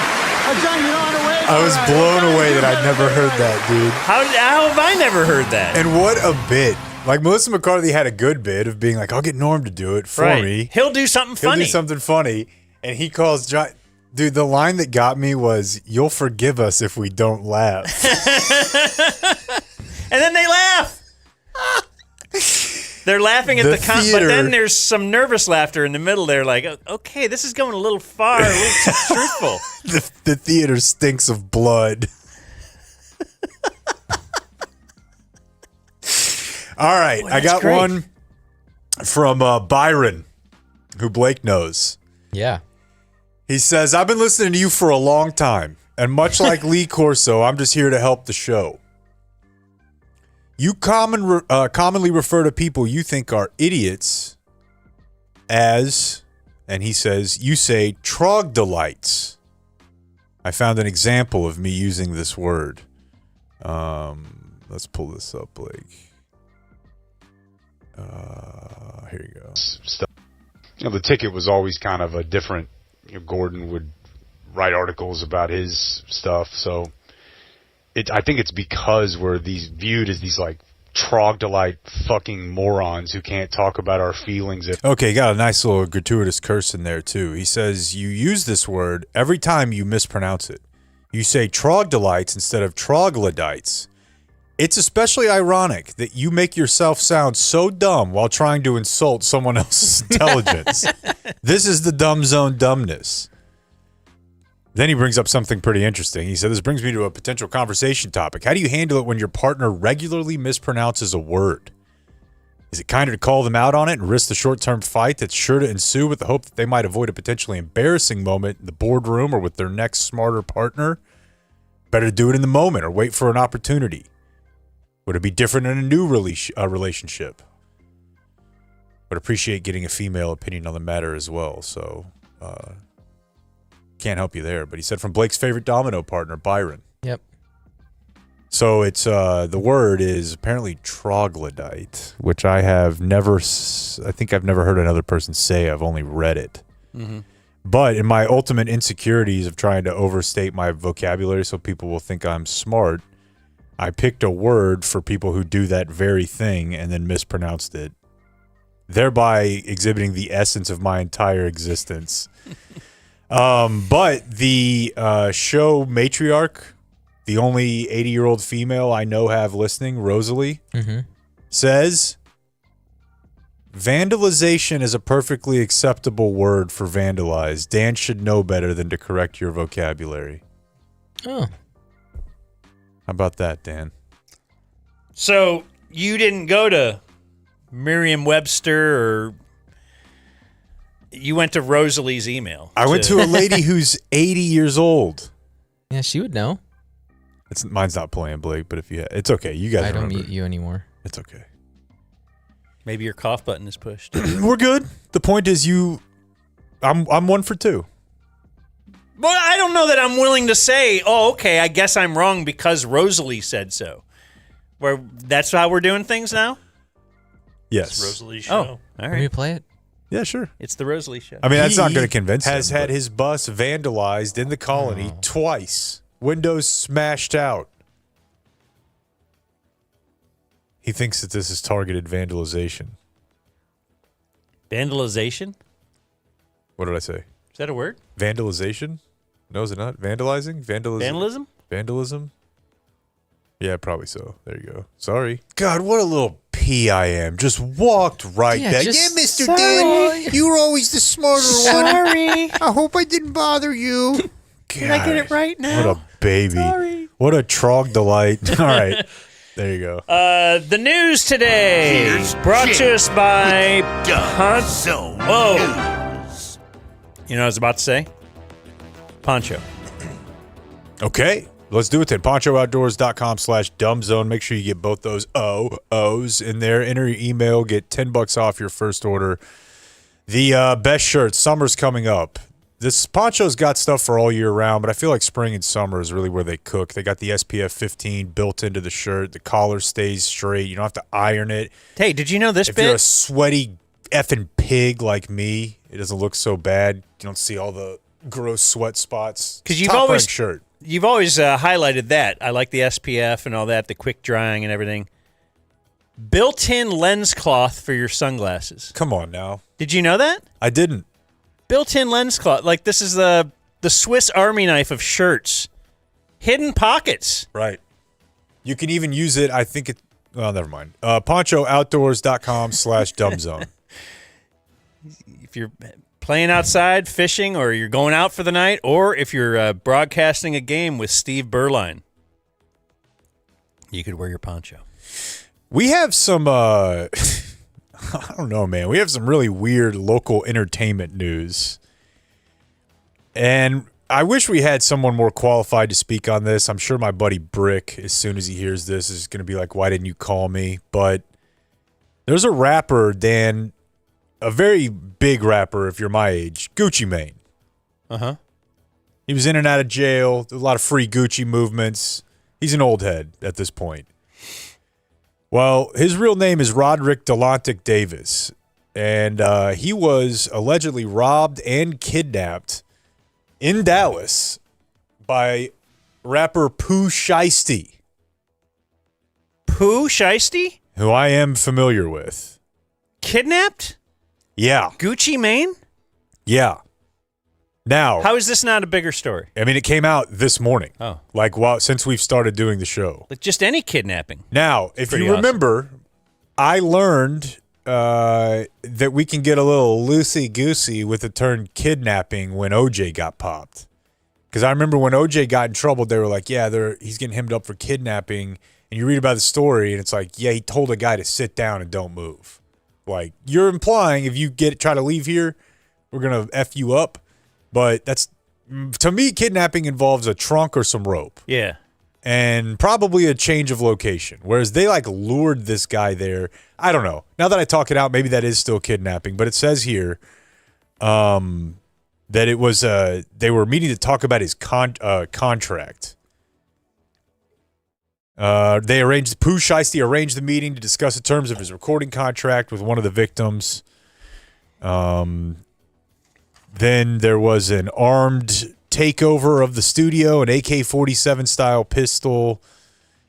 Johnny, you know how to wave. I was blown away that I'd never heard that, dude. How have I never heard that? And what a bit. Like, Melissa McCarthy had a good bit of being like, I'll get Norm to do it for me. He'll do something funny. He'll do something funny. And he calls John. Dude, the line that got me was, "You'll forgive us if we don't laugh." And then they laugh. They're laughing at the but then there's some nervous laughter in the middle. They're like, okay, this is going a little far, a little too truthful. The theater stinks of blood. All right, I got one from Byron, who Blake knows. Yeah. He says, I've been listening to you for a long time, and much like Lee Corso, I'm just here to help the show. You commonly refer to people you think are idiots as, and he says, you say trogdolites. I found an example of me using this word. Let's pull this up, Blake. Here you go. The ticket was always kind of a different. Gordon would write articles about his stuff, so I think it's because we're viewed as these like trogdolite fucking morons who can't talk about our feelings. Okay, got a nice little gratuitous curse in there too. He says you use this word every time you mispronounce it. You say trogdolites instead of troglodytes. It's especially ironic that you make yourself sound so dumb while trying to insult someone else's intelligence. This is the dumb zone dumbness. Then he brings up something pretty interesting. He said, this brings me to a potential conversation topic. How do you handle it when your partner regularly mispronounces a word? Is it kinder to call them out on it and risk the short-term fight that's sure to ensue with the hope that they might avoid a potentially embarrassing moment in the boardroom or with their next smarter partner? Better to do it in the moment or wait for an opportunity. Would it be different in a new relationship? Would appreciate getting a female opinion on the matter as well. So, can't help you there. But he said from Blake's favorite domino partner, Byron. Yep. So it's the word is apparently troglodyte, which I think I've never heard another person say. I've only read it. Mm-hmm. But in my ultimate insecurities of trying to overstate my vocabulary so people will think I'm smart, I picked a word for people who do that very thing and then mispronounced it, thereby exhibiting the essence of my entire existence. But the show matriarch, the only 80-year-old female I know have listening, Rosalie, says, vandalization is a perfectly acceptable word for vandalize. Dan should know better than to correct your vocabulary. Oh. How about that, Dan? So you didn't go to Merriam-Webster or you went to Rosalie's email? I went to a lady who's 80 years old. Yeah, she would know. Mine's not playing, Blake, but if you it's okay. You guys I don't remember. mute you anymore. It's okay. Maybe your cough button is pushed. We're good. The point is I'm 1 for 2. Well, I don't know that I'm willing to say, oh, okay, I guess I'm wrong because Rosalie said so. That's how we're doing things now? Yes. It's Rosalie's show. Oh, all Can right. we play it? Yeah, sure. It's the Rosalie show. I mean, that's not going to convince him. has Had his bus vandalized in the colony twice. Windows smashed out. He thinks that this is targeted vandalization. Vandalization? What did I say? Is that a word? Vandalization? No, is it not? Vandalizing? Vandalism? Vandalism? Yeah, probably so. There you go. Sorry. God, what a little pea I am. Just walked right Yeah, there. just- Yeah, Mr. Sorry. Dan, you were always the smarter one. Sorry. I hope I didn't bother you. Did I get it right now? What a baby. Sorry. What a trogdolite. All right. There you go. The news today brought to us by Poncho. Whoa. You know what I was about to say? Poncho. Okay. Let's do it then. PonchoOutdoors.com/dumbzone. Make sure you get both those O's in there. Enter your email. Get $10 off your first order. The best shirts. Summer's coming up. This Poncho's got stuff for all year round, but I feel like spring and summer is really where they cook. They got the SPF 15 built into the shirt. The collar stays straight. You don't have to iron it. Hey, did you know this If you're a sweaty effing pig like me, it doesn't look so bad. You don't see all the gross sweat spots. Because you've Top-ranked always shirt. You've always highlighted that. I like the SPF and all that, the quick drying and everything. Built-in lens cloth for your sunglasses. Come on now. Did you know that? I didn't. Built-in lens cloth. Like, this is the Swiss Army knife of shirts. Hidden pockets. Right. You can even use it, I think it, well, never mind. PonchoOutdoors.com/dumbzone. If you're playing outside, fishing, or you're going out for the night, or if you're broadcasting a game with Steve Berline, you could wear your poncho. We have some, I don't know, man. We have some really weird local entertainment news. And I wish we had someone more qualified to speak on this. I'm sure my buddy Brick, as soon as he hears this, is going to be like, why didn't you call me? But there's a rapper, Dan, a very big rapper if you're my age, Gucci Mane. Uh-huh. He was in and out of jail, a lot of free Gucci movements. He's an old head at this point. Well, his real name is Roderick Delantic Davis, and he was allegedly robbed and kidnapped in Dallas by rapper Pooh Shiesty. Pooh Shiesty? Who I am familiar with. Kidnapped? Yeah. Gucci Mane? Yeah. Now, how is this not a bigger story? I mean, it came out this morning. Oh. Like, since we've started doing the show. Like just any kidnapping. Now, if Pretty you remember, I learned that we can get a little loosey-goosey with the term kidnapping when OJ got popped. Because I remember when OJ got in trouble, they were like, yeah, he's getting hemmed up for kidnapping. And you read about the story, and it's like, yeah, he told a guy to sit down and don't move. Like, you're implying if you try to leave here, we're going to F you up. But that's, to me, kidnapping involves a trunk or some rope. Yeah. And probably a change of location. Whereas they like lured this guy there. I don't know. Now that I talk it out, maybe that is still kidnapping. But it says here that it was they were meeting to talk about his contract. Pooh Shiesty arranged the meeting to discuss the terms of his recording contract with one of the victims. Then there was an armed takeover of the studio, an AK-47 style pistol.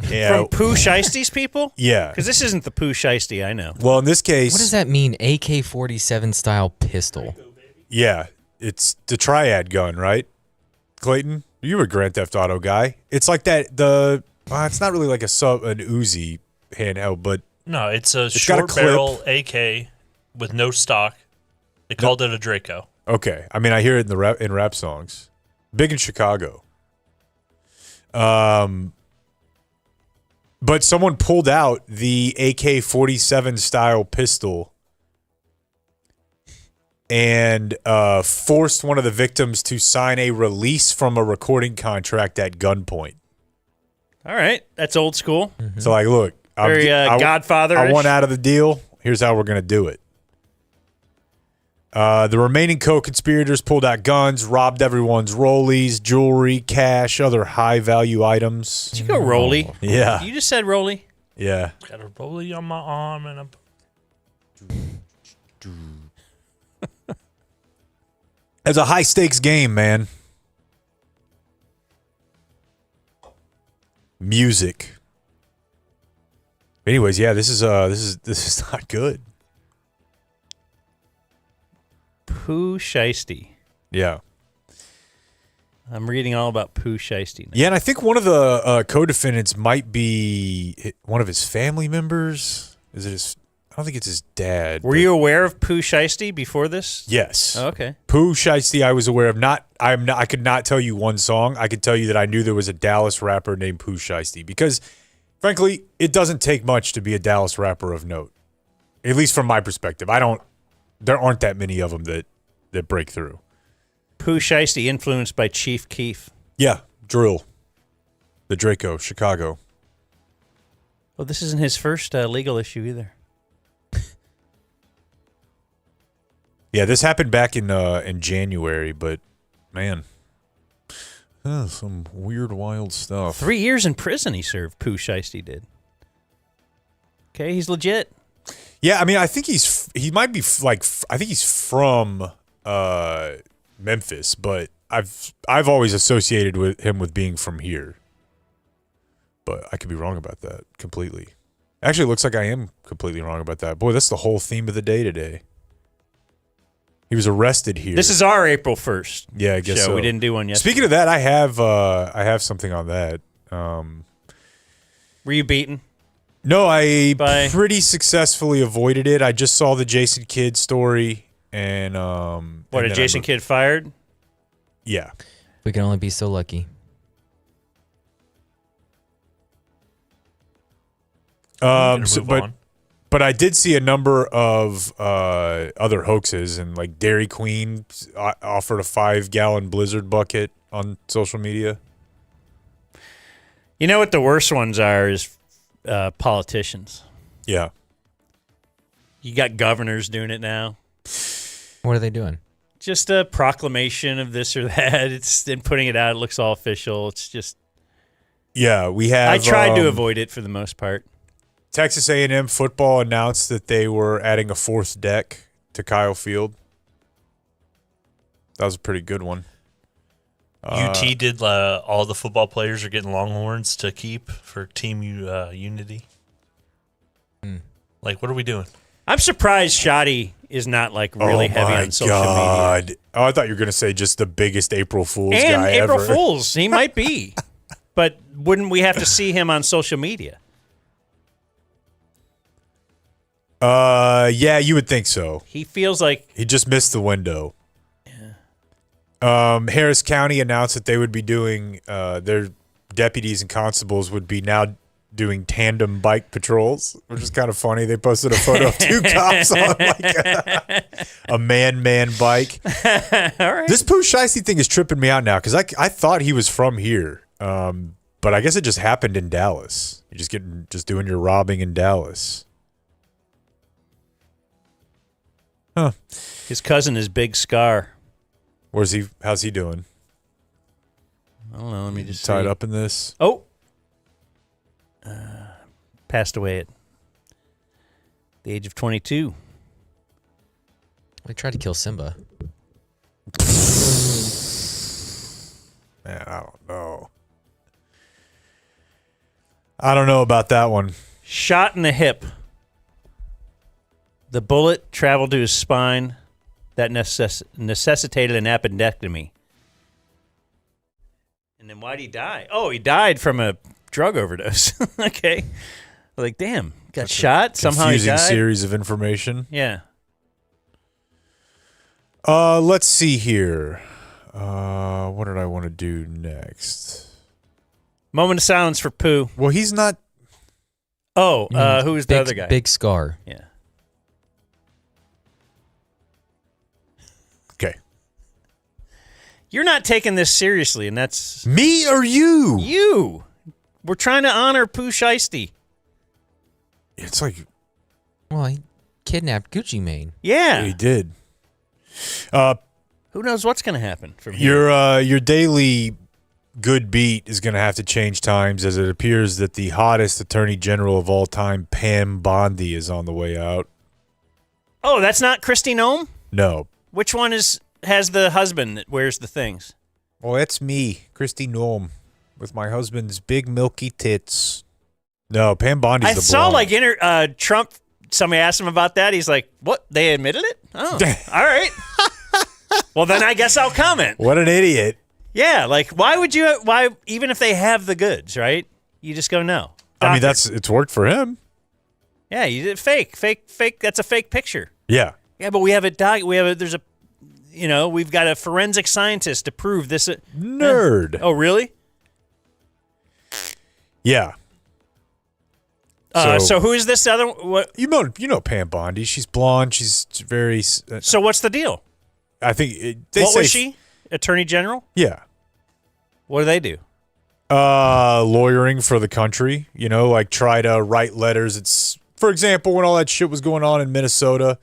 Yeah. From Pooh Shiesty's people? Yeah. Because this isn't the Pooh Shiesty I know. Well, in this case... What does that mean, AK-47 style pistol? Yeah. It's the triad gun, right? Clayton? You're a Grand Theft Auto guy. It's like that, it's not really like an Uzi handheld, but... No, it's a got short a clip. barrel AK with no stock. They called it a Draco. Okay. I mean, I hear it in rap songs. Big in Chicago. But someone pulled out the AK-47 style pistol and forced one of the victims to sign a release from a recording contract at gunpoint. All right. That's old school. So, like, look. Very Godfather-ish. I want out of the deal. Here's how we're going to do it. The remaining co-conspirators pulled out guns, robbed everyone's rollies, jewelry, cash, other high-value items. Did you go rollie? Yeah. You just said rollie? Yeah. Got a rollie on my arm and a... It's a high-stakes game, man. Music. Anyways, yeah, this is not good. Pooh Shiesty. Yeah. I'm reading all about Pooh Shiesty now. Yeah, and I think one of the co-defendants might be one of his family members. Is it his? I don't think it's his dad. Were you aware of Pooh Shiesty before this? Yes. Oh, okay. Pooh Shiesty, I was aware of. I could not tell you one song. I could tell you that I knew there was a Dallas rapper named Pooh Shiesty because, frankly, it doesn't take much to be a Dallas rapper of note. At least from my perspective, there aren't that many of them that break through. Pooh Shiesty influenced by Chief Keef. Yeah, Drill. The Draco, Chicago. Well, this isn't his first legal issue either. Yeah, this happened back in January, but Man. Some weird, wild stuff. 3 years in prison he served, Pooh Shiesty did. Okay, he's legit. Yeah, I mean, I think he might be like, I think he's from Memphis, but I've always associated with him with being from here. But I could be wrong about that completely. Actually, it looks like I am completely wrong about that. Boy, that's the whole theme of the day today. He was arrested here. This is our April 1st. Yeah, I guess show. so. We didn't do one yesterday. Speaking of that, I have something on that. Were you beaten? No, I pretty successfully avoided it. I just saw the Jason Kidd story, and What, a Jason Kidd fired? Yeah. We can only be so lucky. But I did see a number of other hoaxes, and like Dairy Queen offered a 5-gallon Blizzard bucket on social media. You know what the worst ones are is politicians. Yeah. You got governors doing it now. What are they doing? Just a proclamation of this or that. It's then putting it out. It looks all official. It's just. Yeah, we have. I tried to avoid it for the most part. Texas A&M football announced that they were adding a 4th deck to Kyle Field. That was a pretty good one. UT did all the football players are getting Longhorns to keep for team unity. Like, what are we doing? I'm surprised Shoddy is not like really heavy on social media. Oh, I thought you were going to say just the biggest April Fool's And guy April ever. Fools, he might be. But wouldn't we have to see him on social media? Yeah, you would think so. He feels like he just missed the window. Yeah. Harris County announced that they would be doing their deputies and constables would be now doing tandem bike patrols, which is kind of funny. They posted a photo of 2 cops on like a man bike. All right. This Pooh Shiesty thing is tripping me out now because I thought he was from here, but I guess it just happened in Dallas. You're just doing your robbing in Dallas. Huh. His cousin is Big Scar. Where's he? How's he doing? I don't know. Let me just tied see. up in this. Oh, passed away at the age of 22. They tried to kill Simba. Man, I don't know. I don't know about that one. Shot in the hip. The bullet traveled to his spine. That necessitated an appendectomy. And then why'd he die? Oh, he died from a drug overdose. Okay. Like, damn, got shot. Somehow he confusing died. series of information. Yeah. Let's see here. What did I want to do next? Moment of silence for Pooh. Well, he's not. Oh, who was the other guy? Big Scar. Yeah. Okay. You're not taking this seriously, and that's me or you. You. We're trying to honor Pooh Shiesty. It's like, well, he kidnapped Gucci Mane. Yeah, he did. Who knows what's going to happen from here? Your daily good beat is going to have to change times as it appears that the hottest attorney general of all time, Pam Bondi, is on the way out. Oh, that's not Christy Nome? No. Which one has the husband that wears the things? Well, that's me, Christy Nome, with my husband's big milky tits. No, Pam Bondi's I the saw blonde. like Trump. Somebody asked him about that. He's like, "What? They admitted it? Oh, all right. Well, then I guess I'll comment." What an idiot! Yeah, like why would you? Why even if they have the goods, right? You just go no. I mean, it's worked for him. Yeah, you did fake. That's a fake picture. Yeah. Yeah, but we have we've got a forensic scientist to prove this. Nerd. Oh, really? Yeah. So who is this other? What you know Pam Bondi? She's blonde. She's very. So what's the deal? I think what was she? Attorney General? Yeah. What do they do? Lawyering for the country. Like try to write letters. It's, for example, when all that shit was going on in Minnesota,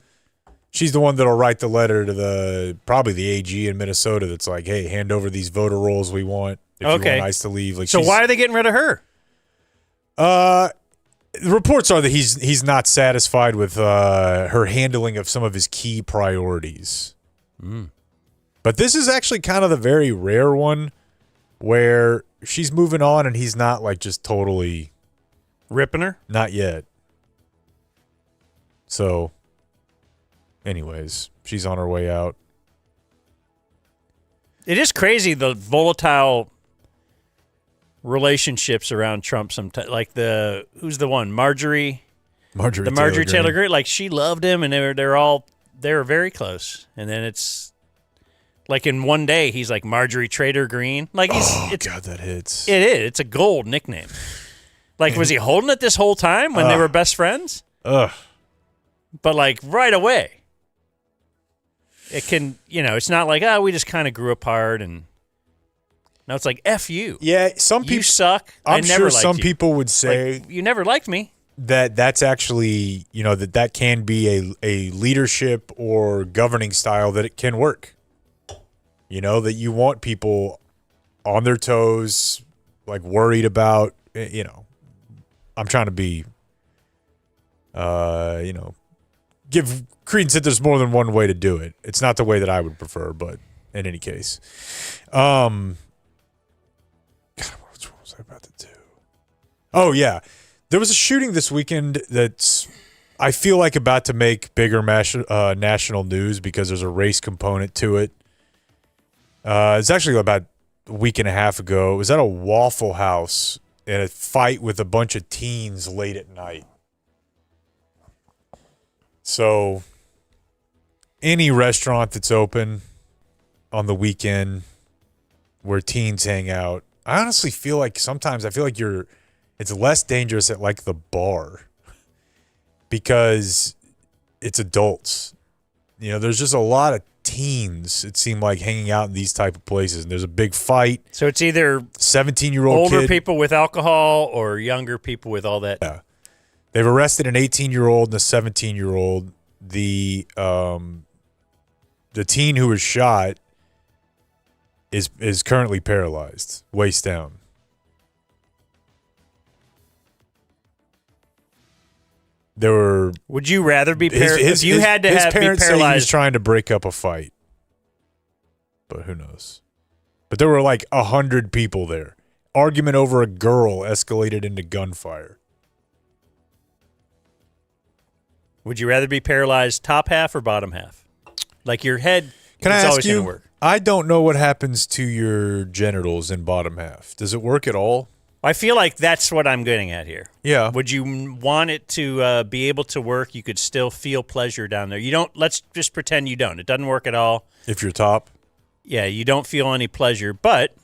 She's the one that'll write the letter to probably the AG in Minnesota that's like, hey, hand over these voter rolls we want if you want ICE to leave. Like, so why are they getting rid of her? The reports are that he's not satisfied with her handling of some of his key priorities. But this is actually kind of the very rare one where she's moving on and he's not like just totally ripping her. Not yet. So, anyways, she's on her way out. It is crazy the volatile relationships around Trump. Sometimes, like who's the one? Marjorie Taylor Greene. Like she loved him, and they were very close. And then it's like in one day he's like Marjorie Trader Green. Like God, that hits. It is. It's a gold nickname. Like was he holding it this whole time when they were best friends? Ugh. But like right away. It can, it's not like, we just kind of grew apart and now it's like, F you. Yeah, some people. You suck. I'm I never sure some liked you. people would say. Like, you never liked me. That's actually, that can be a leadership or governing style that it can work. That you want people on their toes, like worried about, I'm trying to be, give credence that there's more than one way to do it. It's not the way that I would prefer, but in any case. God, what was I about to do? Oh, yeah. There was a shooting this weekend that's, I feel like, about to make bigger national news because there's a race component to it. It's actually about a week and a half ago. It was at a Waffle House in a fight with a bunch of teens late at night. So, any restaurant that's open on the weekend where teens hang out, I honestly feel like sometimes it's less dangerous at like the bar because it's adults. There's just a lot of teens, it seemed like, hanging out in these type of places. And there's a big fight. So it's either 17-year-old older kid, people with alcohol or younger people with all that. Yeah. They've arrested an 18-year-old and a 17-year-old. The teen who was shot is currently paralyzed, waist down. Would you rather be paralyzed? His parents say he was trying to break up a fight, but who knows? But there were like 100 people there. Argument over a girl escalated into gunfire. Would you rather be paralyzed top half or bottom half? Like your head Can I is ask always going you, to work. I don't know what happens to your genitals in bottom half. Does it work at all? I feel like that's what I'm getting at here. Yeah. Would you want it to be able to work? You could still feel pleasure down there. You don't. Let's just pretend you don't. It doesn't work at all. If you're top? Yeah, you don't feel any pleasure, but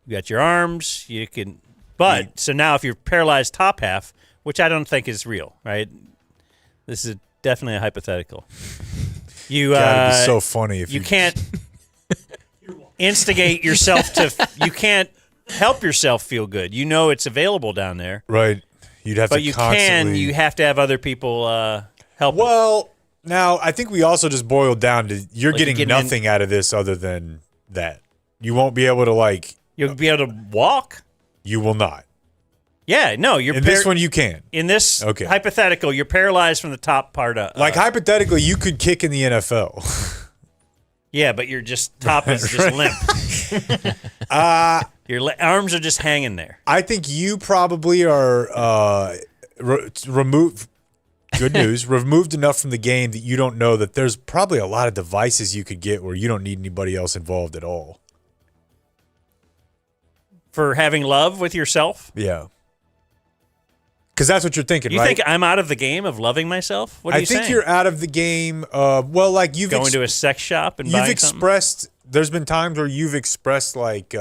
you got your arms. You can. But so now, if you're paralyzed top half, which I don't think is real, right? This is definitely a hypothetical. You God, it'd be so funny if you can't instigate yourself to. You can't help yourself feel good. It's available down there, right? You'd have but to. You constantly... You have to have other people help. Well, now I think we also just boiled down to you're getting nothing out of this other than that. You won't be able to You'll be able to walk. You will not. Yeah, no, you're in this one you can. In this hypothetical, you're paralyzed from the top part of hypothetically, you could kick in the NFL. Yeah, but you're just top is just limp. Your arms are just hanging there. I think you probably are removed. Good news, removed enough from the game that you don't know that there's probably a lot of devices you could get where you don't need anybody else involved at all. For having love with yourself? Yeah. Because that's what you're thinking, you right? You think I'm out of the game of loving myself? What are you saying? I think you're out of the game. You've going to a sex shop and buying expressed. There's been times where you've expressed what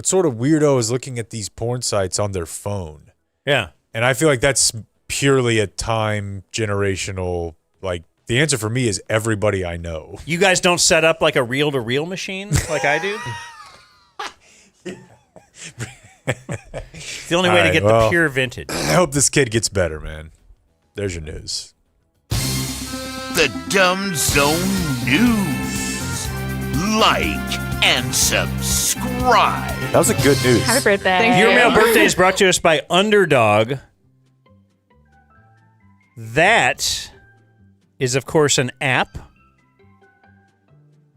sort of weirdo is looking at these porn sites on their phone. Yeah, and I feel like that's purely a time generational. The answer for me is everybody I know. You guys don't set up like a reel-to-reel machine like I do. It's the only way to get the pure vintage. I hope this kid gets better, man. There's your news. the Dumb Zone News. Like and subscribe. That was a good news. Happy birthday. Your Mail Birthday is brought to us by Underdog. That is, of course, an app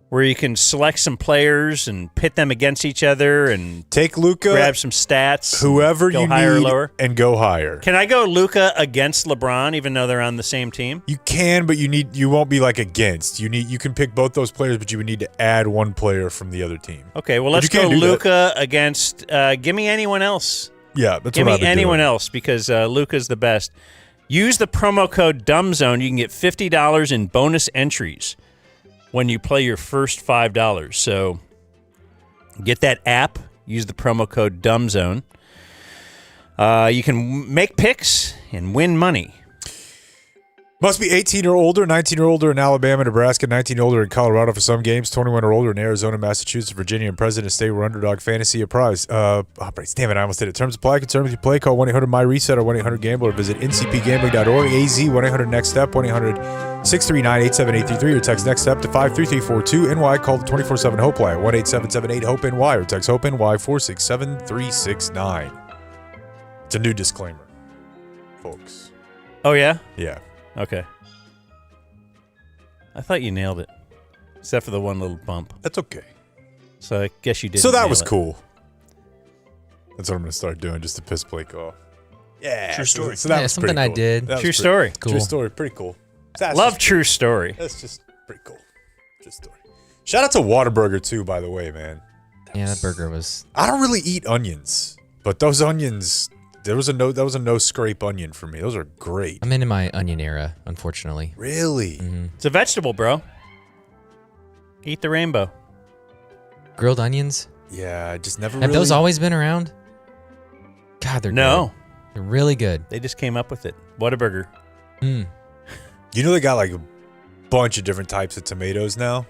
where you can select some players and pit them against each other and take Luka, grab some stats, whoever go you higher or need, lower. and go higher. Can I go Luka against LeBron, even though they're on the same team? You can, but you won't be like against. You can pick both those players, but you would need to add one player from the other team. Okay, well, But let's you can't go do that. Luka against. Give me anyone else. Yeah, that's Give what me I've been anyone doing. else because Luka's the best. Use the promo code DUMBZONE. You can get $50 in bonus entries when you play your first $5. So get that app. Use the promo code DUMBZONE. You can make picks and win money. Must be 18 or older, 19 or older in Alabama, Nebraska, 19 or older in Colorado for some games, 21 or older in Arizona, Massachusetts, Virginia, and President State where Underdog Fantasy operates. Damn it, I almost did it. Terms apply. Concerned with your play, call 1-800-MY-RESET or 1-800-GAMBLER. Visit ncpgambling.org, AZ 1-800-NEXT-STEP, 1-800-639-8783 or text NEXT STEP to 53342 NY. Call the 24/7 HOPE line 1-877-8-HOPE-NY or text HOPE-NY 467-369. It's a new disclaimer, folks. Oh, yeah? Yeah. Okay. I thought you nailed it, except for the one little bump. That's okay. So I guess you did. So that was cool. That's what I'm going to start doing just to piss Blake off. Yeah. True story. So that Yeah, was something pretty I cool. did. That was True pretty- story. Cool. True story. Pretty cool. That's Love just- true story. That's just pretty cool. True story. Shout out to Whataburger too, by the way, man. Yeah, that burger was. I don't really eat onions, but those onions, that was a no scrape onion for me. Those are great. I'm into my onion era, unfortunately. Really? Mm-hmm. It's a vegetable, bro. Eat the rainbow. Grilled onions? Yeah, I just never. Have really... those always been around? God, they're No. good. They're really good. They just came up with it. Whataburger. Mm. You know they got like a bunch of different types of tomatoes now.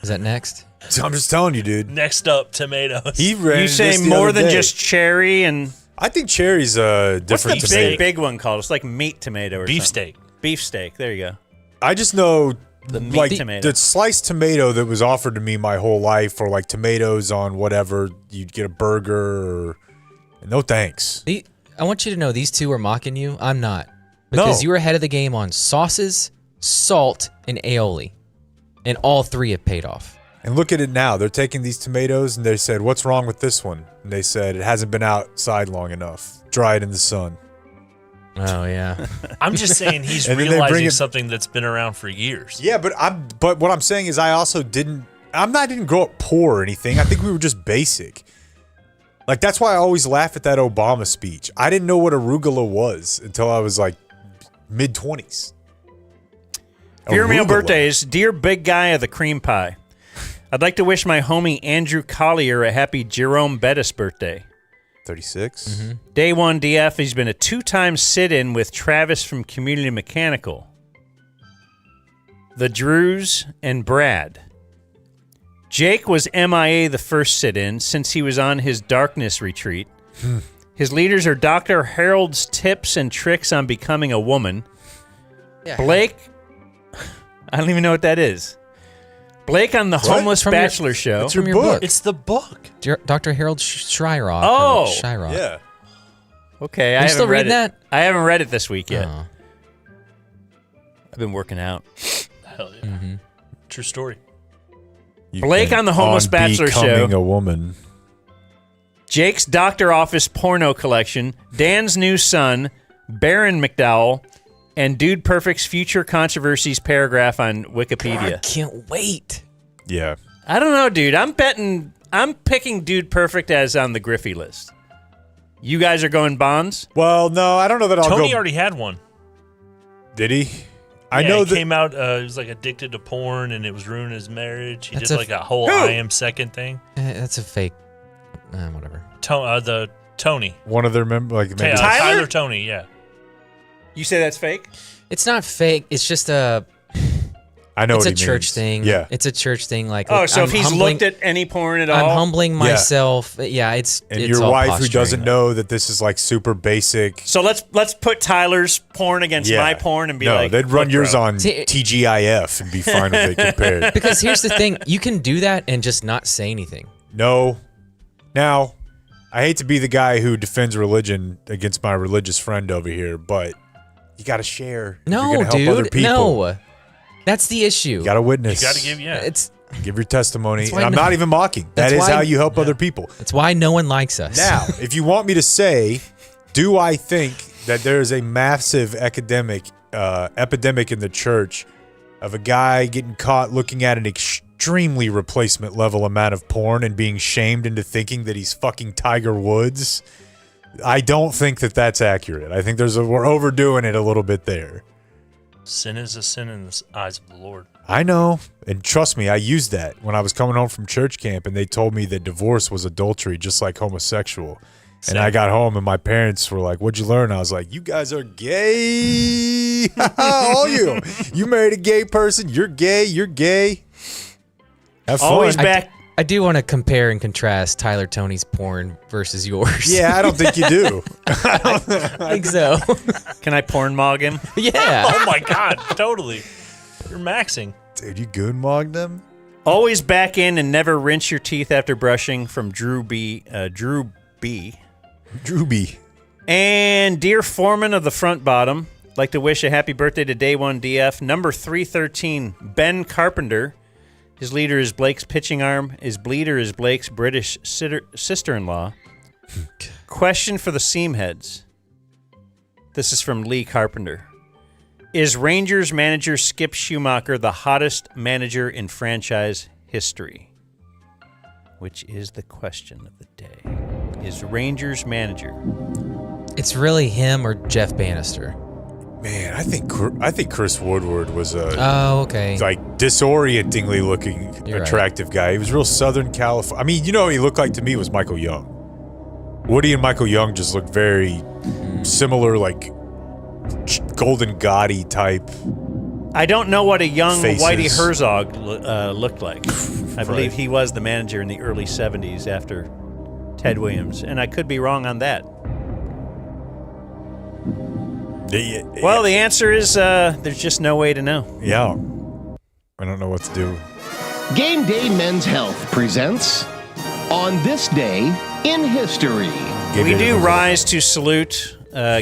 Is that next? I'm just telling you, dude. Next up, tomatoes. He ran You say this the more other than day. just cherry and I think cherry's a different what's the tomato. big one called? It's like meat tomato or Beefsteak. something. Beefsteak. There you go. I just know The meat like tomato. the sliced tomato that was offered to me my whole life, or like tomatoes on whatever you'd get a burger. Or, no thanks. I want you to know these two are mocking you. I'm not. Because No. you were ahead of the game on sauces, salt, and aioli. And all three have paid off. And look at it now. They're taking these tomatoes and they said, "What's wrong with this one?" And they said, "It hasn't been outside long enough. Dry it in the sun." Oh yeah. I'm just saying he's And then they bring realizing it- something that's been around for years. Yeah, but what I'm saying is I also didn't grow up poor or anything. I think we were just basic. Like that's why I always laugh at that Obama speech. I didn't know what arugula was until I was like mid-20s. For your meal Arugula. birthdays, dear big guy of the cream pie, I'd like to wish my homie Andrew Collier a happy Jerome Bettis birthday. 36. Mm-hmm. Day one DF, he's been a 2-time sit-in with Travis from Community Mechanical, the Drews, and Brad. Jake was MIA the first sit-in since he was on his darkness retreat. His leaders are Dr. Harold's tips and tricks on becoming a woman. Yeah. Blake, I don't even know what that is. Blake on the Homeless From your- Bachelor Show. It's from your book. It's the book. Dr. Harold Shyrock. Oh. or Shyrock. Yeah. Okay, Are I you haven't still read reading it. that? I haven't read it this week yet. Oh. I've been working out. Hell yeah. Mm-hmm. True story. You Blake can on the Homeless Bachelor becoming Show. a woman. Jake's Doctor Office porno collection, Dan's new son, Baron McDowell, and Dude Perfect's future controversies paragraph on Wikipedia. I can't wait. Yeah. I don't know, dude. I'm picking Dude Perfect as on the Griffey list. You guys are going Bonds? Well, no, I don't know that I'll Tony go. already had one. Did he? I Yeah, know he that. came out. He was like addicted to porn, and it was ruining his marriage. He That's did a- like a whole Who? I am second thing. That's a fake. Whatever. The Tony. One of their members, like maybe Tyler? Tony. Yeah. You say that's fake? It's not fake. It's just a. I know it's what a he church means. thing. Yeah. It's a church thing. Like, Oh, so I'm if he's looked at any porn at all, I'm humbling myself. Yeah, it's And it's your all wife who posturing. doesn't know that this is like super basic. So let's put Tyler's porn against my porn and be like, they'd run look, yours bro. on TGIF and be fine if they compared. Because here's the thing, you can do that and just not say anything. No. Now, I hate to be the guy who defends religion against my religious friend over here, but you got to share. If you're No, gonna help dude. other people. No. That's the issue. You got to witness. You got to give, It's Give your testimony. That's And why I'm no- not even mocking. That that's is why- how you help other people. That's why no one likes us. Now, if you want me to say, do I think that there is a massive epidemic in the church of a guy getting caught looking at an extremely replacement level amount of porn and being shamed into thinking that he's fucking Tiger Woods? I don't think that that's accurate. I think we're overdoing it a little bit there. Sin is a sin in the eyes of the Lord. I know. And trust me, I used that when I was coming home from church camp and they told me that divorce was adultery, just like homosexual. And I got home and my parents were like, "What'd you learn?" I was like, "You guys are gay." All you. You married a gay person. You're gay. You're gay. Have fun. Always back. I do want to compare and contrast Tyler Tony's porn versus yours. Yeah, I don't think you do. I think so. Can I porn mog him? Yeah. Oh my God, totally. You're maxing. Dude, you goon mogged them? Always back in and never rinse your teeth after brushing from Drew B. Drew B. And dear foreman of the front bottom, like to wish a happy birthday to Day 1 DF, number 313, Ben Carpenter. His leader is Blake's pitching arm. His bleeder is Blake's British sister-in-law. Question for the Seamheads. This is from Lee Carpenter. Is Rangers manager Skip Schumacher the hottest manager in franchise history? Which is the question of the day. Is Rangers manager? It's really him or Jeff Bannister. Man, I think Chris Woodward was a like disorientingly looking You're attractive guy. He was real Southern California. I mean, you know what he looked like to me was Michael Young. Woody and Michael Young just looked very similar, like Golden Gotti type. I don't know what a young faces. Whitey Herzog looked like. I believe he was the manager in the early 70s after Ted Williams, and I could be wrong on that. Well, the answer is there's just no way to know. Yeah. I don't know what to do. Game Day Men's Health presents On This Day in History. We do rise to salute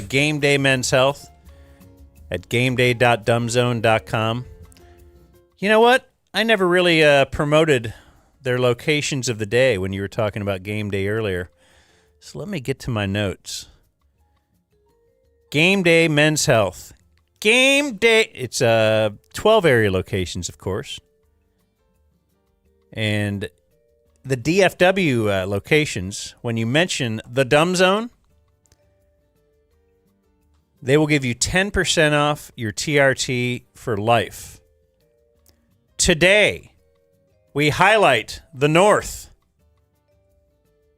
Game Day Men's Health at gameday.dumbzone.com. You know what? I never really promoted their locations of the day when you were talking about Game Day earlier. So let me get to my notes. Game Day Men's Health. Game Day. It's 12 area locations, of course. And the DFW locations, when you mention the Dumb Zone, they will give you 10% off your TRT for life. Today, we highlight the North.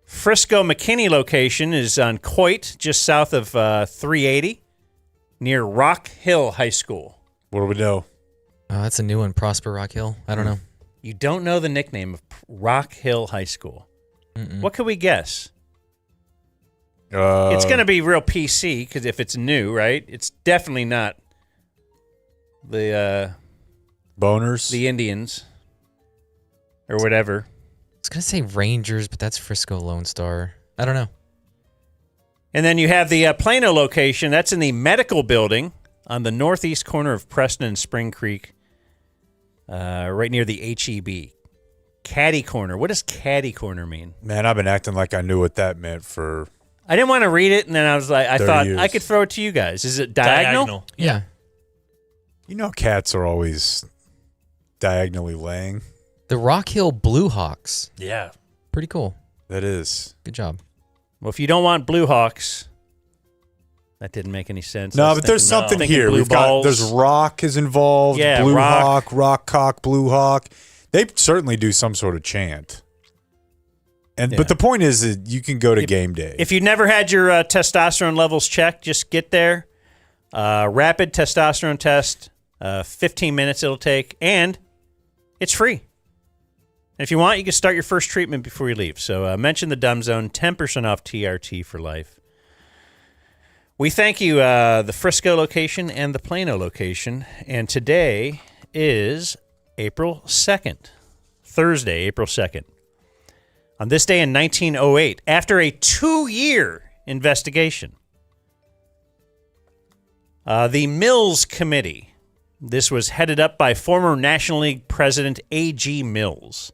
Frisco McKinney location is on Coit, just south of 380, near Rock Hill High School. What do we know? Oh, that's a new one, Prosper Rock Hill. I don't know. You don't know the nickname of Rock Hill High School. Mm-mm. What could we guess? It's going to be real PC, because if it's new, right? It's definitely not the Boners? the Indians, or whatever. I was going to say Rangers, but that's Frisco Lone Star. I don't know. And then you have the Plano location. That's in the medical building on the northeast corner of Preston and Spring Creek, right near the HEB. Caddy Corner. What does Caddy Corner mean? Man, I've been acting like I knew what that meant for... I didn't want to read it, and then I was like, I 30 thought years. I could throw it to you guys. Is it diagonal? Yeah. You know cats are always diagonally laying. The Rock Hill Blue Hawks. Yeah. Pretty cool. That is. Good job. Well, if you don't want Blue Hawks, that didn't make any sense. I No, was but there's thinking- something thinking here. Blue We've got balls. there's Rock is involved. Yeah, Blue Rock. Hawk, Rock Cock, Blue Hawk. They certainly do some sort of chant. And Yeah. but the point is that you can go to game day. If you never had your testosterone levels checked, just get there. Rapid testosterone test, 15 minutes it'll take, and it's free. And if you want, you can start your first treatment before you leave. So mention the Dumb Zone, 10% off TRT for life. We thank you, the Frisco location and the Plano location. And today is April 2nd, Thursday, April 2nd. On this day in 1908, after a 2-year investigation, the Mills Committee, this was headed up by former National League President A.G. Mills,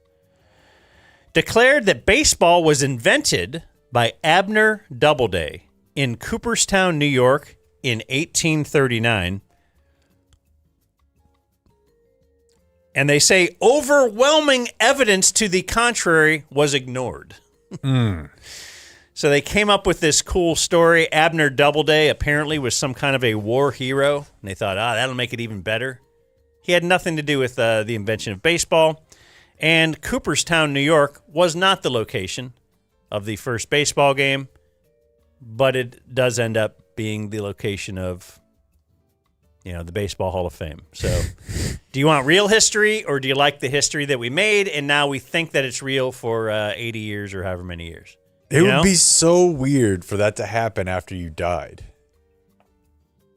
declared that baseball was invented by Abner Doubleday in Cooperstown, New York in 1839. And they say overwhelming evidence to the contrary was ignored. So they came up with this cool story. Abner Doubleday apparently was some kind of a war hero. And they thought, that'll make it even better. He had nothing to do with the invention of baseball. And Cooperstown, New York was not the location of the first baseball game, but it does end up being the location of, the Baseball Hall of Fame. So do you want real history, or do you like the history that we made and now we think that it's real for 80 years or however many years? It would be so weird for that to happen after you died.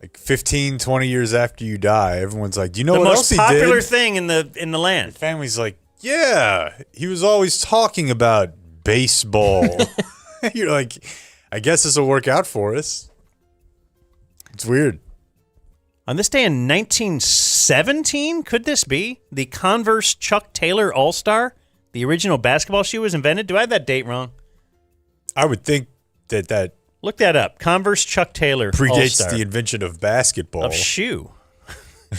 Like 15, 20 years after you die, everyone's like, do you know what else he did? The most popular thing in the land. The family's like, yeah, he was always talking about baseball. You're like, I guess this will work out for us. It's weird. On this day in 1917, could this be? The Converse Chuck Taylor All-Star, the original basketball shoe, was invented? Do I have that date wrong? I would think that look that up. Converse Chuck Taylor predates All-Star. the invention of basketball. Of shoe.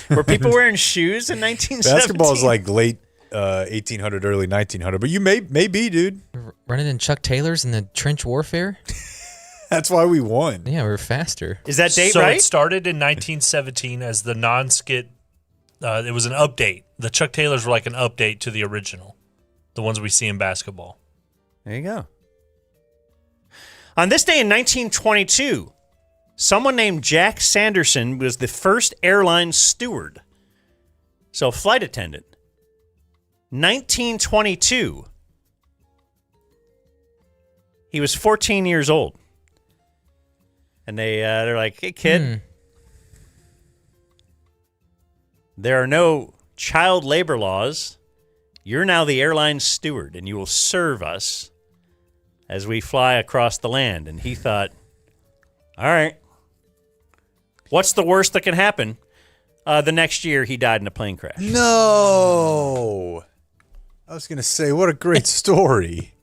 Were people wearing shoes in 1917? Basketball is like late 1800, early 1900. But you may be, dude. Running in Chuck Taylors in the trench warfare? That's why we won. Yeah, we were faster. Is that date so right? It started in 1917 as the non-skid. It was an update. The Chuck Taylors were like an update to the original, the ones we see in basketball. There you go. On this day in 1922, someone named Jack Sanderson was the first airline steward. So, flight attendant. 1922. He was 14 years old. And they're like, hey, kid, there are no child labor laws. You're now the airline steward, and you will serve us as we fly across the land. And he thought, all right, what's the worst that can happen? The next year, he died in a plane crash. No. I was going to say, what a great story.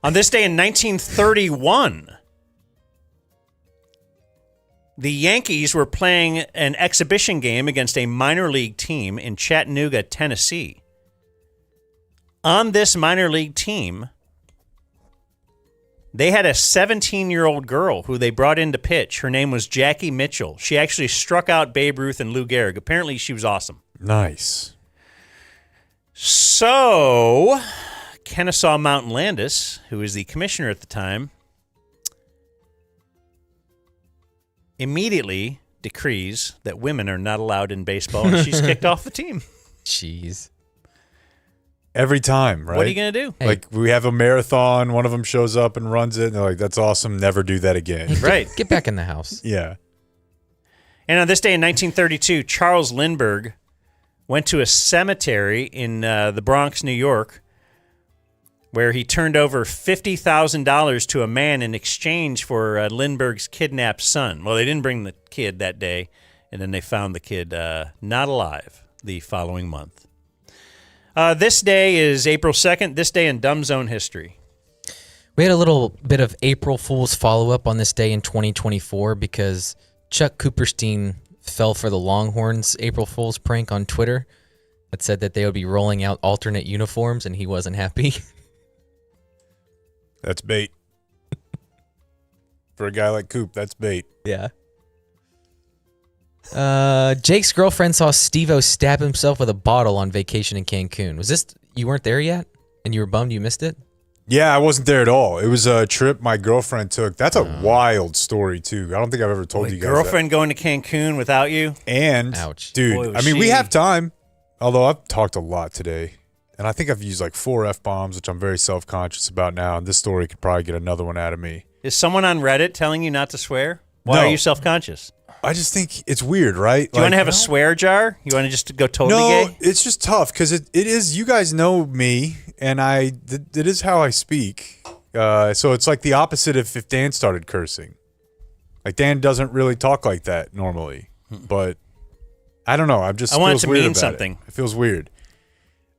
On this day in 1931, the Yankees were playing an exhibition game against a minor league team in Chattanooga, Tennessee. On this minor league team, they had a 17-year-old girl who they brought in to pitch. Her name was Jackie Mitchell. She actually struck out Babe Ruth and Lou Gehrig. Apparently, she was awesome. Nice. So, Kennesaw Mountain Landis, who was the commissioner at the time, immediately decrees that women are not allowed in baseball, and she's kicked off the team. Jeez. Every time, right? What are you going to do? Like, we have a marathon, one of them shows up and runs it, and they're like, that's awesome, never do that again. Right. Get back in the house. Yeah. And on this day in 1932, Charles Lindbergh went to a cemetery in the Bronx, New York, where he turned over $50,000 to a man in exchange for Lindbergh's kidnapped son. Well, they didn't bring the kid that day, and then they found the kid not alive the following month. This day is April 2nd, this day in Dumb Zone history. We had a little bit of April Fool's follow-up on this day in 2024 because Chuck Cooperstein fell for the Longhorns April Fool's prank on Twitter that said that they would be rolling out alternate uniforms, and he wasn't happy. That's bait. For a guy like Coop, that's bait. Yeah. Jake's girlfriend saw Steve-O stab himself with a bottle on vacation in Cancun. Was this, you weren't there yet? And you were bummed you missed it? Yeah, I wasn't there at all. It was a trip my girlfriend took. That's a wild story, too. I don't think I've ever told you guys girlfriend going to Cancun without you? And, ouch. dude, Boy, I mean, was we she- have time. Although I've talked a lot today. And I think I've used like 4 F-bombs, which I'm very self-conscious about now. And this story could probably get another one out of me. Is someone on Reddit telling you not to swear? Why No. are you self-conscious? I just think it's weird, right? Do you want to have a swear jar? You want to just go totally No, gay? it's just tough because it is, you guys know me, and it is how I speak. So it's like the opposite of if Dan started cursing. Like Dan doesn't really talk like that normally, but I don't know. I want it to mean something. It feels weird.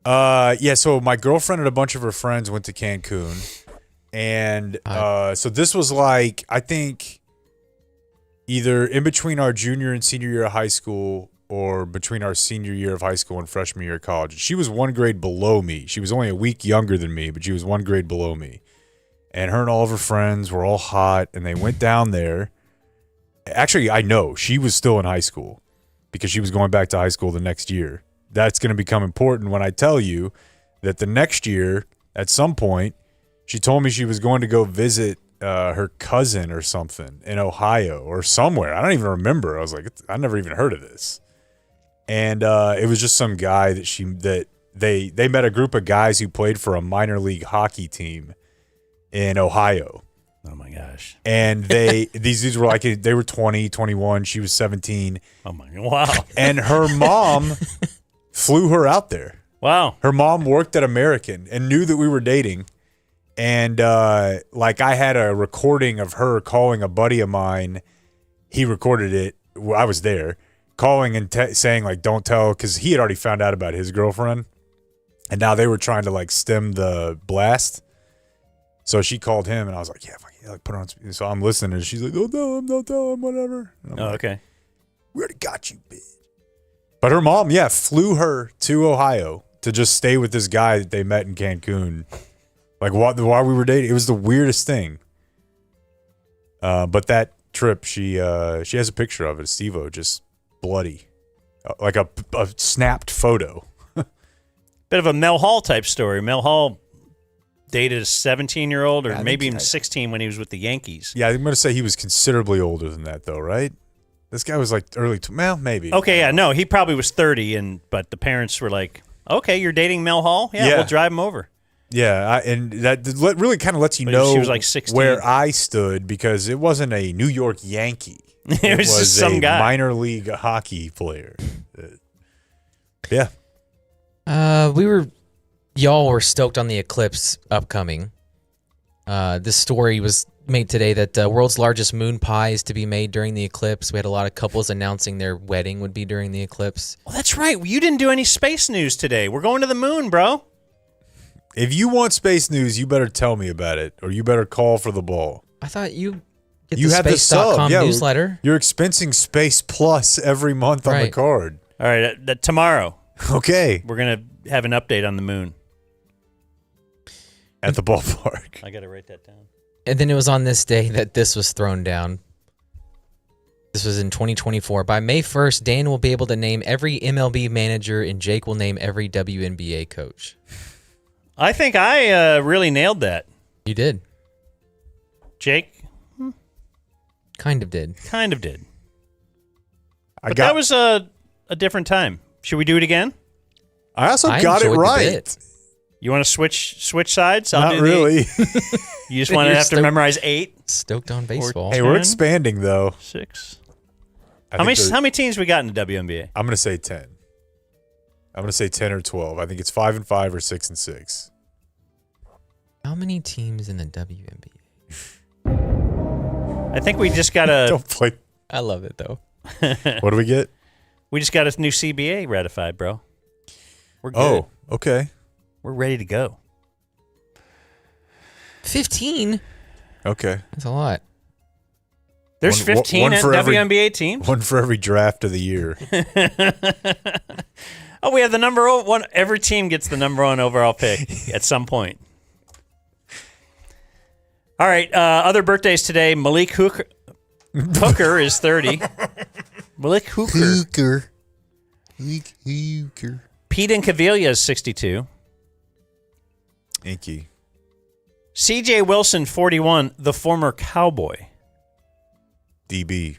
Yeah. So my girlfriend and a bunch of her friends went to Cancun, and so this was like, I think either in between our junior and senior year of high school, or between our senior year of high school and freshman year of college. She was 1 grade below me. She was only a week younger than me, but she was 1 grade below me. And her and all of her friends were all hot, and they went down there. Actually, I know she was still in high school because she was going back to high school the next year. That's going to become important when I tell you that the next year, at some point, she told me she was going to go visit her cousin or something in Ohio or somewhere. I don't even remember. I was like, I never even heard of this. And it was just some guy that they met a group of guys who played for a minor league hockey team in Ohio. Oh my gosh. And these dudes were like, they were 20, 21. She was 17. Oh my, wow. And her mom flew her out there. Wow. Her mom worked at American and knew that we were dating. And like I had a recording of her calling a buddy of mine. He recorded it. I was there, calling and saying like, don't tell, because he had already found out about his girlfriend. And now they were trying to like stem the blast. So she called him, and I was like, yeah, fuck yeah, like put her on speaker. So I'm listening, and she's like, don't tell him, whatever. And I'm like, okay. We already got you, bitch. But her mom, yeah, flew her to Ohio to just stay with this guy that they met in Cancun. Like while we were dating. It was the weirdest thing. But that trip, she has a picture of it, Steve-O, just bloody. Like a snapped photo. Bit of a Mel Hall type story. Mel Hall dated a 17-year-old or maybe even 16 when he was with the Yankees. Yeah, I'm going to say he was considerably older than that, though, right? This guy was like early, well, maybe. Okay, yeah, no, he probably was 30, but the parents were like, okay, you're dating Mel Hall? Yeah, we'll drive him over. Yeah, and that really kind of lets you know she was like 16. where I stood, because it wasn't a New York Yankee. It was just some a guy. minor league hockey player. Yeah. Y'all were stoked on the eclipse upcoming. This story was made today that the world's largest moon pie is to be made during the eclipse. We had a lot of couples announcing their wedding would be during the eclipse. Well, that's right. You didn't do any space news today. We're going to the moon, bro. If you want space news, you better tell me about it, or you better call for the ball. I thought you get You the had the space.com sub, yeah, newsletter. You're expensing Space Plus every month on the Right. card. All right, tomorrow. Okay. We're going to have an update on the moon. At the ballpark. I got to write that down. And then it was on this day that this was thrown down. This was in 2024. By May 1st, Dan will be able to name every MLB manager, and Jake will name every WNBA coach. I think I really nailed that. You did. Jake? Kind of did. Kind of did. But that was a different time. Should we do it again? I also got it enjoyed the right. bit. You want to switch sides? I'll Not do really. You just want to You're have to memorize 8? Stoked on baseball. Hey, we're expanding, though. 6. I How think many teams we got in the WNBA? I'm going to say 10. I'm going to say 10 or 12. I think it's 5 and 5 or 6 and 6. How many teams in the WNBA? I think we just got to... Don't play. I love it, though. What do we get? We just got a new CBA ratified, bro. We're good. Oh, okay. We're ready to go. 15? Okay. That's a lot. There's 15 WNBA teams? One for every draft of the year. Oh, we have the number one. Every team gets the number 1 overall pick at some point. All right. Other birthdays today. Malik Hooker is 30. Malik Hooker. Pete Incaviglia is 62. Inky. C.J. Wilson, 41, the former Cowboy. DB.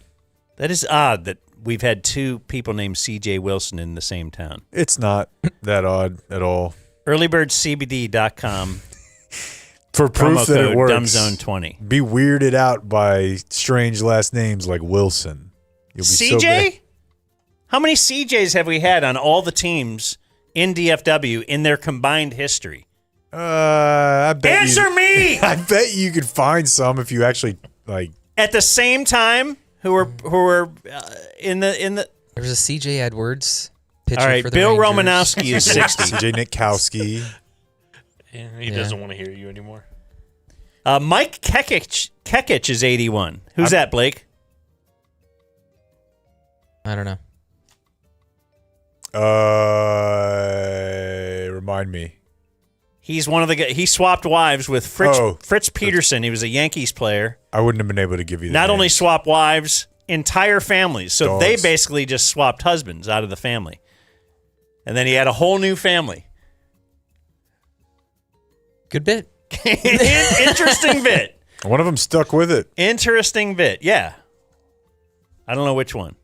That is odd that we've had two people named C.J. Wilson in the same town. It's not that odd at all. Earlybirdcbd.com. For proof promo that code it works, dumbzone20. be weirded out by strange last names like Wilson. You'll be CJ? so bad. How many CJs have we had on all the teams in DFW in their combined history? I bet Answer me! I bet you could find some if you actually like At the same time, who were in the. There was a CJ Edwards pitcher All right, for the Bill Rangers. Romanowski is 60. CJ Nitkowski. Yeah, he doesn't want to hear you anymore. Mike Kekich is 81. Who's that, Blake? I don't know. Remind me. He's one of the guys. He swapped wives with Fritz Peterson. He was a Yankees player. I wouldn't have been able to give you that. Not only swap wives, entire families. So Dogs. they basically just swapped husbands out of the family. And then he had a whole new family. Good bit. Interesting bit. One of them stuck with it. Interesting bit. Yeah. I don't know which one.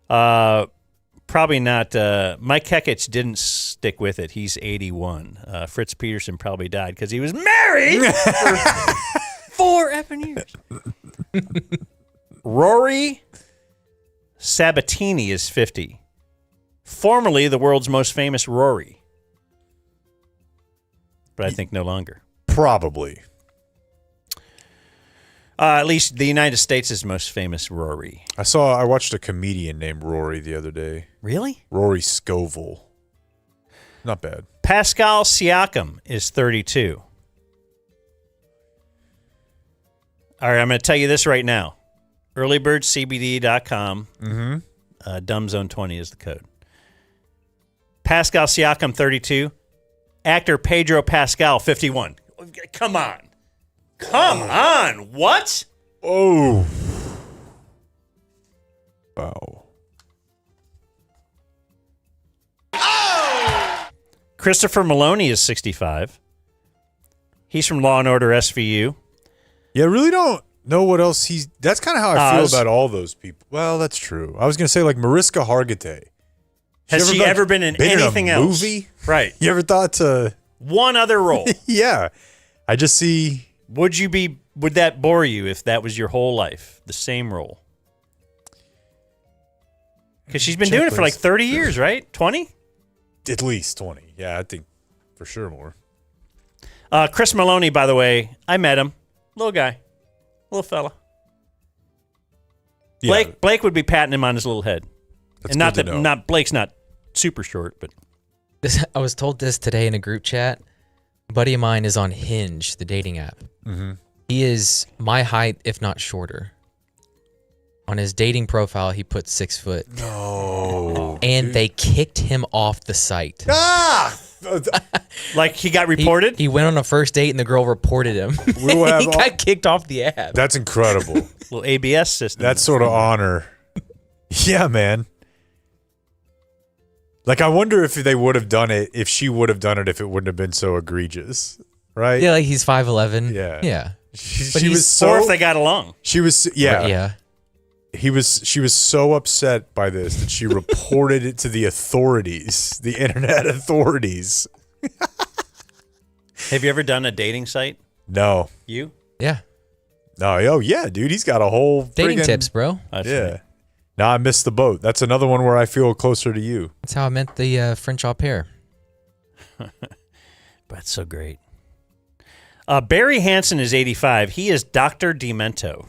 Probably not. Mike Kekich didn't stick with it. He's 81. Fritz Peterson probably died because he was married for 4 effing years. Rory Sabatini is 50. Formerly the world's most famous Rory. But I think no longer. Probably. At least the United States' most famous Rory. I watched a comedian named Rory the other day. Really? Rory Scovel. Not bad. Pascal Siakam is 32. All right, I'm going to tell you this right now. Earlybirdcbd.com. Mm-hmm. Dumbzone20 is the code. Pascal Siakam, 32. Actor Pedro Pascal, 51. Come on. Come on. What? Oh. Wow. Christopher Maloney is 65. He's from Law & Order SVU. Yeah, I really don't know what else he's... That's kind of how I feel Oz. about all those people. Well, that's true. I was going to say, like, Mariska Hargitay. Has she ever been in anything a else? movie? Right. You ever thought to... One other role. Yeah. I just see... Would that bore you if that was your whole life? The same role? Because she's been doing it for like 30 years, right? 20? At least 20. Yeah, I think for sure more. Chris Maloney, by the way, I met him. Little guy. Little fella. Yeah. Blake would be patting him on his little head. That's and not good to know. not Blake's not super short, but I was told this today in a group chat. A buddy of mine is on Hinge, the dating app. Mm-hmm. He is my height, if not shorter. On his dating profile, he put 6 foot. No. And they kicked him off the site. Ah! Like he got reported? He went on a first date and the girl reported him. We will have he got kicked off the app. That's incredible. Little ABS system. That sort of honor. Yeah, man. Like, I wonder if they would have done it, if she would have done it, if it wouldn't have been so egregious, right? Yeah, like he's 5'11". Yeah. Yeah. She was so... Or if they got along. She was... Yeah. Yeah. She was so upset by this that she reported it to the authorities, the internet authorities. Have you ever done a dating site? No. You? Yeah. No, oh yeah, dude. He's got a whole Dating tips, bro. Yeah. No, I missed the boat. That's another one where I feel closer to you. That's how I met the French au pair. That's so great. Barry Hansen is 85. He is Dr. Demento.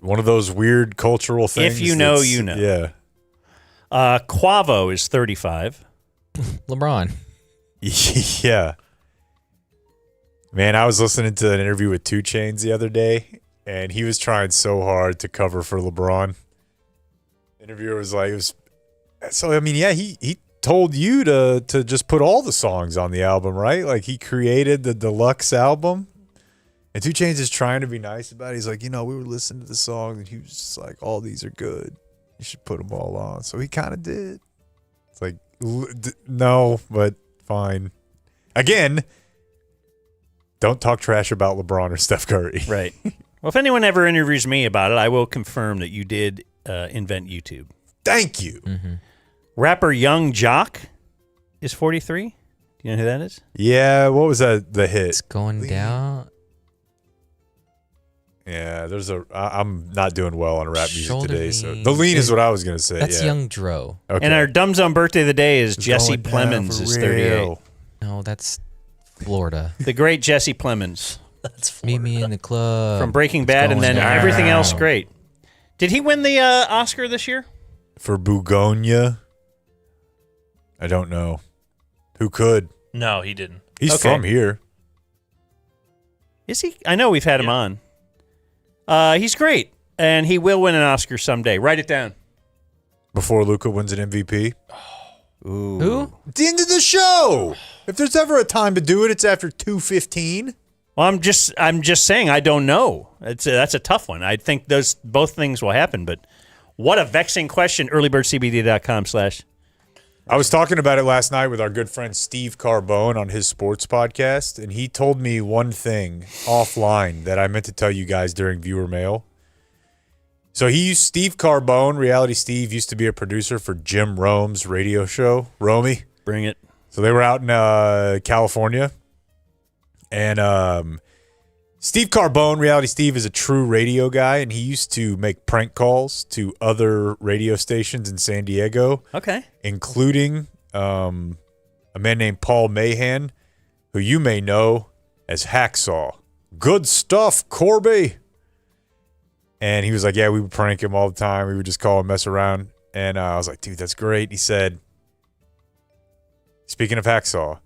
One of those weird cultural things. If you know, you know. Yeah. Quavo is 35. LeBron. Yeah. Man, I was listening to an interview with 2 Chainz the other day, and he was trying so hard to cover for LeBron. Interviewer was like, so I mean, yeah, he told you to just put all the songs on the album, right? Like he created the deluxe album. And 2 Chainz is trying to be nice about it. He's like, we were listening to the songs, and he was just like, all these are good. You should put them all on. So he kind of did. It's like, no, but fine. Again, Don't talk trash about LeBron or Steph Curry. Right. Well, if anyone ever interviews me about it, I will confirm that you did invent YouTube. Thank you. Rapper Young Jock is 43. Do you know who that is? Yeah, what was that? The hit? It's going down. Yeah, I'm not doing well on rap music Shoulder today. So lean. the lean is what I was going to say. That's yeah. Young Dro. Okay. And our Dumb Zone birthday of the day is It's Jesse going down Plemons for is real. 38. No, that's Florida. The great Jesse Plemons. That's Meet me in the club. From Breaking It's Bad and going then down. everything else great. Did he win the Oscar this year? For Bugonia? I don't know. Who could? No, he didn't. He's Okay. from here. Is he? I know we've had him on. He's great, and he will win an Oscar someday. Write it down. Before Luka wins an MVP? Ooh. Who? The end of the show. If there's ever a time to do it, it's after 2:15. Well, I'm just saying I don't know. That's a tough one. I think both things will happen, but what a vexing question. Earlybirdcbd.com/ I was talking about it last night with our good friend Steve Carbone on his sports podcast, and he told me one thing offline that I meant to tell you guys during viewer mail. So Steve Carbone, Reality Steve, used to be a producer for Jim Rome's radio show, Romy. Bring it. So they were out in California, and Steve Carbone, Reality Steve, is a true radio guy, and he used to make prank calls to other radio stations in San Diego. Okay. Including a man named Paul Mahan, who you may know as Hacksaw. Good stuff, Corby. And he was like, yeah, we would prank him all the time. We would just call him, mess around. And I was like, dude, that's great. He said, speaking of Hacksaw,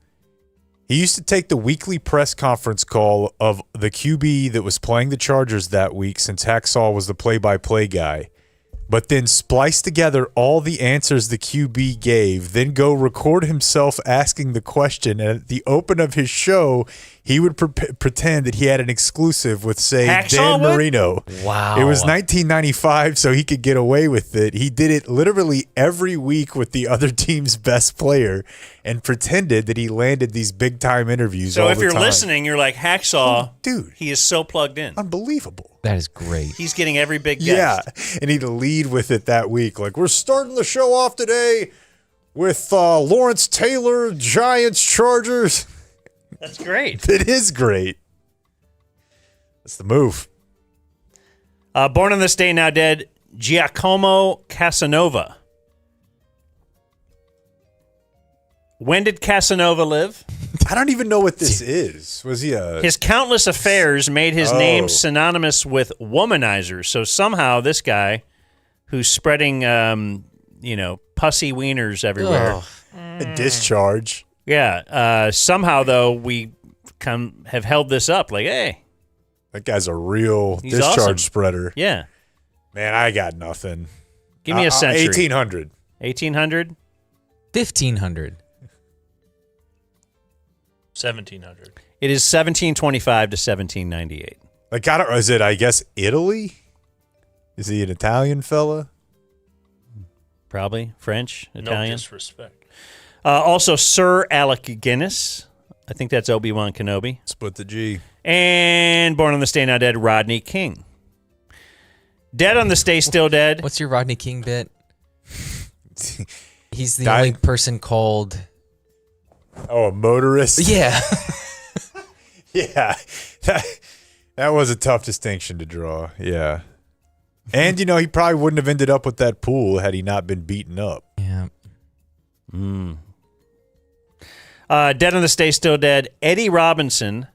he used to take the weekly press conference call of the QB that was playing the Chargers that week, since Hacksaw was the play-by-play guy, but then splice together all the answers the QB gave, then go record himself asking the question. And at the open of his show, he would pretend that he had an exclusive with, say, Hacksaw Dan would? Marino. Wow. It was 1995, so he could get away with it. He did it literally every week with the other team's best player and pretended that he landed these big-time interviews So all if the you're time. listening, you're like, Hacksaw, dude, he is so plugged in. Unbelievable. That is great. He's getting every big guest. Yeah, and he'd lead with it that week. Like, we're starting the show off today with Lawrence Taylor, Giants, Chargers. That's great. It is great. That's the move. Born on this day, now dead, Giacomo Casanova. When did Casanova live? I don't even know what this is. Was he a... His countless affairs made his name synonymous with womanizer. So somehow this guy who's spreading, pussy wieners everywhere. A discharge. Yeah. Somehow, though, we have held this up. Like, hey. That guy's a real He's discharge awesome. spreader. Yeah. Man, I got nothing. Give me a century. 1800. 1800? 1500. 1700. It is 1725 to 1798. Like, is it, I guess, Italy? Is he an Italian fella? Probably. French, Italian. No disrespect. Also, Sir Alec Guinness. I think that's Obi-Wan Kenobi. Split the G. And born on this day, now dead, Rodney King. Dead on this day, still dead. What's your Rodney King bit? He's the Died- only person called... Oh, a motorist? Yeah. Yeah. That was a tough distinction to draw. Yeah. And, he probably wouldn't have ended up with that pool had he not been beaten up. Yeah. Dead on this day, still dead, Eddie Robinson,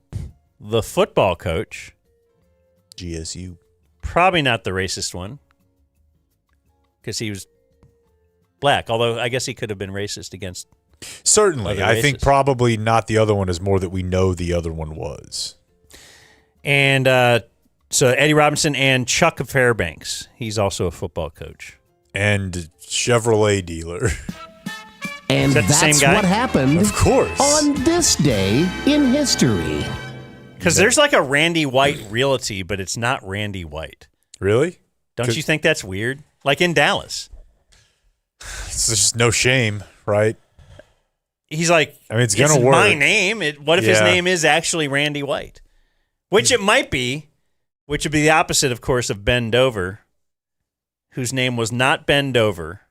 the football coach. GSU. Probably not the racist one because he was black, although I guess he could have been racist against Certainly. other I think races. probably not the other one, is more that we know the other one was. And so Eddie Robinson and Chuck Fairbanks. He's also a football coach. And Chevrolet dealer. And Is that the that's same guy? what happened Of course. on this day in history. Because there's like a Randy White Realty, but it's not Randy White. Really? Don't you think that's weird? Like in Dallas. It's just no shame, right? he's like, I mean, it's gonna work. My name. What if his Yeah. name is actually Randy White? Which it might be. Which would be the opposite, of course, of Ben Dover, whose name was not Ben Dover,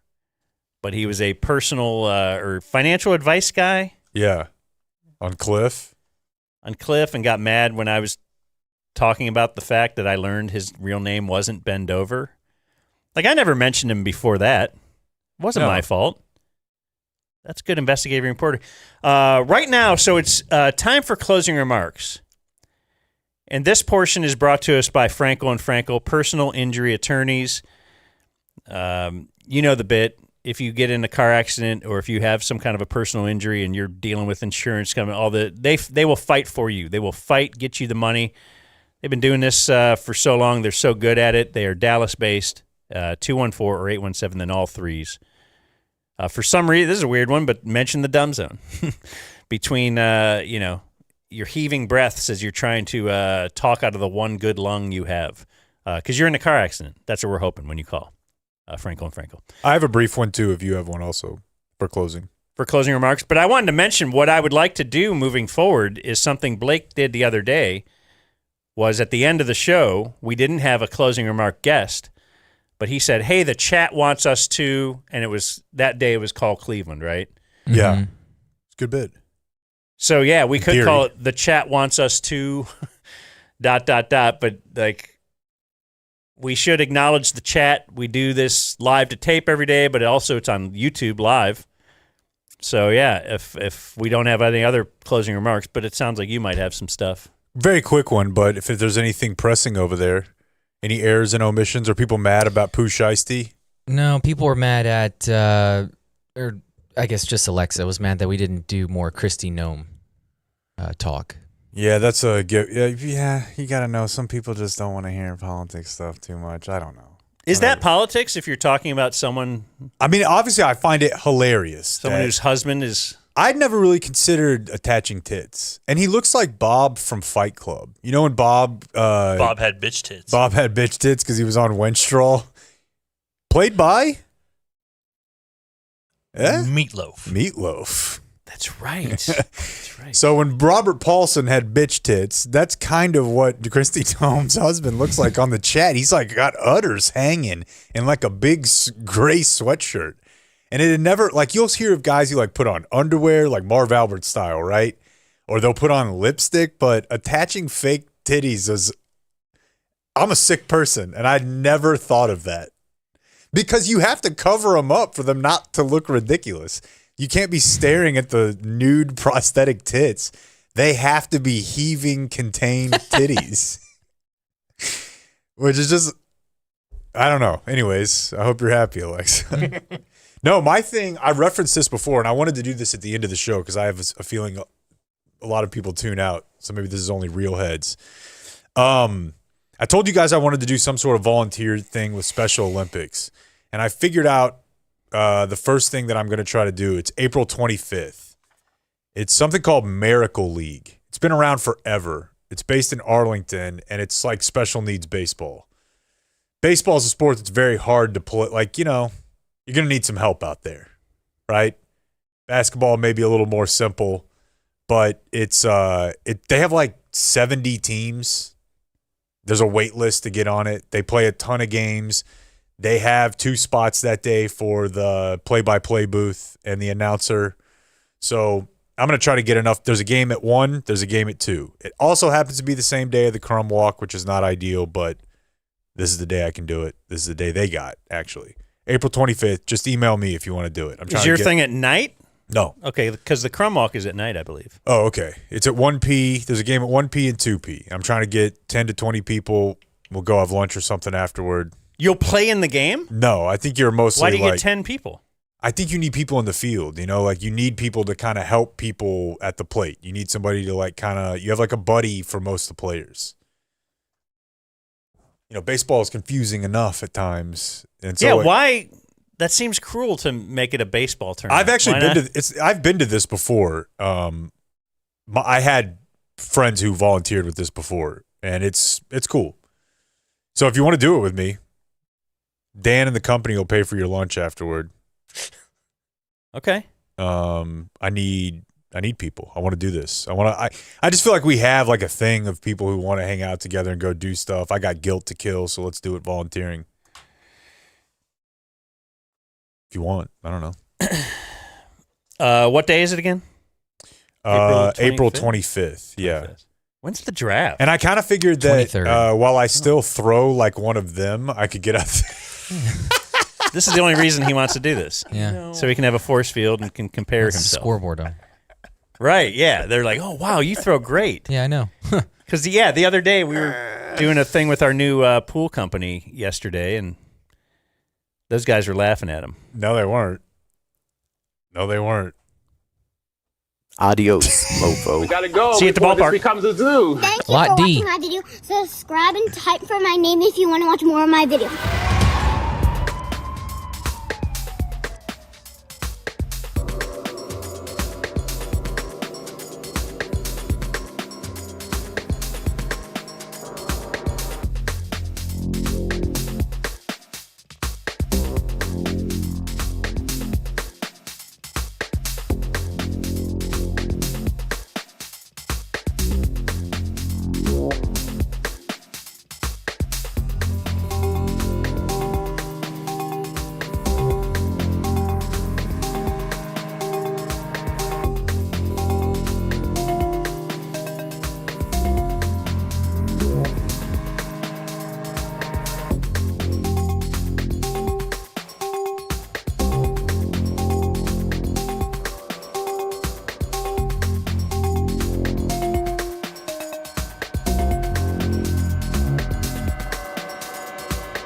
but he was a personal or financial advice guy. Yeah. On Cliff, and got mad when I was talking about the fact that I learned his real name wasn't Ben Dover. Like, I never mentioned him before that. It wasn't my fault. That's good investigative reporting. Right now, so it's time for closing remarks. And this portion is brought to us by Frankel & Frankel, personal injury attorneys. You know the bit. If you get in a car accident or if you have some kind of a personal injury and you're dealing with insurance company, they will fight for you. They will fight, get you the money. They've been doing this for so long. They're so good at it. They are Dallas-based, 214 or 817, then all threes. For some reason, this is a weird one, but mention the dumb zone. Between, your heaving breaths as you're trying to talk out of the one good lung you have. Because you're in a car accident. That's what we're hoping when you call. Frankel & Frankel. I have a brief one, too, if you have one also for closing. For closing remarks. But I wanted to mention what I would like to do moving forward is something Blake did the other day, was at the end of the show, we didn't have a closing remark guest, but he said, hey, the chat wants us to, and that day it was called Cleveland, right? Yeah. It's a good bit. So, yeah, we could Theory. call it the chat wants us to ... but like, we should acknowledge the chat. We do this live to tape every day, but also it's on YouTube live. So, yeah, if we don't have any other closing remarks, but it sounds like you might have some stuff. Very quick one, but if there's anything pressing over there, any errors and omissions, are people mad about Pooh Shiesty? No, people were mad at, or I guess just Alexa was mad that we didn't do more Christy Nome talk. Yeah, that's a good. Yeah, you got to know. Some people just don't want to hear politics stuff too much. I don't know. Is that politics if you're talking about someone? I mean, obviously, I find it hilarious. Someone whose husband is. I'd never really considered attaching tits. And he looks like Bob from Fight Club. You know when Bob had bitch tits. Bob had bitch tits because he was on Wenstrel. Played by? Meatloaf. That's right. So when Robert Paulson had bitch tits, that's kind of what Christy Tome's husband looks like on the chat. He's like got udders hanging in like a big gray sweatshirt. And it had never, like, you'll hear of guys who like put on underwear, like Marv Albert style, right? Or they'll put on lipstick, but attaching fake titties is, I'm a sick person, and I'd never thought of that. Because you have to cover them up for them not to look ridiculous. You can't be staring at the nude prosthetic tits. They have to be heaving, contained titties. Which is just, I don't know. Anyways, I hope you're happy, Alexa. No, my thing, I referenced this before, and I wanted to do this at the end of the show because I have a feeling a lot of people tune out. So maybe this is only real heads. I told you guys I wanted to do some sort of volunteer thing with Special Olympics. And I figured out the first thing that I'm going to try to do. It's April 25th. It's something called Miracle League. It's been around forever. It's based in Arlington, and it's like special needs baseball. Baseball is a sport that's very hard to play. Like, you know, you're going to need some help out there, right? Basketball may be a little more simple, but it's they have like 70 teams. There's a wait list to get on it. They play a ton of games. They have 2 spots that day for the play-by-play booth and the announcer. So I'm going to try to get enough. There's a game at 1. There's a game at 2. It also happens to be the same day of the Crumb Walk, which is not ideal, but this is the day I can do it. This is the day they got, actually. April 25th. Just email me if you want to do it. I'm trying Is your thing at night? No. Okay, because the Crumb Walk is at night, I believe. Oh, okay. It's at 1 p. There's a game at 1 p and 2 p. I'm trying to get 10 to 20 people. We'll go have lunch or something afterward. You'll play in the game? No, I think you're mostly Why do you like, get 10 people? I think you need people in the field, you know, like you need people to kind of help people at the plate. You need somebody to like kind of, you have like a buddy for most of the players. You know, baseball is confusing enough at times. And so why? That seems cruel to make it a baseball tournament. I've actually I've been to this before. I had friends who volunteered with this before, and it's cool. So if you want to do it with me, Dan and the company will pay for your lunch afterward. Okay. I need people. I want to do this. I just feel like we have like a thing of people who want to hang out together and go do stuff. I got guilt to kill, so let's do it volunteering. If you want, I don't know. What day is it again? April 25th. Yeah. When's the draft? And I kind of figured that while I still throw like one of them, I could get out. This is the only reason he wants to do this. Yeah. So he can have a force field and can compare himself. Scoreboard on. Right, yeah. They're like, oh, wow, you throw great. Yeah, I know. Because, the other day we were doing a thing with our new pool company yesterday, and those guys were laughing at him. No, they weren't. Adios, mofo. We gotta go. See you at the before ballpark. This becomes a zoo. Thank you for watching my video. Subscribe and type for my name if you want to watch more of my videos.